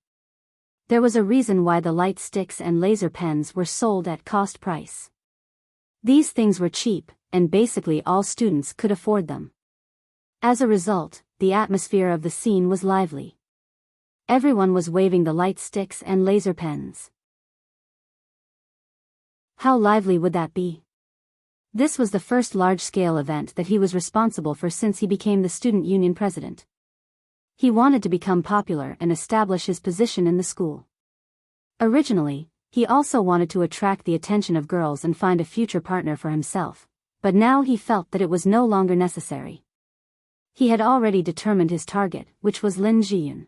There was a reason why the light sticks and laser pens were sold at cost price. These things were cheap, and basically all students could afford them. As a result, the atmosphere of the scene was lively. Everyone was waving the light sticks and laser pens. How lively would that be? This was the first large-scale event that he was responsible for since he became the student union president. He wanted to become popular and establish his position in the school. Originally, he also wanted to attract the attention of girls and find a future partner for himself, but now he felt that it was no longer necessary. He had already determined his target, which was Lin Zhiyun.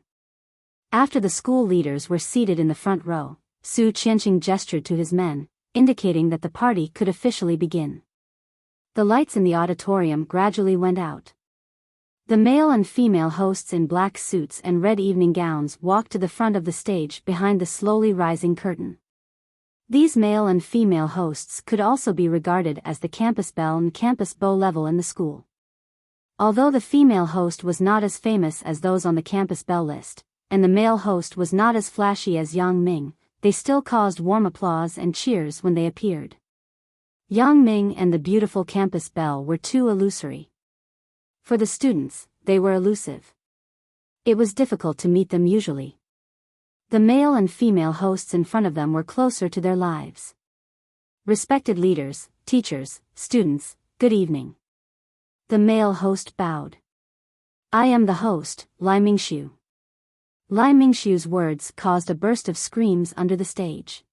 After the school leaders were seated in the front row, Su Qianqing gestured to his men, indicating that the party could officially begin. The lights in the auditorium gradually went out. The male and female hosts in black suits and red evening gowns walked to the front of the stage behind the slowly rising curtain. These male and female hosts could also be regarded as the campus belle and campus beau level in the school. Although the female host was not as famous as those on the campus belle list, and the male host was not as flashy as Yang Ming, they still caused warm applause and cheers when they appeared. Yang Ming and the beautiful campus belle were too illusory. For the students, they were elusive. It was difficult to meet them usually. The male and female hosts in front of them were closer to their lives. Respected leaders, teachers, students, good evening. The male host bowed. I am the host, Lai Mingshu. Lai Mingshu's words caused a burst of screams under the stage.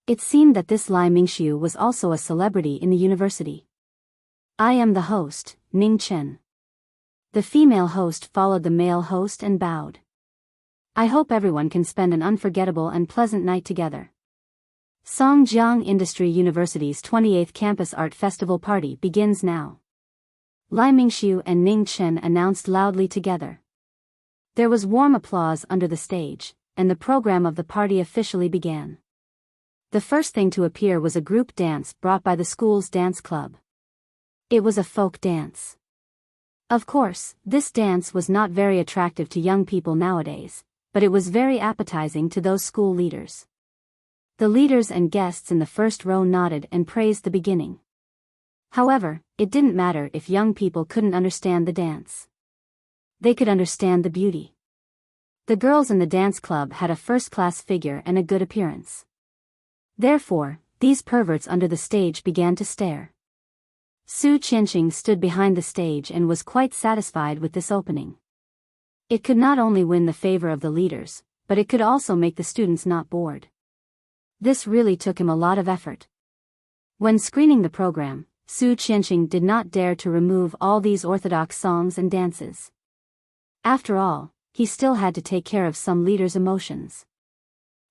It seemed that this Lai Mingshu was also a celebrity in the university. I am the host, Ning Chen. The female host followed the male host and bowed. I hope everyone can spend an unforgettable and pleasant night together. Songjiang Industry University's 28th Campus Art Festival party begins now. Lai Mingxiu and Ning Chen announced loudly together. There was warm applause under the stage, and the program of the party officially began. The first thing to appear was a group dance brought by the school's dance club. It was a folk dance. Of course, this dance was not very attractive to young people nowadays, but it was very appetizing to those school leaders. The leaders and guests in the first row nodded and praised the beginning. However, it didn't matter if young people couldn't understand the dance. They could understand the beauty. The girls in the dance club had a first-class figure and a good appearance. Therefore, these perverts under the stage began to stare. Su Qianqing stood behind the stage and was quite satisfied with this opening. It could not only win the favor of the leaders, but it could also make the students not bored. This really took him a lot of effort. When screening the program, Su Qianqing did not dare to remove all these orthodox songs and dances. After all, he still had to take care of some leaders' emotions.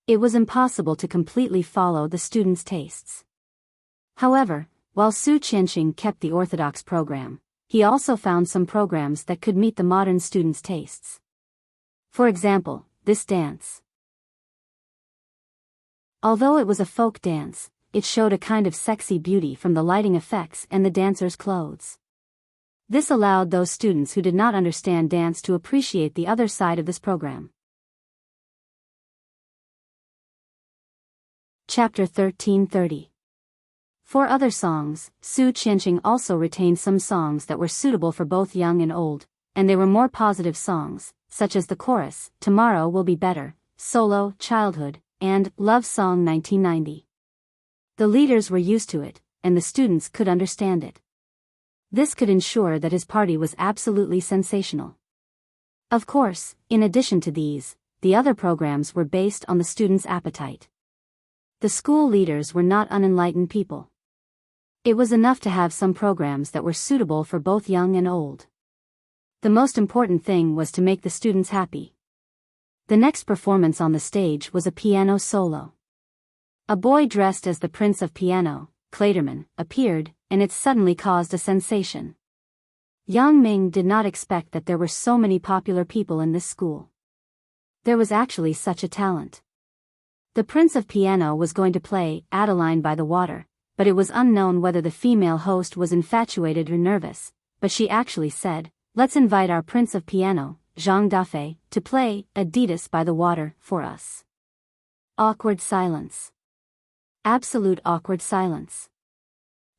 It was impossible to completely follow the students' tastes. However, while Su Qianqing kept the orthodox program, he also found some programs that could meet the modern students' tastes. For example, this dance. Although it was a folk dance, it showed a kind of sexy beauty from the lighting effects and the dancers' clothes. This allowed those students who did not understand dance to appreciate the other side of this program. Chapter 1330. For other songs, Su Qianqing also retained some songs that were suitable for both young and old, and they were more positive songs, such as the chorus, Tomorrow Will Be Better, Solo, Childhood, and Love Song 1990. The leaders were used to it, and the students could understand it. This could ensure that his party was absolutely sensational. Of course, in addition to these, the other programs were based on the students' appetite. The school leaders were not unenlightened people. It was enough to have some programs that were suitable for both young and old. The most important thing was to make the students happy. The next performance on the stage was a piano solo. A boy dressed as the Prince of Piano, Clayderman, appeared, and it suddenly caused a sensation. Yang Ming did not expect that there were so many popular people in this school. There was actually such a talent. The Prince of Piano was going to play Adeline by the Water, but it was unknown whether the female host was infatuated or nervous, but she actually said, "Let's invite our Prince of Piano, Zhang Dafei, to play Adidas by the Water for us." Awkward silence. Absolute awkward silence.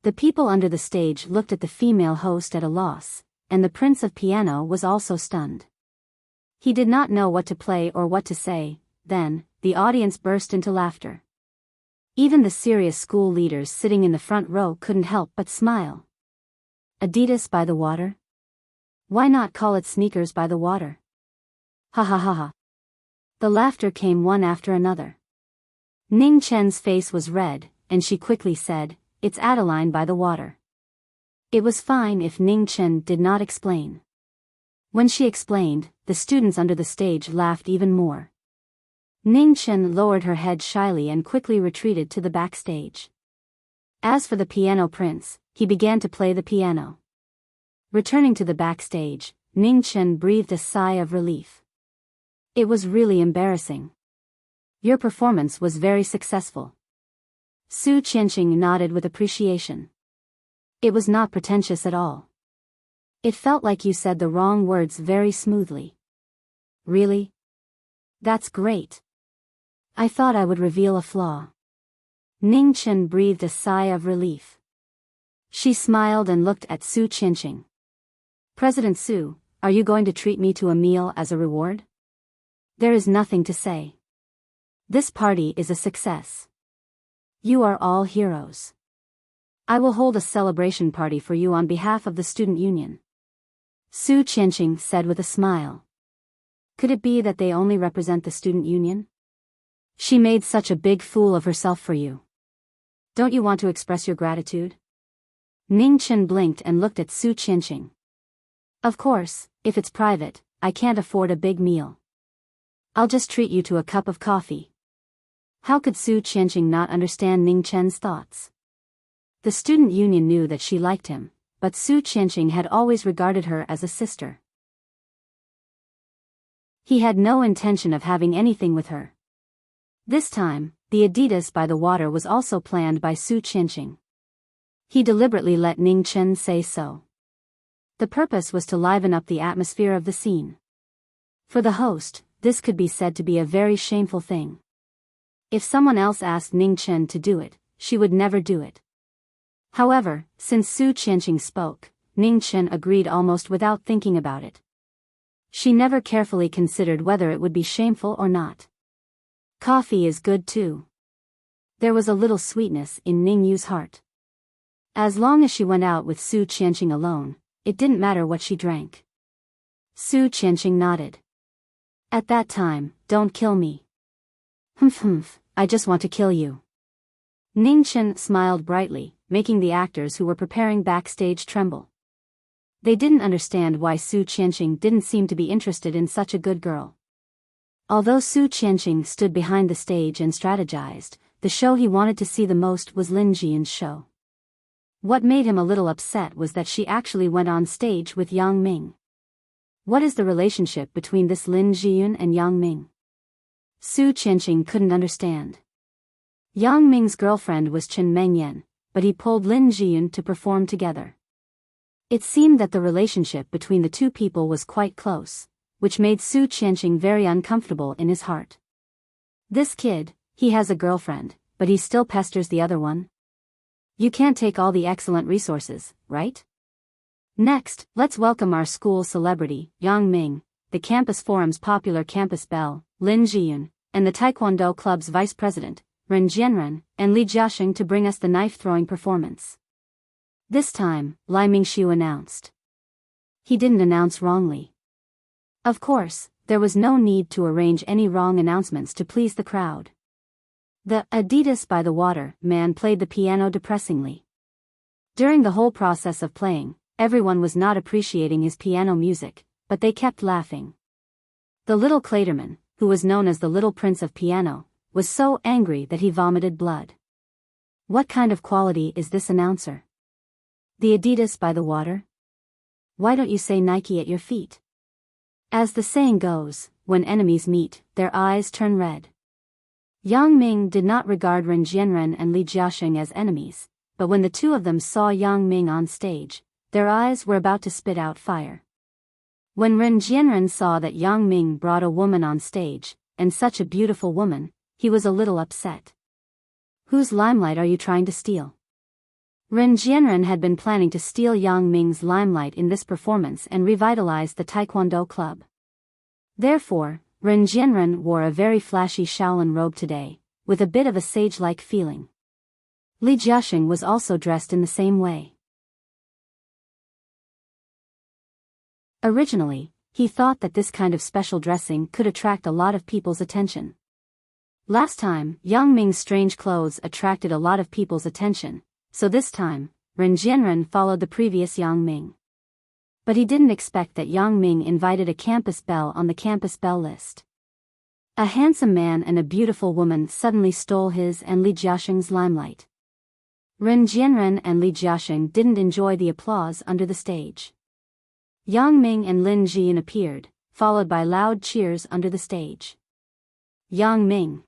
The people under the stage looked at the female host at a loss, and the Prince of Piano was also stunned. He did not know what to play or what to say. Then, the audience burst into laughter. Even the serious school leaders sitting in the front row couldn't help but smile. Adidas by the Water? Why not call it sneakers by the water? Ha ha ha ha. The laughter came one after another. Ning Chen's face was red, and she quickly said, "It's Adeline by the Water." It was fine if Ning Chen did not explain. When she explained, the students under the stage laughed even more. Ning Chen lowered her head shyly and quickly retreated to the backstage. As for the piano prince, he began to play the piano. Returning to the backstage, Ning Chen breathed a sigh of relief. It was really embarrassing. Your performance was very successful. Su Qianqing nodded with appreciation. It was not pretentious at all. It felt like you said the wrong words very smoothly. Really? That's great. I thought I would reveal a flaw. Ning Chen breathed a sigh of relief. She smiled and looked at Su Qianqing. President Su, are you going to treat me to a meal as a reward? There is nothing to say. This party is a success. You are all heroes. I will hold a celebration party for you on behalf of the student union. Su Qianqing said with a smile. Could it be that they only represent the student union? She made such a big fool of herself for you. Don't you want to express your gratitude? Ning Chen blinked and looked at Su Qianqing. Of course, if it's private, I can't afford a big meal. I'll just treat you to a cup of coffee. How could Su Qianqing not understand Ning Chen's thoughts? The student union knew that she liked him, but Su Qianqing had always regarded her as a sister. He had no intention of having anything with her. This time, the Adidas by the water was also planned by Su Qianqing. He deliberately let Ning Chen say so. The purpose was to liven up the atmosphere of the scene. For the host, this could be said to be a very shameful thing. If someone else asked Ning Chen to do it, she would never do it. However, since Su Qianqing spoke, Ning Chen agreed almost without thinking about it. She never carefully considered whether it would be shameful or not. Coffee is good too. There was a little sweetness in Ning Yu's heart. As long as she went out with Su Qianqing alone, it didn't matter what she drank. Su Qianqing nodded. At that time, don't kill me. Humph, I just want to kill you. Ning Chen smiled brightly, making the actors who were preparing backstage tremble. They didn't understand why Su Qianqing didn't seem to be interested in such a good girl. Although Su Qianqing stood behind the stage and strategized, the show he wanted to see the most was Lin Jiyun's show. What made him a little upset was that she actually went on stage with Yang Ming. What is the relationship between this Lin Jiyun and Yang Ming? Su Qianqing couldn't understand. Yang Ming's girlfriend was Chen Mengyan, but he pulled Lin Jiyun to perform together. It seemed that the relationship between the two people was quite close, which made Su Qianqing very uncomfortable in his heart. This kid, he has a girlfriend, but he still pesters the other one. You can't take all the excellent resources, right? Next, let's welcome our school celebrity, Yang Ming, the campus forum's popular campus belle, Lin Jiyun, and the Taekwondo club's vice president, Ren Jianren, and Li Jiaxing to bring us the knife-throwing performance. This time, Lai Mingxiu announced. He didn't announce wrongly. Of course, there was no need to arrange any wrong announcements to please the crowd. The Adidas by the water man played the piano depressingly. During the whole process of playing, everyone was not appreciating his piano music, but they kept laughing. The little Clayterman, who was known as the Little Prince of Piano, was so angry that he vomited blood. What kind of quality is this announcer? The Adidas by the water? Why don't you say Nike at your feet? As the saying goes, when enemies meet, their eyes turn red. Yang Ming did not regard Ren Jianren and Li Jiaxing as enemies, but when the two of them saw Yang Ming on stage, their eyes were about to spit out fire. When Ren Jianren saw that Yang Ming brought a woman on stage, and such a beautiful woman, he was a little upset. Whose limelight are you trying to steal? Ren Jianren had been planning to steal Yang Ming's limelight in this performance and revitalize the Taekwondo club. Therefore, Ren Jianren wore a very flashy Shaolin robe today, with a bit of a sage-like feeling. Li Jiaxing was also dressed in the same way. Originally, he thought that this kind of special dressing could attract a lot of people's attention. Last time, Yang Ming's strange clothes attracted a lot of people's attention, so this time, Ren Jianren followed the previous Yang Ming. But he didn't expect that Yang Ming invited a campus belle on the campus belle list. A handsome man and a beautiful woman suddenly stole his and Li Jiaxing's limelight. Ren Jianren and Li Jiaxing didn't enjoy the applause under the stage. Yang Ming and Lin Jiyun appeared, followed by loud cheers under the stage. Yang Ming.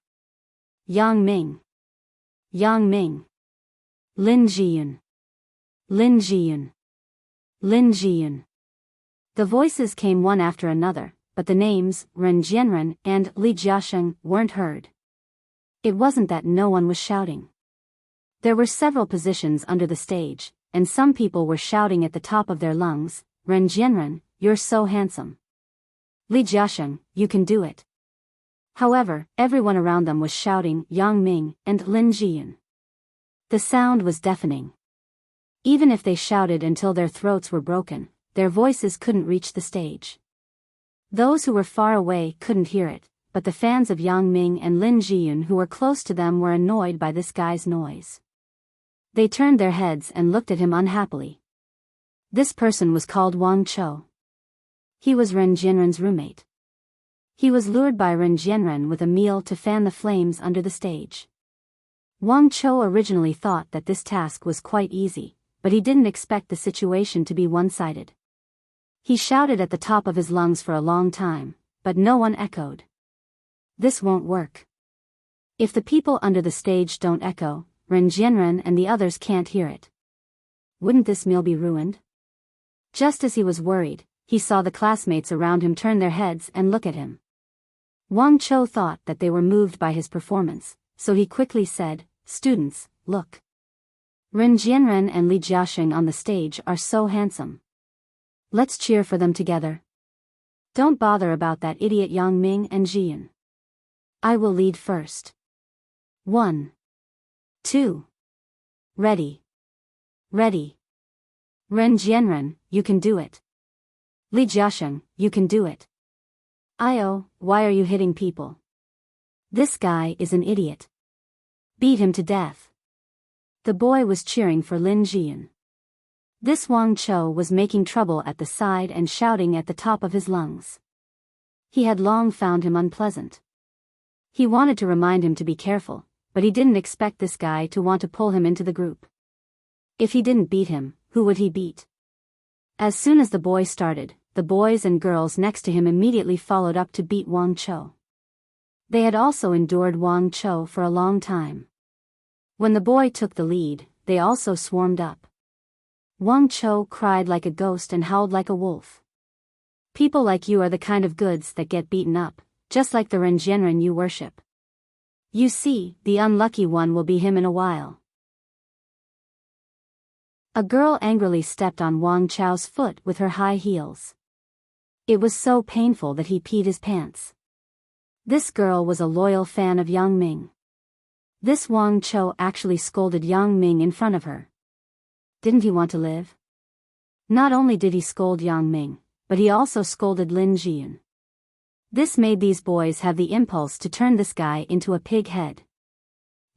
Yang Ming. Yang Ming. Lin Jiyun. Lin Jiyun. Lin Jiyun. The voices came one after another, but the names, Ren Jianren and Li Jiaxing, weren't heard. It wasn't that no one was shouting. There were several positions under the stage, and some people were shouting at the top of their lungs, Ren Jianren, you're so handsome. Li Jiaxing, you can do it. However, everyone around them was shouting Yang Ming and Lin Jiyun. The sound was deafening. Even if they shouted until their throats were broken, their voices couldn't reach the stage. Those who were far away couldn't hear it, but the fans of Yang Ming and Lin Jiyun who were close to them were annoyed by this guy's noise. They turned their heads and looked at him unhappily. This person was called Wang Chou. He was Ren Jianren's roommate. He was lured by Ren Jianren with a meal to fan the flames under the stage. Wang Chou originally thought that this task was quite easy, but he didn't expect the situation to be one-sided. He shouted at the top of his lungs for a long time, but no one echoed. This won't work. If the people under the stage don't echo, Ren Jianren and the others can't hear it. Wouldn't this meal be ruined? Just as he was worried, he saw the classmates around him turn their heads and look at him. Wang Chou thought that they were moved by his performance, so he quickly said, "Students, look. Ren Jianren and Li Jiaxing on the stage are so handsome. Let's cheer for them together. Don't bother about that idiot Yang Ming and Jian. I will lead first. 1, 2. Ready. Ready. Ren Jianren, you can do it. Li Jiaxing, you can do it. Io, why are you hitting people? This guy is an idiot. Beat him to death." The boy was cheering for Lin Jian. This Wang Chou was making trouble at the side and shouting at the top of his lungs. He had long found him unpleasant. He wanted to remind him to be careful, but he didn't expect this guy to want to pull him into the group. If he didn't beat him, who would he beat? As soon as the boy started, the boys and girls next to him immediately followed up to beat Wang Chou. They had also endured Wang Chou for a long time. When the boy took the lead, they also swarmed up. Wang Chou cried like a ghost and howled like a wolf. People like you are the kind of goods that get beaten up, just like the Ren Jianren you worship. You see, the unlucky one will be him in a while. A girl angrily stepped on Wang Chou's foot with her high heels. It was so painful that he peed his pants. This girl was a loyal fan of Yang Ming. This Wang Chou actually scolded Yang Ming in front of her. Didn't he want to live? Not only did he scold Yang Ming, but he also scolded Lin Jian. This made these boys have the impulse to turn this guy into a pig head.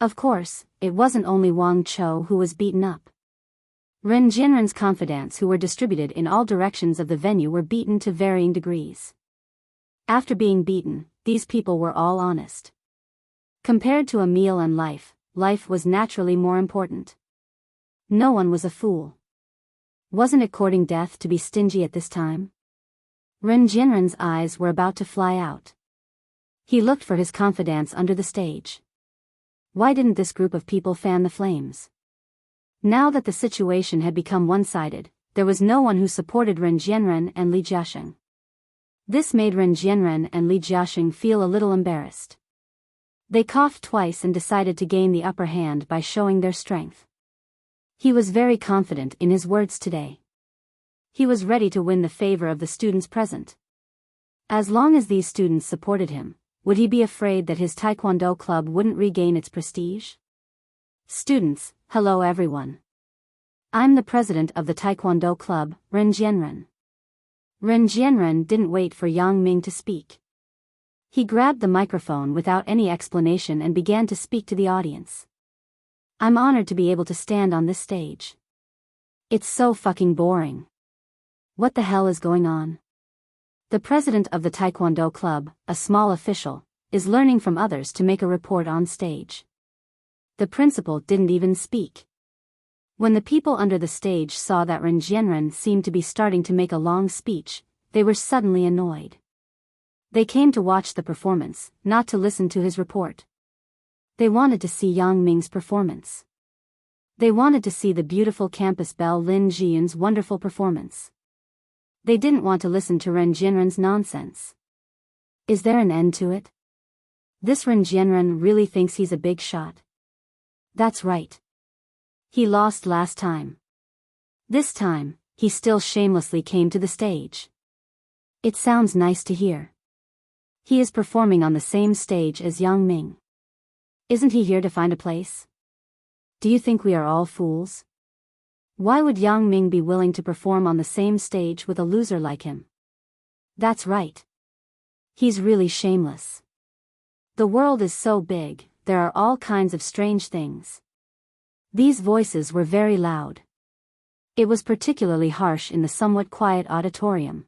Of course, it wasn't only Wang Chou who was beaten up. Ren Jianren's confidants who were distributed in all directions of the venue were beaten to varying degrees. After being beaten, these people were all honest. Compared to a meal and life, life was naturally more important. No one was a fool. Wasn't it courting death to be stingy at this time? Ren Jianren's eyes were about to fly out. He looked for his confidants under the stage. Why didn't this group of people fan the flames? Now that the situation had become one-sided, there was no one who supported Ren Jianren and Li Jiaxing. This made Ren Jianren and Li Jiaxing feel a little embarrassed. They coughed twice and decided to gain the upper hand by showing their strength. He was very confident in his words today. He was ready to win the favor of the students present. As long as these students supported him, would he be afraid that his Taekwondo club wouldn't regain its prestige? Students, hello everyone. I'm the president of the Taekwondo club, Ren Jianren. Ren Jianren didn't wait for Yang Ming to speak. He grabbed the microphone without any explanation and began to speak to the audience. I'm honored to be able to stand on this stage. It's so fucking boring. What the hell is going on? The president of the Taekwondo club, a small official, is learning from others to make a report on stage. The principal didn't even speak. When the people under the stage saw that Ren Jianren seemed to be starting to make a long speech, they were suddenly annoyed. They came to watch the performance, not to listen to his report. They wanted to see Yang Ming's performance. They wanted to see the beautiful campus belle Lin Jian's wonderful performance. They didn't want to listen to Ren Jianren's nonsense. Is there an end to it? This Ren Jianren really thinks he's a big shot. That's right. He lost last time. This time, he still shamelessly came to the stage. It sounds nice to hear. He is performing on the same stage as Yang Ming. Isn't he here to find a place? Do you think we are all fools? Why would Yang Ming be willing to perform on the same stage with a loser like him? That's right. He's really shameless. The world is so big, there are all kinds of strange things. These voices were very loud. It was particularly harsh in the somewhat quiet auditorium.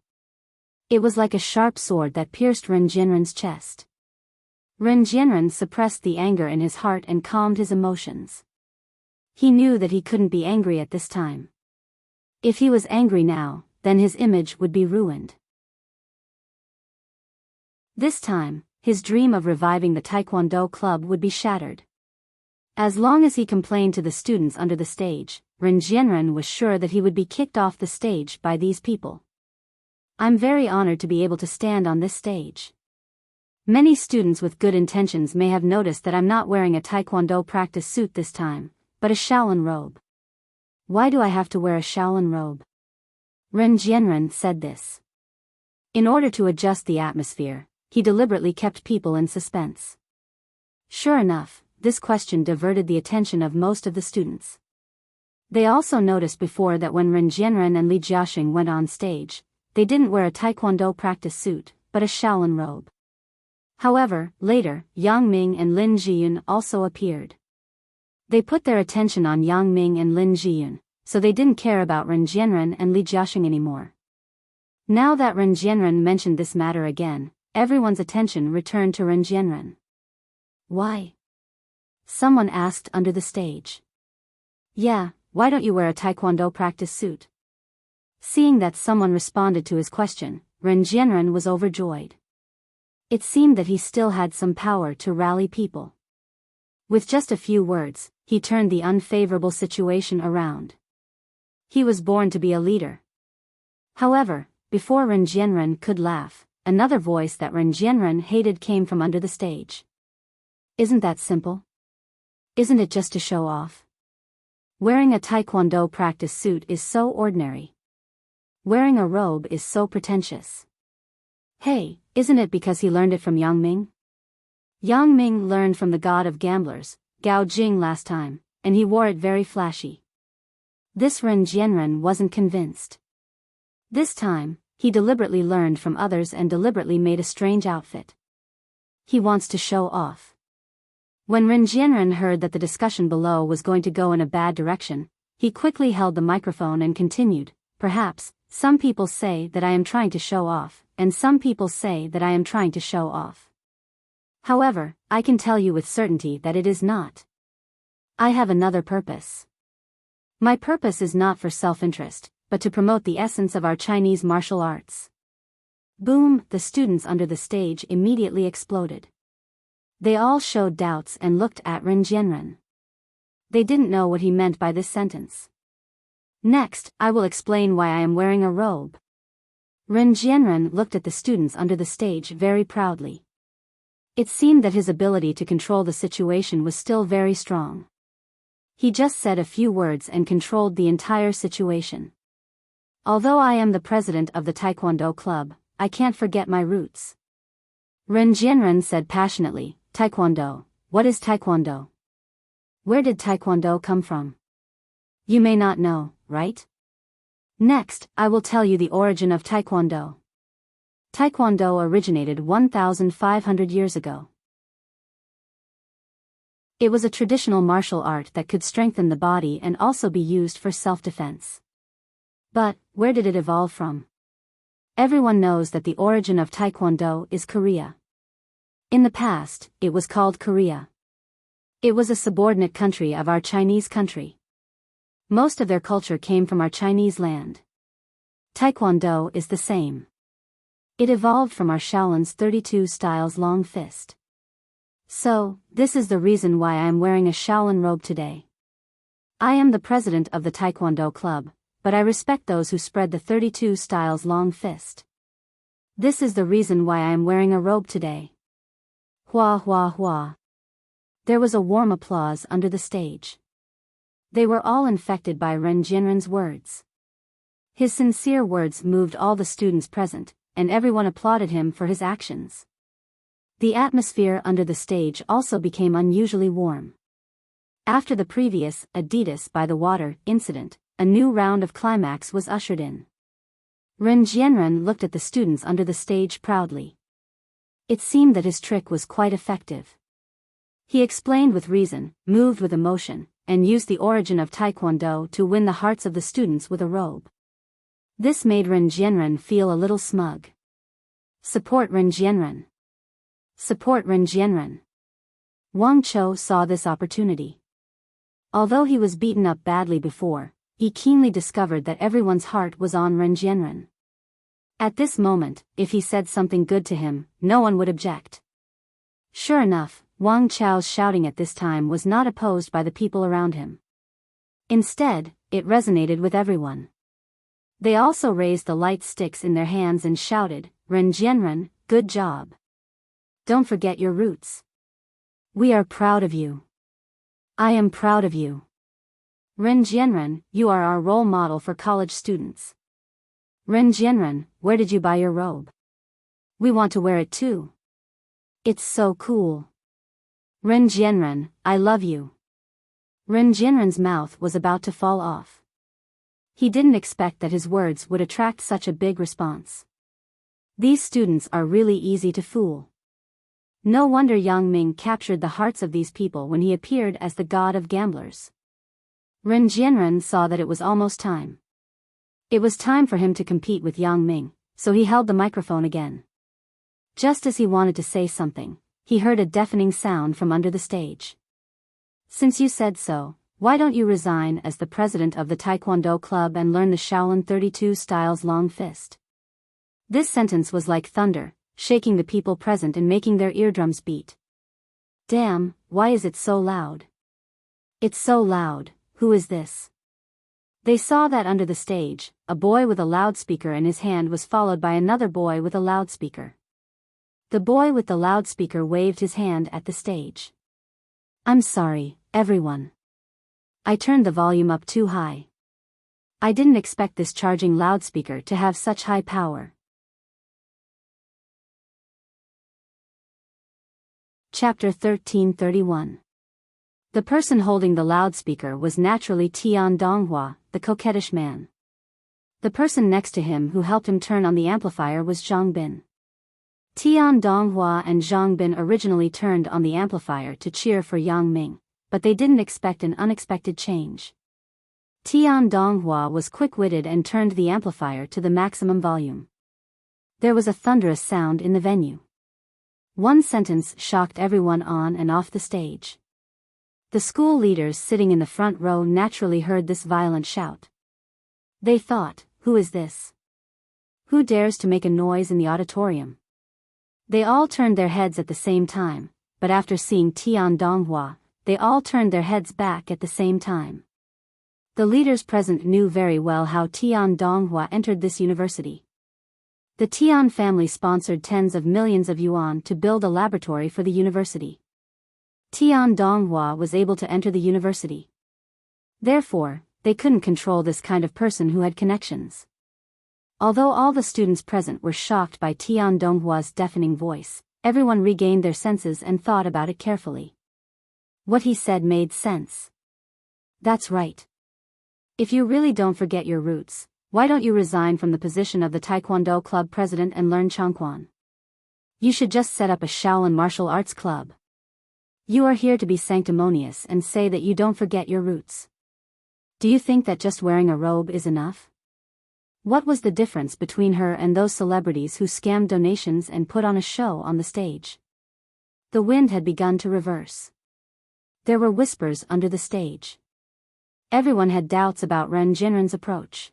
It was like a sharp sword that pierced Ren Jianren's chest. Ren Jianren suppressed the anger in his heart and calmed his emotions. he knew that he couldn't be angry at this time. If he was angry now, then his image would be ruined. This time, his dream of reviving the Taekwondo club would be shattered. As long as he complained to the students under the stage, Ren Jianren was sure that he would be kicked off the stage by these people. I'm very honored to be able to stand on this stage. Many students with good intentions may have noticed that I'm not wearing a Taekwondo practice suit this time, but a Shaolin robe. Why do I have to wear a Shaolin robe? Ren Jianren said this. In order to adjust the atmosphere, he deliberately kept people in suspense. Sure enough, this question diverted the attention of most of the students. They also noticed before that when Ren Jianren and Li Jiaxing went on stage, they didn't wear a Taekwondo practice suit, but a Shaolin robe. However, later, Yang Ming and Lin Jiyun also appeared. They put their attention on Yang Ming and Lin Jiyun, so they didn't care about Ren Jianren and Li Jiaxing anymore. Now that Ren Jianren mentioned this matter again, everyone's attention returned to Ren Jianren. Why? Someone asked under the stage. Yeah, why don't you wear a Taekwondo practice suit? Seeing that someone responded to his question, Ren Jianren was overjoyed. It seemed that he still had some power to rally people. With just a few words, he turned the unfavorable situation around. He was born to be a leader. However, before Ren Jianren could laugh, another voice that Ren Jianren hated came from under the stage. Isn't that simple? Isn't it just to show off? Wearing a Taekwondo practice suit is so ordinary. Wearing a robe is so pretentious. Hey, isn't it because he learned it from Yang Ming? Yang Ming learned from the god of gamblers, Gao Jing last time, and he wore it very flashy. This Ren Jianren wasn't convinced. This time, he deliberately learned from others and deliberately made a strange outfit. He wants to show off. When Ren Jianren heard that the discussion below was going to go in a bad direction, he quickly held the microphone and continued, perhaps, some people say that I am trying to show off, and some people say that I am trying to show off. However, I can tell you with certainty that it is not. I have another purpose. My purpose is not for self-interest, but to promote the essence of our Chinese martial arts. Boom, the students under the stage immediately exploded. They all showed doubts and looked at Ren Jianren. They didn't know what he meant by this sentence. Next, I will explain why I am wearing a robe. Ren Jianren looked at the students under the stage very proudly. It seemed that his ability to control the situation was still very strong. He just said a few words and controlled the entire situation. Although I am the president of the Taekwondo club, I can't forget my roots. Ren Jianren said passionately, Taekwondo, what is Taekwondo? Where did Taekwondo come from? You may not know, right? Next, I will tell you the origin of Taekwondo. Taekwondo originated 1,500 years ago. It was a traditional martial art that could strengthen the body and also be used for self-defense. But, where did it evolve from? Everyone knows that the origin of Taekwondo is Korea. In the past, it was called Korea. It was a subordinate country of our Chinese country. Most of their culture came from our Chinese land. Taekwondo is the same. It evolved from our Shaolin's 32 styles long fist. So, this is the reason why I am wearing a Shaolin robe today. I am the president of the Taekwondo club, but I respect those who spread the 32 styles long fist. This is the reason why I am wearing a robe today. Hua hua hua. There was a warm applause under the stage. They were all infected by Ren Jianren's words. His sincere words moved all the students present, and everyone applauded him for his actions. The atmosphere under the stage also became unusually warm. After the previous Adidas by the water incident, a new round of climax was ushered in. Ren Jianren looked at the students under the stage proudly. It seemed that his trick was quite effective. He explained with reason, moved with emotion, and used the origin of Taekwondo to win the hearts of the students with a robe. This made Ren Jianren feel a little smug. Support Ren Jianren. Support Ren Jianren. Wang Chou saw this opportunity. Although he was beaten up badly before, he keenly discovered that everyone's heart was on Ren Jianren. At this moment, if he said something good to him, no one would object. Sure enough, Wang Chao's shouting at this time was not opposed by the people around him. Instead, it resonated with everyone. They also raised the light sticks in their hands and shouted, "Ren Jianren, good job. Don't forget your roots. We are proud of you. I am proud of you. Ren Jianren, you are our role model for college students. Ren Jianren, where did you buy your robe? We want to wear it too. It's so cool. Ren Jianren, I love you." Ren Jianren's mouth was about to fall off. He didn't expect that his words would attract such a big response. These students are really easy to fool. No wonder Yang Ming captured the hearts of these people when he appeared as the god of gamblers. Ren Jianren saw that it was almost time. It was time for him to compete with Yang Ming, so he held the microphone again. Just as he wanted to say something, he heard a deafening sound from under the stage. "Since you said so, why don't you resign as the president of the Taekwondo club and learn the Shaolin 32 style's long fist?" This sentence was like thunder, shaking the people present and making their eardrums beat. Damn, why is it so loud? It's so loud, who is this? They saw that under the stage, a boy with a loudspeaker in his hand was followed by another boy with a loudspeaker. The boy with the loudspeaker waved his hand at the stage. "I'm sorry, everyone. I turned the volume up too high. I didn't expect this charging loudspeaker to have such high power." Chapter 1331. The person holding the loudspeaker was naturally Tian Donghua, the coquettish man. The person next to him who helped him turn on the amplifier was Zhang Bin. Tian Donghua and Zhang Bin originally turned on the amplifier to cheer for Yang Ming, but they didn't expect an unexpected change. Tian Donghua was quick-witted and turned the amplifier to the maximum volume. There was a thunderous sound in the venue. One sentence shocked everyone on and off the stage. The school leaders sitting in the front row naturally heard this violent shout. They thought, who is this? Who dares to make a noise in the auditorium? They all turned their heads at the same time, but after seeing Tian Donghua, they all turned their heads back at the same time. The leaders present knew very well how Tian Donghua entered this university. The Tian family sponsored tens of millions of yuan to build a laboratory for the university. Tian Donghua was able to enter the university. Therefore, they couldn't control this kind of person who had connections. Although all the students present were shocked by Tian Donghua's deafening voice, everyone regained their senses and thought about it carefully. What he said made sense. That's right. If you really don't forget your roots, why don't you resign from the position of the Taekwondo club president and learn Changquan? You should just set up a Shaolin martial arts club. You are here to be sanctimonious and say that you don't forget your roots. Do you think that just wearing a robe is enough? What was the difference between her and those celebrities who scammed donations and put on a show on the stage? The wind had begun to reverse. There were whispers under the stage. Everyone had doubts about Ren Jinren's approach.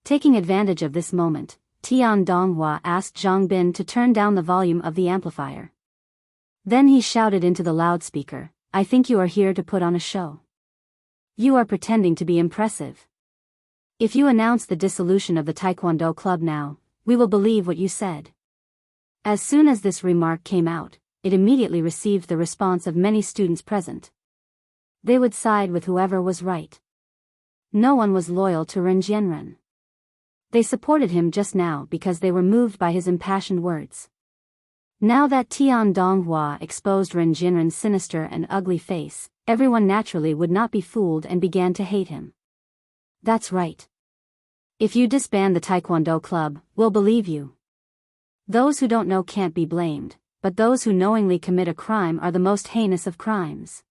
Taking advantage of this moment, Tian Donghua asked Zhang Bin to turn down the volume of the amplifier. Then he shouted into the loudspeaker, "I think you are here to put on a show. You are pretending to be impressive. If you announce the dissolution of the Taekwondo club now, we will believe what you said." As soon as this remark came out, it immediately received the response of many students present. They would side with whoever was right. No one was loyal to Ren Jianren. They supported him just now because they were moved by his impassioned words. Now that Tian Donghua exposed Ren Jinren's sinister and ugly face, everyone naturally would not be fooled and began to hate him. That's right. If you disband the Taekwondo club, we'll believe you. Those who don't know can't be blamed, but those who knowingly commit a crime are the most heinous of crimes.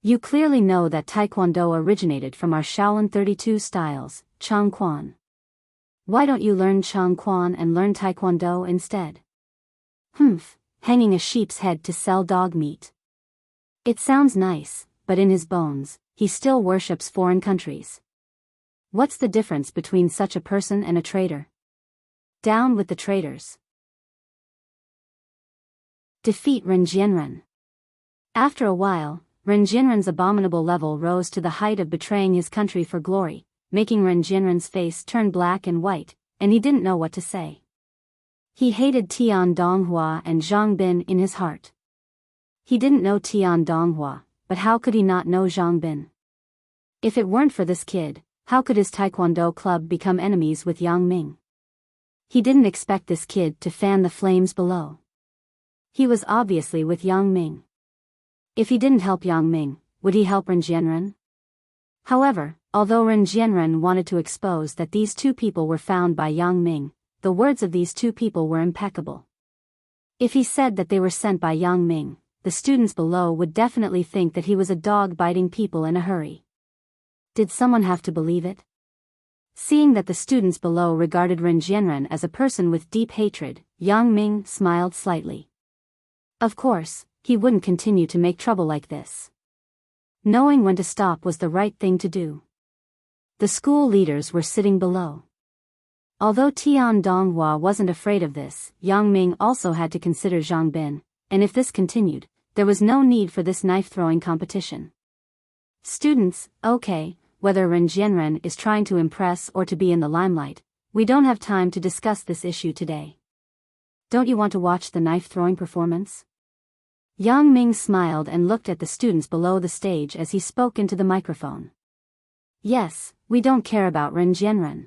You clearly know that Taekwondo originated from our Shaolin 32 styles, Changquan. Why don't you learn Changquan and learn Taekwondo instead? Hanging a sheep's head to sell dog meat. It sounds nice, but in his bones, he still worships foreign countries. What's the difference between such a person and a traitor? Down with the traitors. Defeat Ren Jianren. After a while, Ren Jianren's abominable level rose to the height of betraying his country for glory, making Ren Jianren's face turn black and white, and he didn't know what to say. He hated Tian Donghua and Zhang Bin in his heart. He didn't know Tian Donghua, but how could he not know Zhang Bin? If it weren't for this kid, how could his taekwondo club become enemies with Yang Ming? He didn't expect this kid to fan the flames below. He was obviously with Yang Ming. If he didn't help Yang Ming, would he help Ren Jianren? However, although Ren Jianren wanted to expose that these two people were found by Yang Ming, the words of these two people were impeccable. If he said that they were sent by Yang Ming, the students below would definitely think that he was a dog biting people in a hurry. Did someone have to believe it? Seeing that the students below regarded Ren Jianren as a person with deep hatred, Yang Ming smiled slightly. Of course, he wouldn't continue to make trouble like this. Knowing when to stop was the right thing to do. The school leaders were sitting below. Although Tian Donghua wasn't afraid of this, Yang Ming also had to consider Zhang Bin, and if this continued, there was no need for this knife-throwing competition. Students, okay, whether Ren Jianren is trying to impress or to be in the limelight, we don't have time to discuss this issue today. Don't you want to watch the knife-throwing performance? Yang Ming smiled and looked at the students below the stage as he spoke into the microphone. Yes, we don't care about Ren Jianren.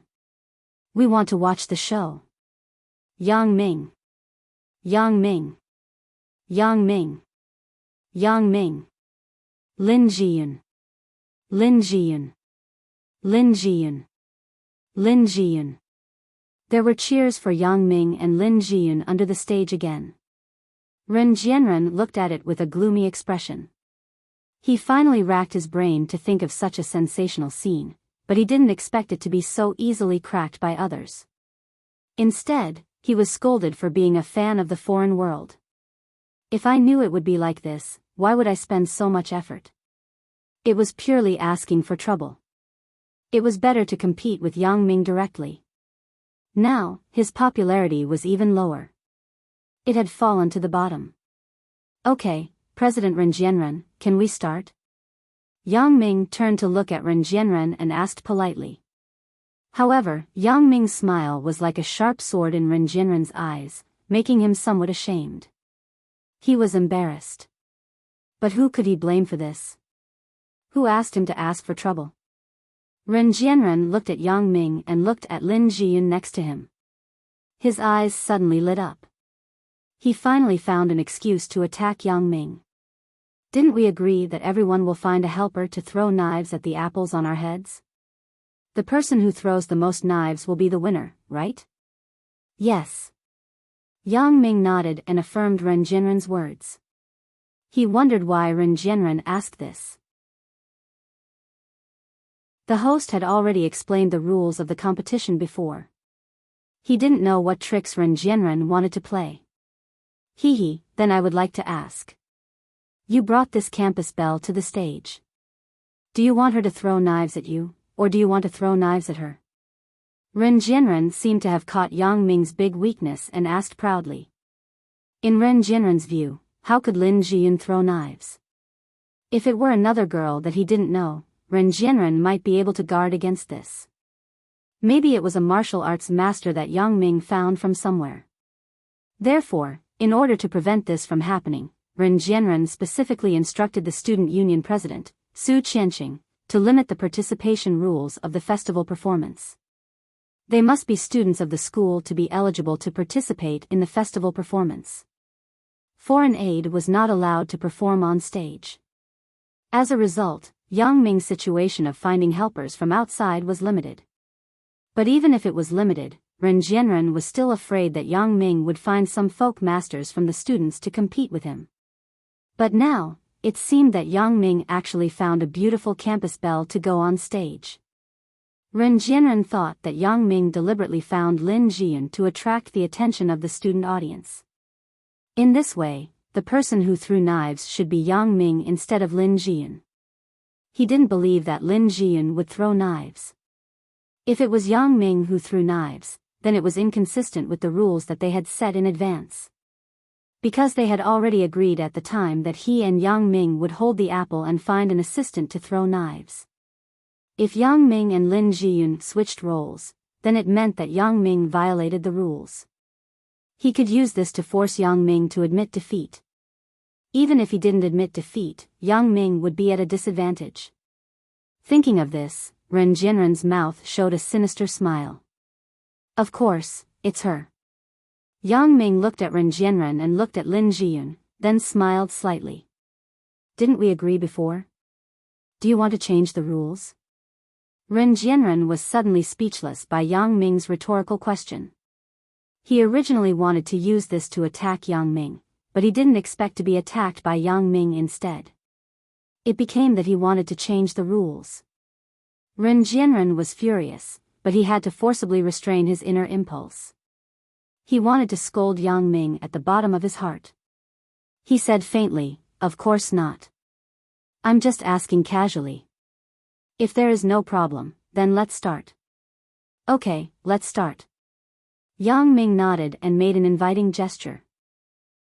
We want to watch the show. Yang Ming. Yang Ming. Yang Ming. Yang Ming. Lin Jiyun. Lin Jiyun. Lin Jiyun. Lin Jiyun. There were cheers for Yang Ming and Lin Jiyun under the stage again. Ren Jianren looked at it with a gloomy expression. He finally racked his brain to think of such a sensational scene, but he didn't expect it to be so easily cracked by others. Instead, he was scolded for being a fan of the foreign world. If I knew it would be like this, why would I spend so much effort? It was purely asking for trouble. It was better to compete with Yang Ming directly. Now, his popularity was even lower. It had fallen to the bottom. Okay, President Ren Jianren, can we start? Yang Ming turned to look at Ren Jianren and asked politely. However, Yang Ming's smile was like a sharp sword in Ren Jianren's eyes, making him somewhat ashamed. He was embarrassed. But who could he blame for this? Who asked him to ask for trouble? Ren Jianren looked at Yang Ming and looked at Lin Jiyun next to him. His eyes suddenly lit up. He finally found an excuse to attack Yang Ming. Didn't we agree that everyone will find a helper to throw knives at the apples on our heads? The person who throws the most knives will be the winner, right? Yes. Yang Ming nodded and affirmed Ren Jianren's words. He wondered why Ren Jianren asked this. The host had already explained the rules of the competition before. He didn't know what tricks Ren Jianren wanted to play. Then I would like to ask. You brought this campus belle to the stage. Do you want her to throw knives at you, or do you want to throw knives at her? Ren Jianren seemed to have caught Yang Ming's big weakness and asked proudly. In Ren Jianren's view, how could Lin Jiyun throw knives? If it were another girl that he didn't know, Ren Jianren might be able to guard against this. Maybe it was a martial arts master that Yang Ming found from somewhere. Therefore, in order to prevent this from happening, Ren Jianren specifically instructed the student union president, Su Qianqing, to limit the participation rules of the festival performance. They must be students of the school to be eligible to participate in the festival performance. Foreign aid was not allowed to perform on stage. As a result, Yang Ming's situation of finding helpers from outside was limited. But even if it was limited, Ren Jianren was still afraid that Yang Ming would find some folk masters from the students to compete with him. But now, it seemed that Yang Ming actually found a beautiful campus belle to go on stage. Ren Jianren thought that Yang Ming deliberately found Lin Jiyun to attract the attention of the student audience. In this way, the person who threw knives should be Yang Ming instead of Lin Jiyun. He didn't believe that Lin Jiyun would throw knives. If it was Yang Ming who threw knives, then it was inconsistent with the rules that they had set in advance. Because they had already agreed at the time that he and Yang Ming would hold the apple and find an assistant to throw knives. If Yang Ming and Lin Jiyun switched roles, then it meant that Yang Ming violated the rules. He could use this to force Yang Ming to admit defeat. Even if he didn't admit defeat, Yang Ming would be at a disadvantage. Thinking of this, Ren Jianren's mouth showed a sinister smile. Of course, it's her. Yang Ming looked at Ren Jianren and looked at Lin Jiyun, then smiled slightly. Didn't we agree before? Do you want to change the rules? Ren Jianren was suddenly speechless by Yang Ming's rhetorical question. He originally wanted to use this to attack Yang Ming, but he didn't expect to be attacked by Yang Ming instead. It became that he wanted to change the rules. Ren Jianren was furious, but he had to forcibly restrain his inner impulse. He wanted to scold Yang Ming at the bottom of his heart. He said faintly, "Of course not. I'm just asking casually. If there is no problem, then let's start." "Okay, let's start." Yang Ming nodded and made an inviting gesture.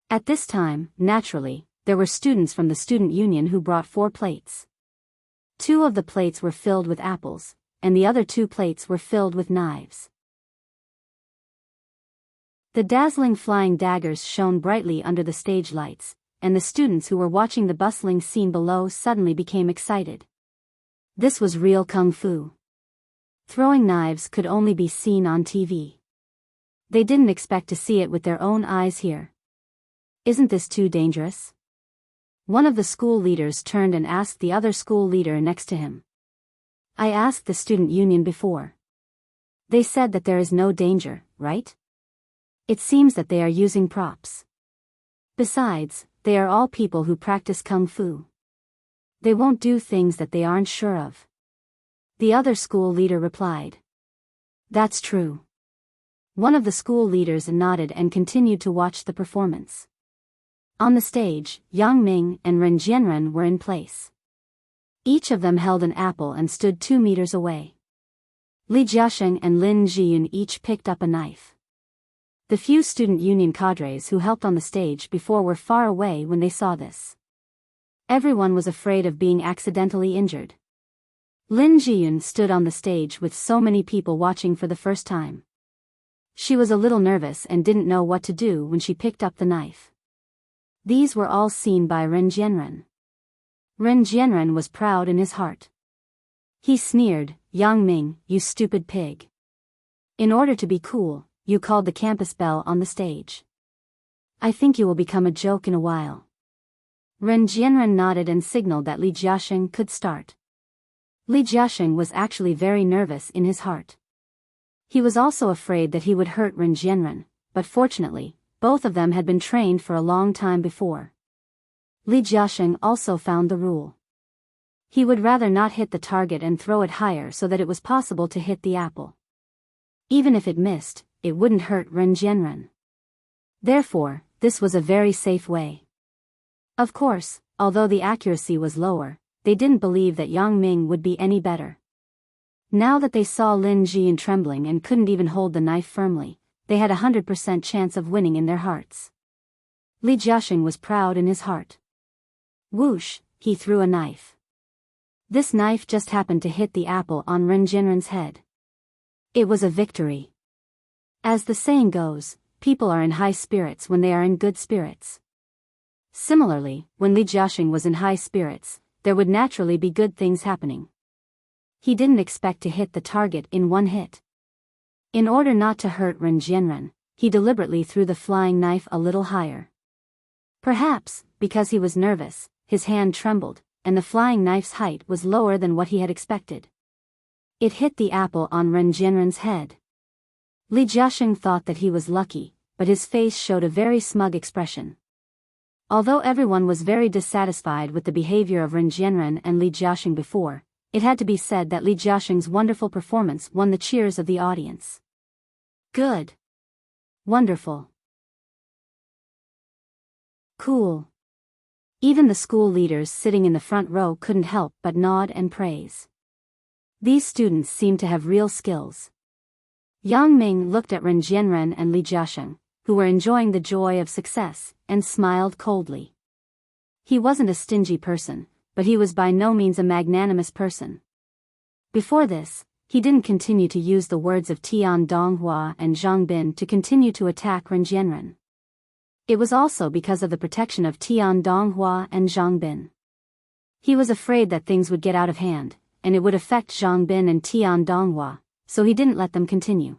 At this time, naturally, there were students from the student union who brought 4 plates. 2 of the plates were filled with apples, and the other 2 plates were filled with knives. The dazzling flying daggers shone brightly under the stage lights, and the students who were watching the bustling scene below suddenly became excited. This was real kung fu. Throwing knives could only be seen on TV. They didn't expect to see it with their own eyes here. Isn't this too dangerous? One of the school leaders turned and asked the other school leader next to him. I asked the student union before. They said that there is no danger, right? It seems that they are using props. Besides, they are all people who practice kung fu. They won't do things that they aren't sure of. The other school leader replied. That's true. One of the school leaders nodded and continued to watch the performance. On the stage, Yang Ming and Ren Jianren were in place. Each of them held an apple and stood 2 meters away. Li Jiaxing and Lin Jiyun each picked up a knife. The few student union cadres who helped on the stage before were far away when they saw this. Everyone was afraid of being accidentally injured. Lin Jiyun stood on the stage with so many people watching for the first time. She was a little nervous and didn't know what to do when she picked up the knife. These were all seen by Ren Jianren. Ren Jianren was proud in his heart. He sneered, Yang Ming, you stupid pig. In order to be cool, you called the campus bell on the stage. I think you will become a joke in a while. Ren Jianren nodded and signaled that Li Jiaxing could start. Li Jiaxing was actually very nervous in his heart. He was also afraid that he would hurt Ren Jianren, but fortunately, both of them had been trained for a long time before. Li Jiaxing also found the rule. He would rather not hit the target and throw it higher so that it was possible to hit the apple. Even if it missed, it wouldn't hurt Ren Jianren. Therefore, this was a very safe way. Of course, although the accuracy was lower, they didn't believe that Yang Ming would be any better. Now that they saw Lin Jiyun trembling and couldn't even hold the knife firmly, they had 100% chance of winning in their hearts. Li Jiaxing was proud in his heart. Whoosh, he threw a knife. This knife just happened to hit the apple on Ren Jianren's head. It was a victory. As the saying goes, people are in high spirits when they are in good spirits. Similarly, when Li Jiaxing was in high spirits, there would naturally be good things happening. He didn't expect to hit the target in one hit. In order not to hurt Ren Jianren, he deliberately threw the flying knife a little higher. Perhaps, because he was nervous, his hand trembled, and the flying knife's height was lower than what he had expected. It hit the apple on Ren Jianren's head. Li Jiaxing thought that he was lucky, but his face showed a very smug expression. Although everyone was very dissatisfied with the behavior of Ren Jianren and Li Jiaxing before, it had to be said that Li Jiaxing's wonderful performance won the cheers of the audience. Good. Wonderful. Cool. Even the school leaders sitting in the front row couldn't help but nod and praise. These students seemed to have real skills. Yang Ming looked at Ren Jianren and Li Jiaxing, who were enjoying the joy of success, and smiled coldly. He wasn't a stingy person, but he was by no means a magnanimous person. Before this, he didn't continue to use the words of Tian Donghua and Zhang Bin to continue to attack Ren Jianren. It was also because of the protection of Tian Donghua and Zhang Bin. He was afraid that things would get out of hand, and it would affect Zhang Bin and Tian Donghua, so he didn't let them continue.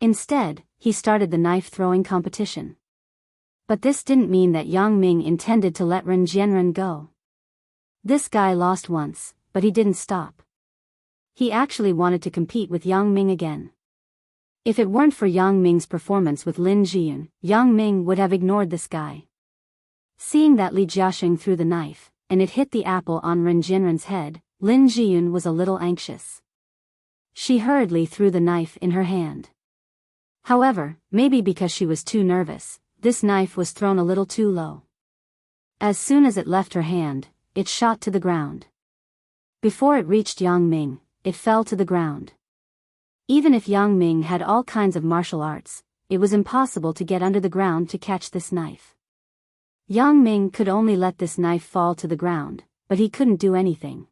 Instead, he started the knife-throwing competition. But this didn't mean that Yang Ming intended to let Ren Jianren go. This guy lost once, but he didn't stop. He actually wanted to compete with Yang Ming again. If it weren't for Yang Ming's performance with Lin Jiyun, Yang Ming would have ignored this guy. Seeing that Li Jiaxing threw the knife, and it hit the apple on Ren Jianren's head, Lin Jiyun was a little anxious. She hurriedly threw the knife in her hand. However, maybe because she was too nervous, this knife was thrown a little too low. As soon as it left her hand, it shot to the ground. Before it reached Yang Ming, it fell to the ground. Even if Yang Ming had all kinds of martial arts, it was impossible to get under the ground to catch this knife. Yang Ming could only let this knife fall to the ground, but he couldn't do anything.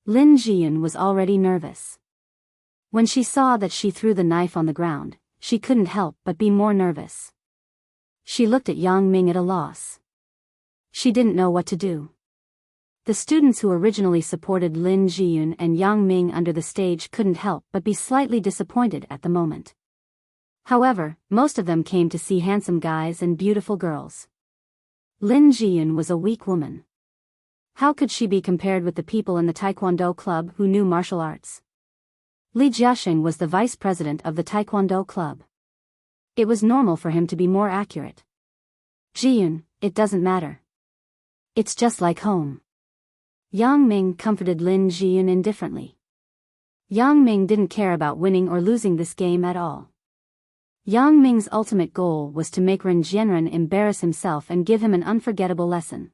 Lin Jiyun was already nervous. When she saw that she threw the knife on the ground, she couldn't help but be more nervous. She looked at Yang Ming at a loss. She didn't know what to do. The students who originally supported Lin Jiyun and Yang Ming under the stage couldn't help but be slightly disappointed at the moment. However, most of them came to see handsome guys and beautiful girls. Lin Jiyun was a weak woman. How could she be compared with the people in the Taekwondo club who knew martial arts? Li Jiaxing was the vice president of the Taekwondo club. It was normal for him to be more accurate. Jiyun, it doesn't matter. It's just like home. Yang Ming comforted Lin Jiyun indifferently. Yang Ming didn't care about winning or losing this game at all. Yang Ming's ultimate goal was to make Ren Jianren embarrass himself and give him an unforgettable lesson.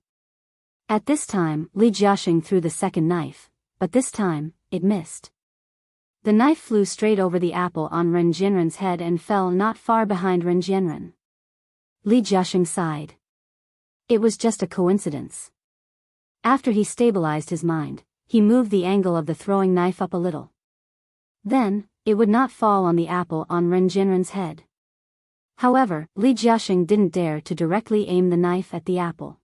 At this time, Li Jiaxing threw the second knife, but this time, it missed. The knife flew straight over the apple on Ren Jianren's head and fell not far behind Ren Jianren. Li Jiaxing sighed. It was just a coincidence. After he stabilized his mind, he moved the angle of the throwing knife up a little. Then, it would not fall on the apple on Ren Jianren's head. However, Li Jiaxing didn't dare to directly aim the knife at the apple.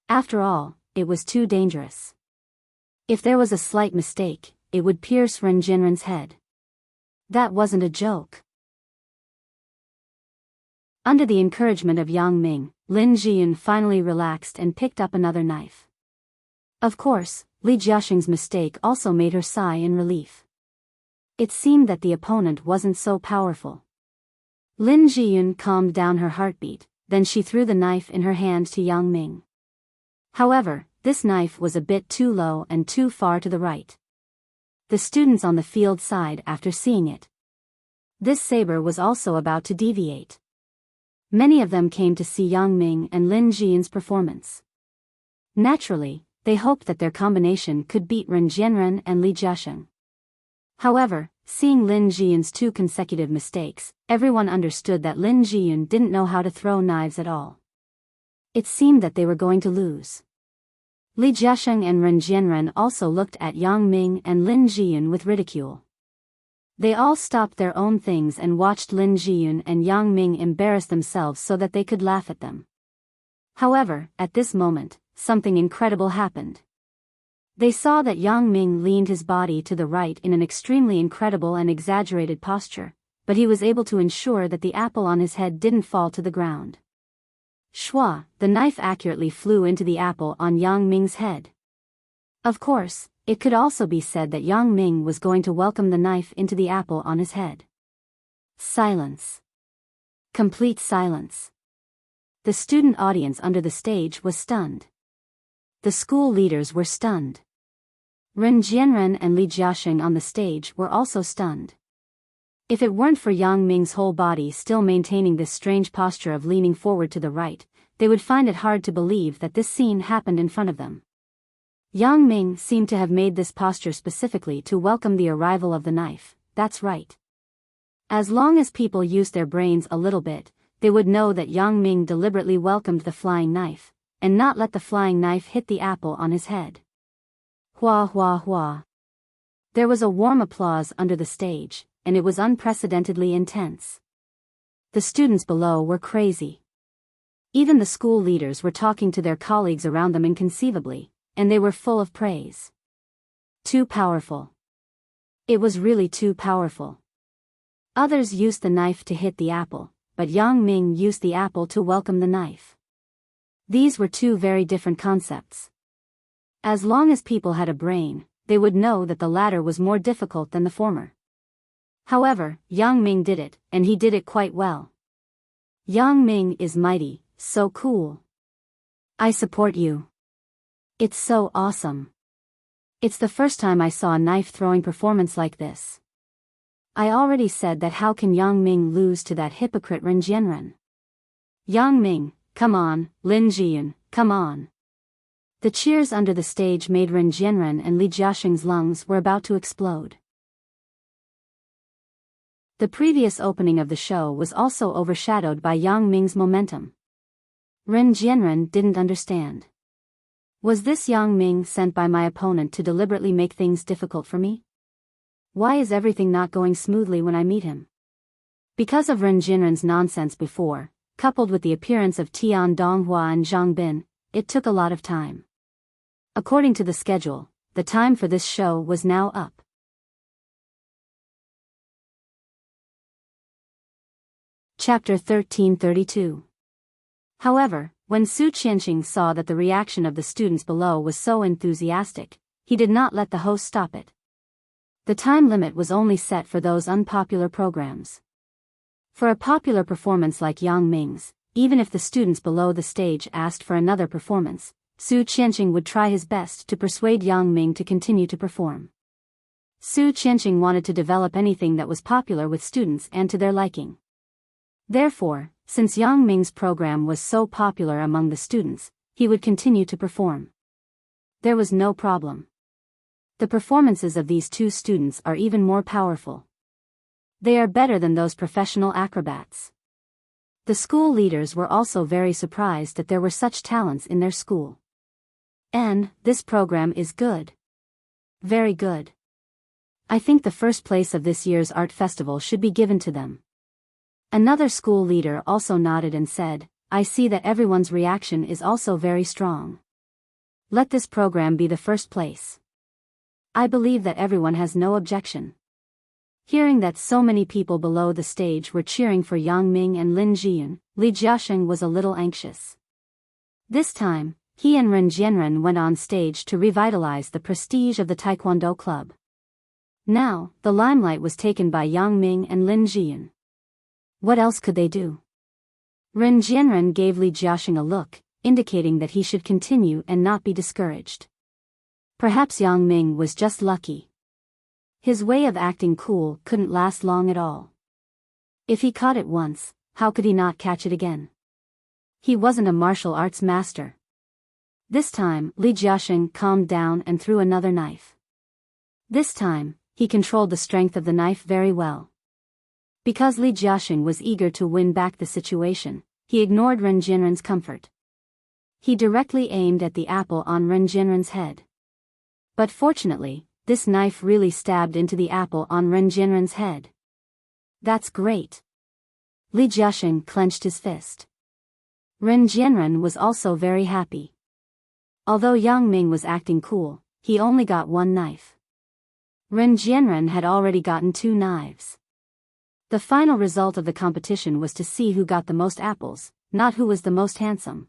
After all, it was too dangerous. If there was a slight mistake, it would pierce Ren Jianren's head. That wasn't a joke. Under the encouragement of Yang Ming, Lin Jiyun finally relaxed and picked up another knife. Of course, Li Jiaxing's mistake also made her sigh in relief. It seemed that the opponent wasn't so powerful. Lin Jiyun calmed down her heartbeat, then she threw the knife in her hand to Yang Ming. However, this knife was a bit too low and too far to the right. The students on the field sighed after seeing it. This saber was also about to deviate. Many of them came to see Yang Ming and Lin Jiyun's performance. Naturally, they hoped that their combination could beat Ren Jianren and Li Jiaxing. However, seeing Lin Jiyun's 2 consecutive mistakes, everyone understood that Lin Jiyun didn't know how to throw knives at all. It seemed that they were going to lose. Li Jiaxing and Ren Jianren also looked at Yang Ming and Lin Jiyun with ridicule. They all stopped their own things and watched Lin Jiyun and Yang Ming embarrass themselves so that they could laugh at them. However, at this moment, something incredible happened. They saw that Yang Ming leaned his body to the right in an extremely incredible and exaggerated posture, but he was able to ensure that the apple on his head didn't fall to the ground. Shwa, the knife accurately flew into the apple on Yang Ming's head. Of course, it could also be said that Yang Ming was going to welcome the knife into the apple on his head. Silence. Complete silence. The student audience under the stage was stunned. The school leaders were stunned. Ren Jianren and Li Jiaxing on the stage were also stunned. If it weren't for Yang Ming's whole body still maintaining this strange posture of leaning forward to the right, they would find it hard to believe that this scene happened in front of them. Yang Ming seemed to have made this posture specifically to welcome the arrival of the knife. That's right. As long as people used their brains a little bit, they would know that Yang Ming deliberately welcomed the flying knife, and not let the flying knife hit the apple on his head. Hua hua hua. There was a warm applause under the stage, and it was unprecedentedly intense. The students below were crazy. Even the school leaders were talking to their colleagues around them inconceivably, and they were full of praise. Too powerful. It was really too powerful. Others used the knife to hit the apple, but Yang Ming used the apple to welcome the knife. These were two very different concepts. As long as people had a brain, they would know that the latter was more difficult than the former. However, Yang Ming did it, and he did it quite well. Yang Ming is mighty, so cool. I support you. It's so awesome. It's the first time I saw a knife-throwing performance like this. I already said that how can Yang Ming lose to that hypocrite Ren Jianren? Yang Ming, come on, Lin Jiyun, come on. The cheers under the stage made Ren Jianren and Li Jiaxing's lungs were about to explode. The previous opening of the show was also overshadowed by Yang Ming's momentum. Ren Jianren didn't understand. Was this Yang Ming sent by my opponent to deliberately make things difficult for me? Why is everything not going smoothly when I meet him? Because of Ren Jianren's nonsense before, coupled with the appearance of Tian Donghua and Zhang Bin, it took a lot of time. According to the schedule, the time for this show was now up. Chapter 1332. However, when Su Qianqing saw that the reaction of the students below was so enthusiastic, he did not let the host stop it. The time limit was only set for those unpopular programs. For a popular performance like Yang Ming's, even if the students below the stage asked for another performance, Su Qianqing would try his best to persuade Yang Ming to continue to perform. Su Qianqing wanted to develop anything that was popular with students and to their liking. Therefore, since Yang Ming's program was so popular among the students, he would continue to perform. There was no problem. The performances of these two students are even more powerful. They are better than those professional acrobats. The school leaders were also very surprised that there were such talents in their school. And this program is good. Very good. I think the first place of this year's art festival should be given to them. Another school leader also nodded and said, I see that everyone's reaction is also very strong. Let this program be the first place. I believe that everyone has no objection. Hearing that so many people below the stage were cheering for Yang Ming and Lin Jiyun, Li Jiaxing was a little anxious. This time, he and Ren Jianren went on stage to revitalize the prestige of the Taekwondo club. Now, the limelight was taken by Yang Ming and Lin Jiyun. What else could they do? Ren Jianren gave Li Jiaxing a look, indicating that he should continue and not be discouraged. Perhaps Yang Ming was just lucky. His way of acting cool couldn't last long at all. If he caught it once, how could he not catch it again? He wasn't a martial arts master. This time, Li Jiaxing calmed down and threw another knife. This time, he controlled the strength of the knife very well. Because Li Jiaxing was eager to win back the situation, he ignored Ren Jianren's comfort. He directly aimed at the apple on Ren Jianren's head. But fortunately, this knife really stabbed into the apple on Ren Jianren's head. That's great. Li Jiaxing clenched his fist. Ren Jianren was also very happy. Although Yang Ming was acting cool, he only got one knife. Ren Jianren had already gotten 2 knives. The final result of the competition was to see who got the most apples, not who was the most handsome.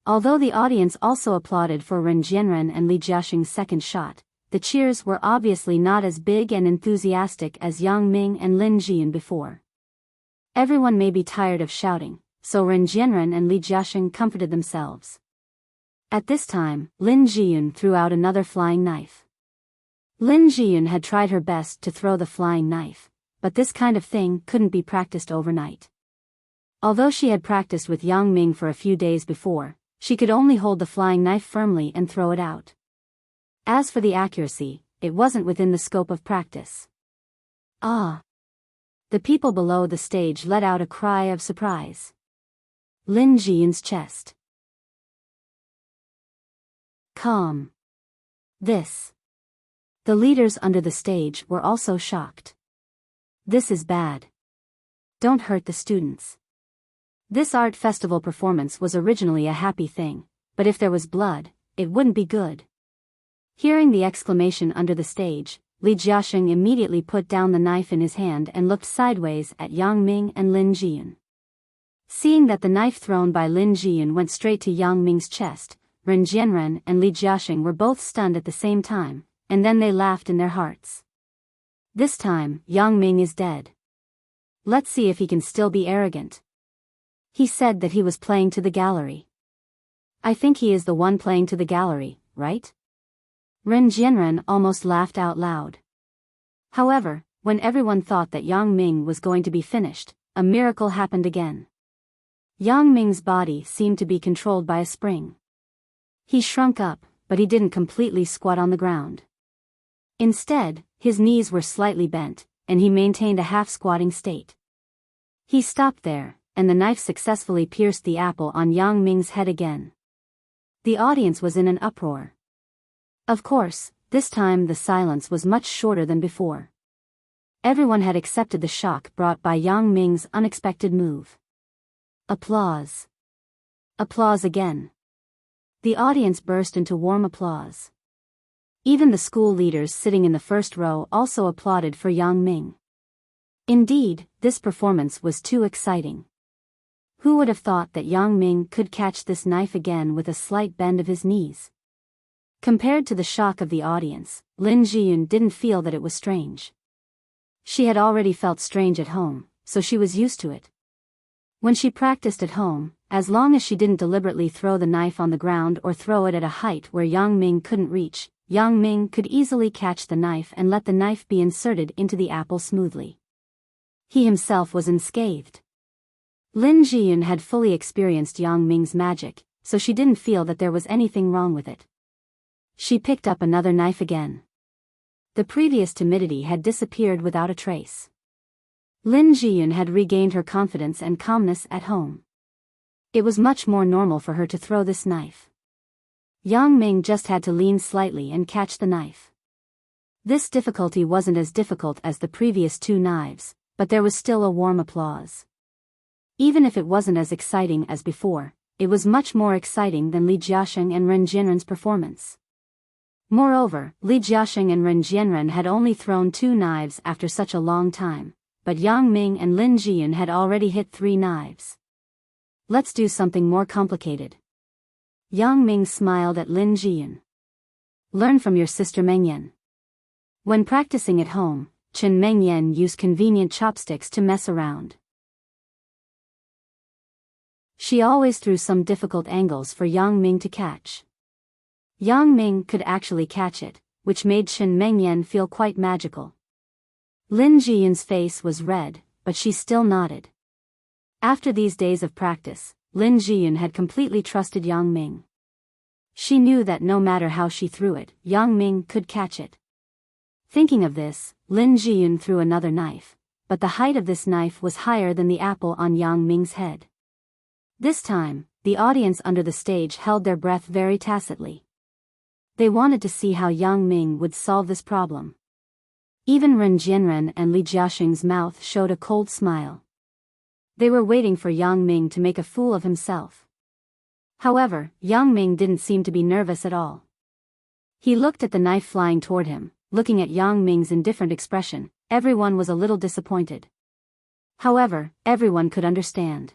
Although the audience also applauded for Ren Jianren and Li Jiaxing's second shot, the cheers were obviously not as big and enthusiastic as Yang Ming and Lin Jiyun before. Everyone may be tired of shouting, so Ren Jianren and Li Jiaxing comforted themselves. At this time, Lin Jiyun threw out another flying knife. Lin Jiyun had tried her best to throw the flying knife, but this kind of thing couldn't be practiced overnight. Although she had practiced with Yang Ming for a few days before, she could only hold the flying knife firmly and throw it out. As for the accuracy, it wasn't within the scope of practice. Ah! The people below the stage let out a cry of surprise. Lin Jian's chest. Calm. This. The leaders under the stage were also shocked. This is bad. Don't hurt the students. This art festival performance was originally a happy thing, but if there was blood, it wouldn't be good. Hearing the exclamation under the stage, Li Jiaxing immediately put down the knife in his hand and looked sideways at Yang Ming and Lin Jian. Seeing that the knife thrown by Lin Jian went straight to Yang Ming's chest, Ren Jianren and Li Jiaxing were both stunned at the same time, and then they laughed in their hearts. This time, Yang Ming is dead. Let's see if he can still be arrogant. He said that he was playing to the gallery. I think he is the one playing to the gallery, right? Ren Jianren almost laughed out loud. However, when everyone thought that Yang Ming was going to be finished, a miracle happened again. Yang Ming's body seemed to be controlled by a spring. He shrunk up, but he didn't completely squat on the ground. Instead, his knees were slightly bent, and he maintained a half-squatting state. He stopped there, and the knife successfully pierced the apple on Yang Ming's head again. The audience was in an uproar. Of course, this time the silence was much shorter than before. Everyone had accepted the shock brought by Yang Ming's unexpected move. Applause. Applause again. The audience burst into warm applause. Even the school leaders sitting in the first row also applauded for Yang Ming. Indeed, this performance was too exciting. Who would have thought that Yang Ming could catch this knife again with a slight bend of his knees? Compared to the shock of the audience, Lin Jian didn't feel that it was strange. She had already felt strange at home, so she was used to it. When she practiced at home, as long as she didn't deliberately throw the knife on the ground or throw it at a height where Yang Ming couldn't reach, Yang Ming could easily catch the knife and let the knife be inserted into the apple smoothly. He himself was unscathed. Lin Jian had fully experienced Yang Ming's magic, so she didn't feel that there was anything wrong with it. She picked up another knife again. The previous timidity had disappeared without a trace. Lin Jian had regained her confidence and calmness at home. It was much more normal for her to throw this knife. Yang Ming just had to lean slightly and catch the knife. This difficulty wasn't as difficult as the previous two knives, but there was still a warm applause. Even if it wasn't as exciting as before, it was much more exciting than Li Jiaxing and Ren Jianren's performance. Moreover, Li Jiaxing and Ren Jianren had only thrown 2 knives after such a long time, but Yang Ming and Lin Jian had already hit 3 knives. Let's do something more complicated. Yang Ming smiled at Lin Jian. Learn from your sister Mengyan. When practicing at home, Chen Mengyan used convenient chopsticks to mess around. She always threw some difficult angles for Yang Ming to catch. Yang Ming could actually catch it, which made Chen Mengyan feel quite magical. Lin Jian's face was red, but she still nodded. After these days of practice, Lin Jian had completely trusted Yang Ming. She knew that no matter how she threw it, Yang Ming could catch it. Thinking of this, Lin Jian threw another knife, but the height of this knife was higher than the apple on Yang Ming's head. This time, the audience under the stage held their breath very tacitly. They wanted to see how Yang Ming would solve this problem. Even Ren Jianren and Li Jiaxing's mouth showed a cold smile. They were waiting for Yang Ming to make a fool of himself. However, Yang Ming didn't seem to be nervous at all. He looked at the knife flying toward him, looking at Yang Ming's indifferent expression. Everyone was a little disappointed. However, everyone could understand.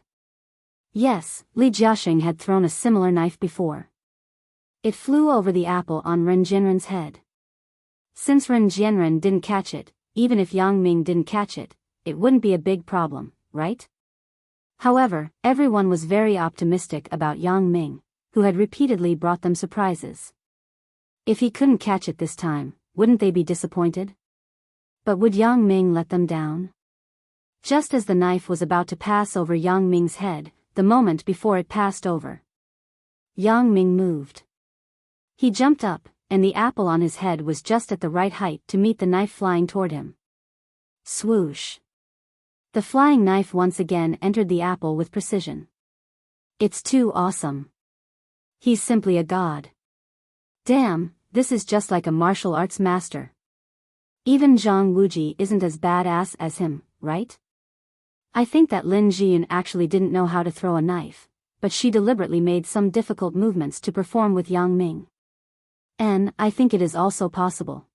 Yes, Li Jiaxing had thrown a similar knife before. It flew over the apple on Ren Jianren's head. Since Ren Jianren didn't catch it, even if Yang Ming didn't catch it, it wouldn't be a big problem, right? However, everyone was very optimistic about Yang Ming, who had repeatedly brought them surprises. If he couldn't catch it this time, wouldn't they be disappointed? But would Yang Ming let them down? Just as the knife was about to pass over Yang Ming's head, the moment before it passed over, Yang Ming moved. He jumped up, and the apple on his head was just at the right height to meet the knife flying toward him. Swoosh! The flying knife once again entered the apple with precision. It's too awesome. He's simply a god. Damn, this is just like a martial arts master. Even Zhang Wuji isn't as badass as him, right? I think that Lin Jiyun actually didn't know how to throw a knife, but she deliberately made some difficult movements to perform with Yang Ming. And I think it is also possible.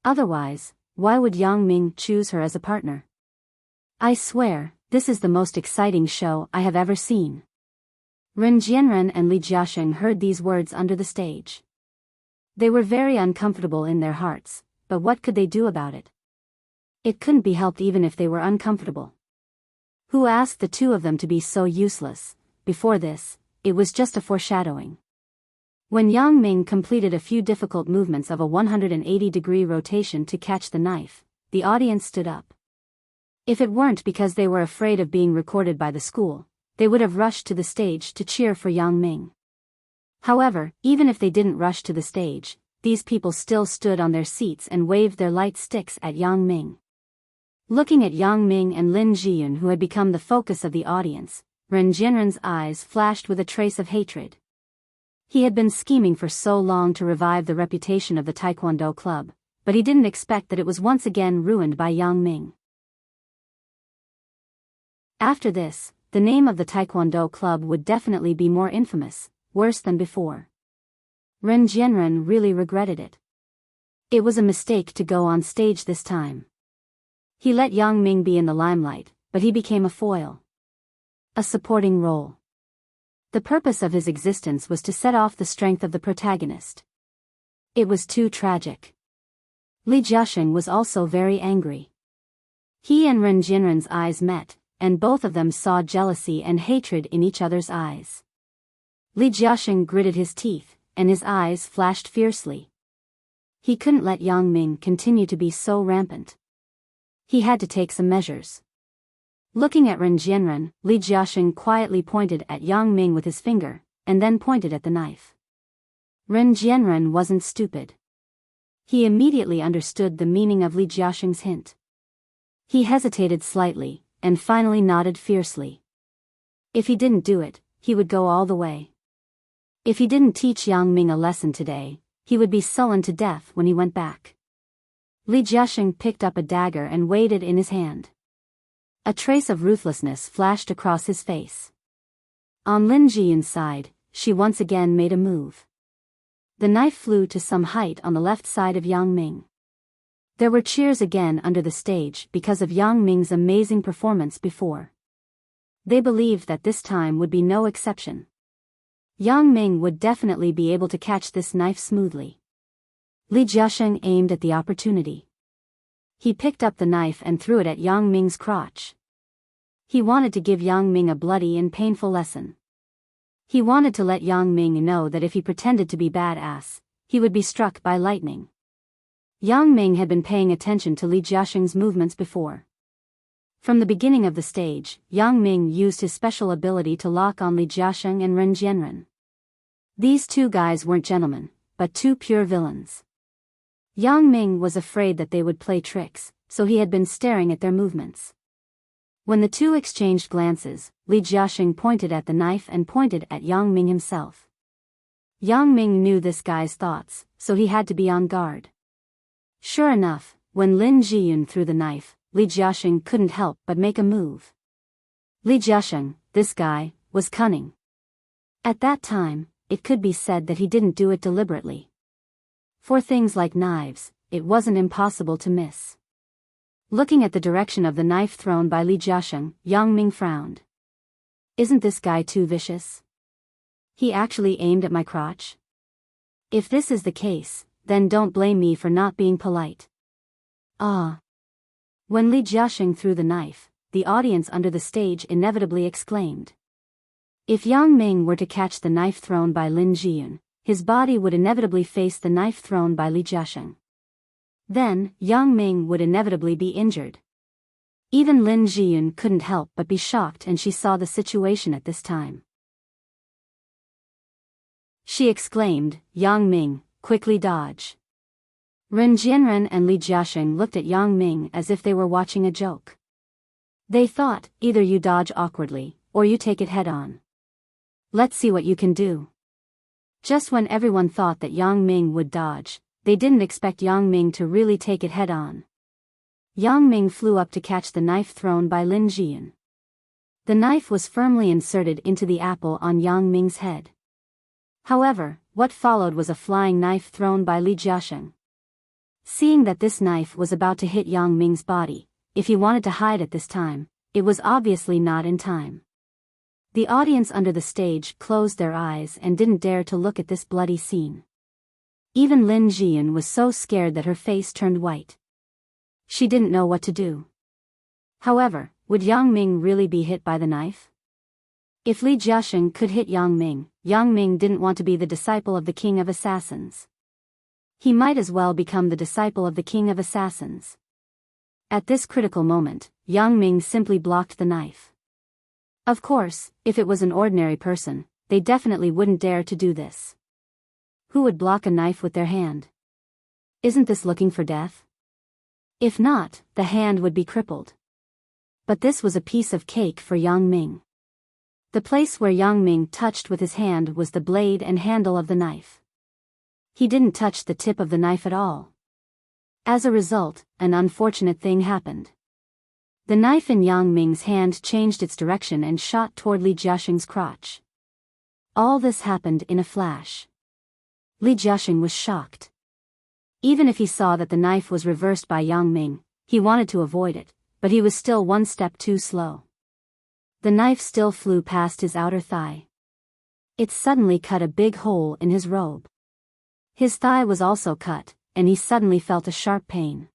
Otherwise, why would Yang Ming choose her as a partner? I swear, this is the most exciting show I have ever seen. Ren Jianren and Li Jiaxing heard these words under the stage. They were very uncomfortable in their hearts, but what could they do about it? It couldn't be helped even if they were uncomfortable. Who asked the two of them to be so useless? Before this, it was just a foreshadowing. When Yang Ming completed a few difficult movements of a 180-degree rotation to catch the knife, the audience stood up. If it weren't because they were afraid of being recorded by the school, they would have rushed to the stage to cheer for Yang Ming. However, even if they didn't rush to the stage, these people still stood on their seats and waved their light sticks at Yang Ming. Looking at Yang Ming and Lin Jiyun, who had become the focus of the audience, Ren Jianren's eyes flashed with a trace of hatred. He had been scheming for so long to revive the reputation of the Taekwondo club, but he didn't expect that it was once again ruined by Yang Ming. After this, the name of the Taekwondo club would definitely be more infamous, worse than before. Ren Jianren really regretted it. It was a mistake to go on stage this time. He let Yang Ming be in the limelight, but he became a foil. A supporting role. The purpose of his existence was to set off the strength of the protagonist. It was too tragic. Li Jiaxing was also very angry. He and Ren Jianren's eyes met, and both of them saw jealousy and hatred in each other's eyes. Li Jiaxing gritted his teeth, and his eyes flashed fiercely. He couldn't let Yang Ming continue to be so rampant. He had to take some measures. Looking at Ren Jianren, Li Jiaxing quietly pointed at Yang Ming with his finger, and then pointed at the knife. Ren Jianren wasn't stupid. He immediately understood the meaning of Li Jiaxing's hint. He hesitated slightly, and finally nodded fiercely. If he didn't do it, he would go all the way. If he didn't teach Yang Ming a lesson today, he would be sullen to death when he went back. Li Jiaxing picked up a dagger and weighed it in his hand. A trace of ruthlessness flashed across his face. On Lin Jiyun's side, she once again made a move. The knife flew to some height on the left side of Yang Ming. There were cheers again under the stage because of Yang Ming's amazing performance before. They believed that this time would be no exception. Yang Ming would definitely be able to catch this knife smoothly. Li Jiaxing aimed at the opportunity. He picked up the knife and threw it at Yang Ming's crotch. He wanted to give Yang Ming a bloody and painful lesson. He wanted to let Yang Ming know that if he pretended to be badass, he would be struck by lightning. Yang Ming had been paying attention to Li Jiaxing's movements before. From the beginning of the stage, Yang Ming used his special ability to lock on Li Jiaxing and Ren Jianren. These two guys weren't gentlemen, but two pure villains. Yang Ming was afraid that they would play tricks, so he had been staring at their movements. When the two exchanged glances, Li Jiaxing pointed at the knife and pointed at Yang Ming himself. Yang Ming knew this guy's thoughts, so he had to be on guard. Sure enough, when Lin Jiyun threw the knife, Li Jiaxing couldn't help but make a move. Li Jiaxing, this guy, was cunning. At that time, it could be said that he didn't do it deliberately. For things like knives, it wasn't impossible to miss. Looking at the direction of the knife thrown by Li Jiaxing, Yang Ming frowned. Isn't this guy too vicious? He actually aimed at my crotch? If this is the case, then don't blame me for not being polite. Ah. When Li Jiaxing threw the knife, the audience under the stage inevitably exclaimed. If Yang Ming were to catch the knife thrown by Lin Jiyun, his body would inevitably face the knife thrown by Li Jiaxing. Then, Yang Ming would inevitably be injured. Even Lin Jiyun couldn't help but be shocked, and she saw the situation at this time. She exclaimed, "Yang Ming, quickly dodge." Ren Jianren and Li Jiaxing looked at Yang Ming as if they were watching a joke. They thought, either you dodge awkwardly, or you take it head-on. Let's see what you can do. Just when everyone thought that Yang Ming would dodge, they didn't expect Yang Ming to really take it head-on. Yang Ming flew up to catch the knife thrown by Lin Jiyun. The knife was firmly inserted into the apple on Yang Ming's head. However, what followed was a flying knife thrown by Li Jiaxing. Seeing that this knife was about to hit Yang Ming's body, if he wanted to hide at this time, it was obviously not in time. The audience under the stage closed their eyes and didn't dare to look at this bloody scene. Even Lin Jiyun was so scared that her face turned white. She didn't know what to do. However, would Yang Ming really be hit by the knife? If Li Jiaxing could hit Yang Ming didn't want to be the disciple of the King of Assassins. He might as well become the disciple of the King of Assassins. At this critical moment, Yang Ming simply blocked the knife. Of course, if it was an ordinary person, they definitely wouldn't dare to do this. Who would block a knife with their hand? Isn't this looking for death? If not, the hand would be crippled. But this was a piece of cake for Yang Ming. The place where Yang Ming touched with his hand was the blade and handle of the knife. He didn't touch the tip of the knife at all. As a result, an unfortunate thing happened. The knife in Yang Ming's hand changed its direction and shot toward Li Jiaxing's crotch. All this happened in a flash. Li Jiaxing was shocked. Even if he saw that the knife was reversed by Yang Ming, he wanted to avoid it, but he was still one step too slow. The knife still flew past his outer thigh. It suddenly cut a big hole in his robe. His thigh was also cut, and he suddenly felt a sharp pain.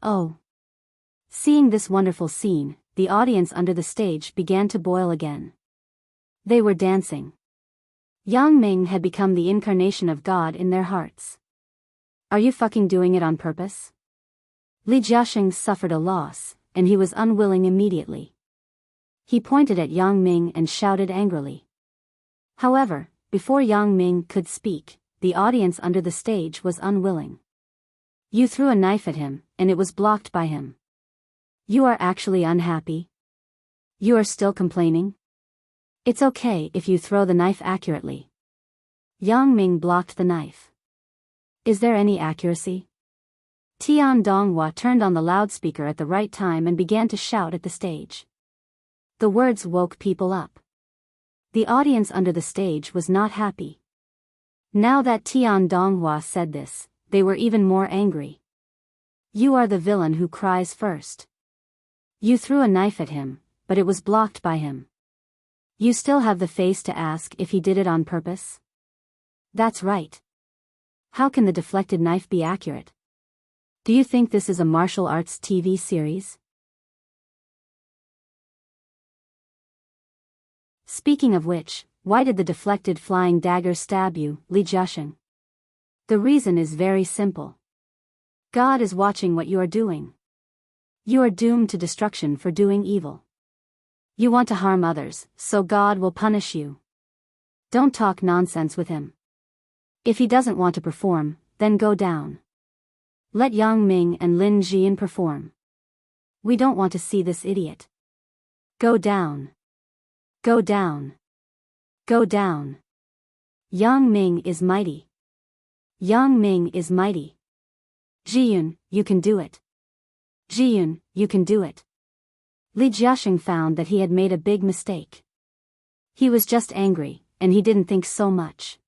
Oh! Seeing this wonderful scene, the audience under the stage began to boil again. They were dancing. Yang Ming had become the incarnation of God in their hearts. Are you fucking doing it on purpose? Li Jiaxing suffered a loss, and he was unwilling immediately. He pointed at Yang Ming and shouted angrily. However, before Yang Ming could speak, the audience under the stage was unwilling. You threw a knife at him, and it was blocked by him. You are actually unhappy? You are still complaining? It's okay if you throw the knife accurately. Yang Ming blocked the knife. Is there any accuracy? Tian Donghua turned on the loudspeaker at the right time and began to shout at the stage. The words woke people up. The audience under the stage was not happy. Now that Tian Donghua said this, they were even more angry. You are the villain who cries first. You threw a knife at him, but it was blocked by him. You still have the face to ask if he did it on purpose? That's right. How can the deflected knife be accurate? Do you think this is a martial arts TV series? Speaking of which, why did the deflected flying dagger stab you, Li Jiaxing? The reason is very simple. God is watching what you are doing. You are doomed to destruction for doing evil. You want to harm others, so God will punish you. Don't talk nonsense with him. If he doesn't want to perform, then go down. Let Yang Ming and Lin Jiyun perform. We don't want to see this idiot. Go down. Go down. Go down. Yang Ming is mighty. Yang Ming is mighty. Jiyun, you can do it. Jiyun, you can do it. Li Jiaxing found that he had made a big mistake. He was just angry, and he didn't think so much.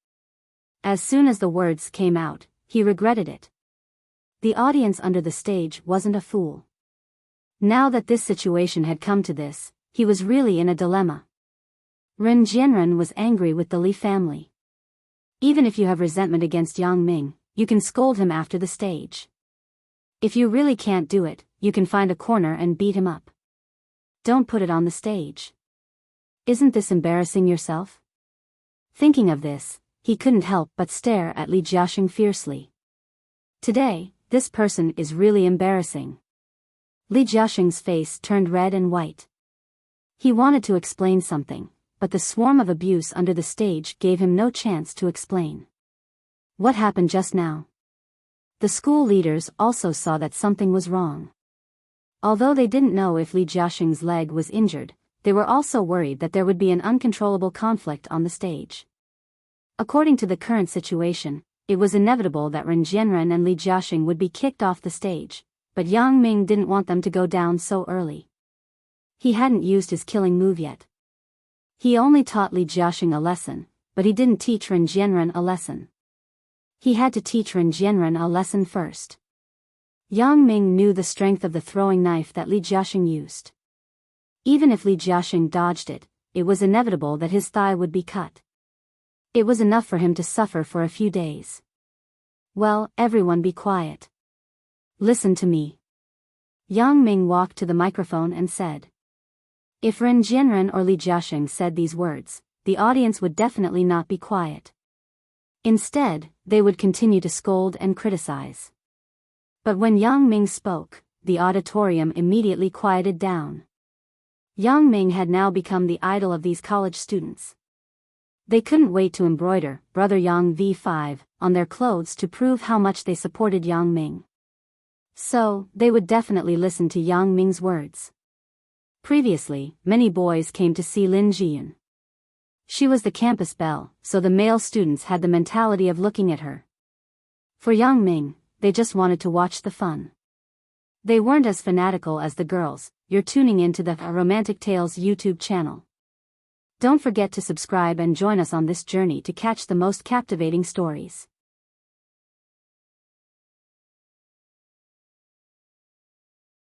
As soon as the words came out, he regretted it. The audience under the stage wasn't a fool. Now that this situation had come to this, he was really in a dilemma. Ren Jianren was angry with the Li family. Even if you have resentment against Yang Ming, you can scold him after the stage. If you really can't do it, you can find a corner and beat him up. Don't put it on the stage. Isn't this embarrassing yourself? Thinking of this, he couldn't help but stare at Li Jiaxing fiercely. Today, this person is really embarrassing. Li Jiaxing's face turned red and white. He wanted to explain something, but the swarm of abuse under the stage gave him no chance to explain. What happened just now? The school leaders also saw that something was wrong. Although they didn't know if Li Jiaxing's leg was injured, they were also worried that there would be an uncontrollable conflict on the stage. According to the current situation, it was inevitable that Ren Jianren and Li Jiaxing would be kicked off the stage, but Yang Ming didn't want them to go down so early. He hadn't used his killing move yet. He only taught Li Jiaxing a lesson, but he didn't teach Ren Jianren a lesson. He had to teach Ren Jianren a lesson first. Yang Ming knew the strength of the throwing knife that Li Jiaxing used. Even if Li Jiaxing dodged it, it was inevitable that his thigh would be cut. It was enough for him to suffer for a few days. Well, everyone be quiet. Listen to me. Yang Ming walked to the microphone and said. If Ren Jianren or Li Jiaxing said these words, the audience would definitely not be quiet. Instead, they would continue to scold and criticize. But when Yang Ming spoke, the auditorium immediately quieted down. Yang Ming had now become the idol of these college students. They couldn't wait to embroider Brother Yang v5 on their clothes to prove how much they supported Yang Ming. So, they would definitely listen to Yang Ming's words. Previously, many boys came to see Lin Jiyun. She was the campus belle, so the male students had the mentality of looking at her. For Yang Ming, they just wanted to watch the fun. They weren't as fanatical as the girls. You're tuning into the Romantic Tales YouTube channel. Don't forget to subscribe and join us on this journey to catch the most captivating stories.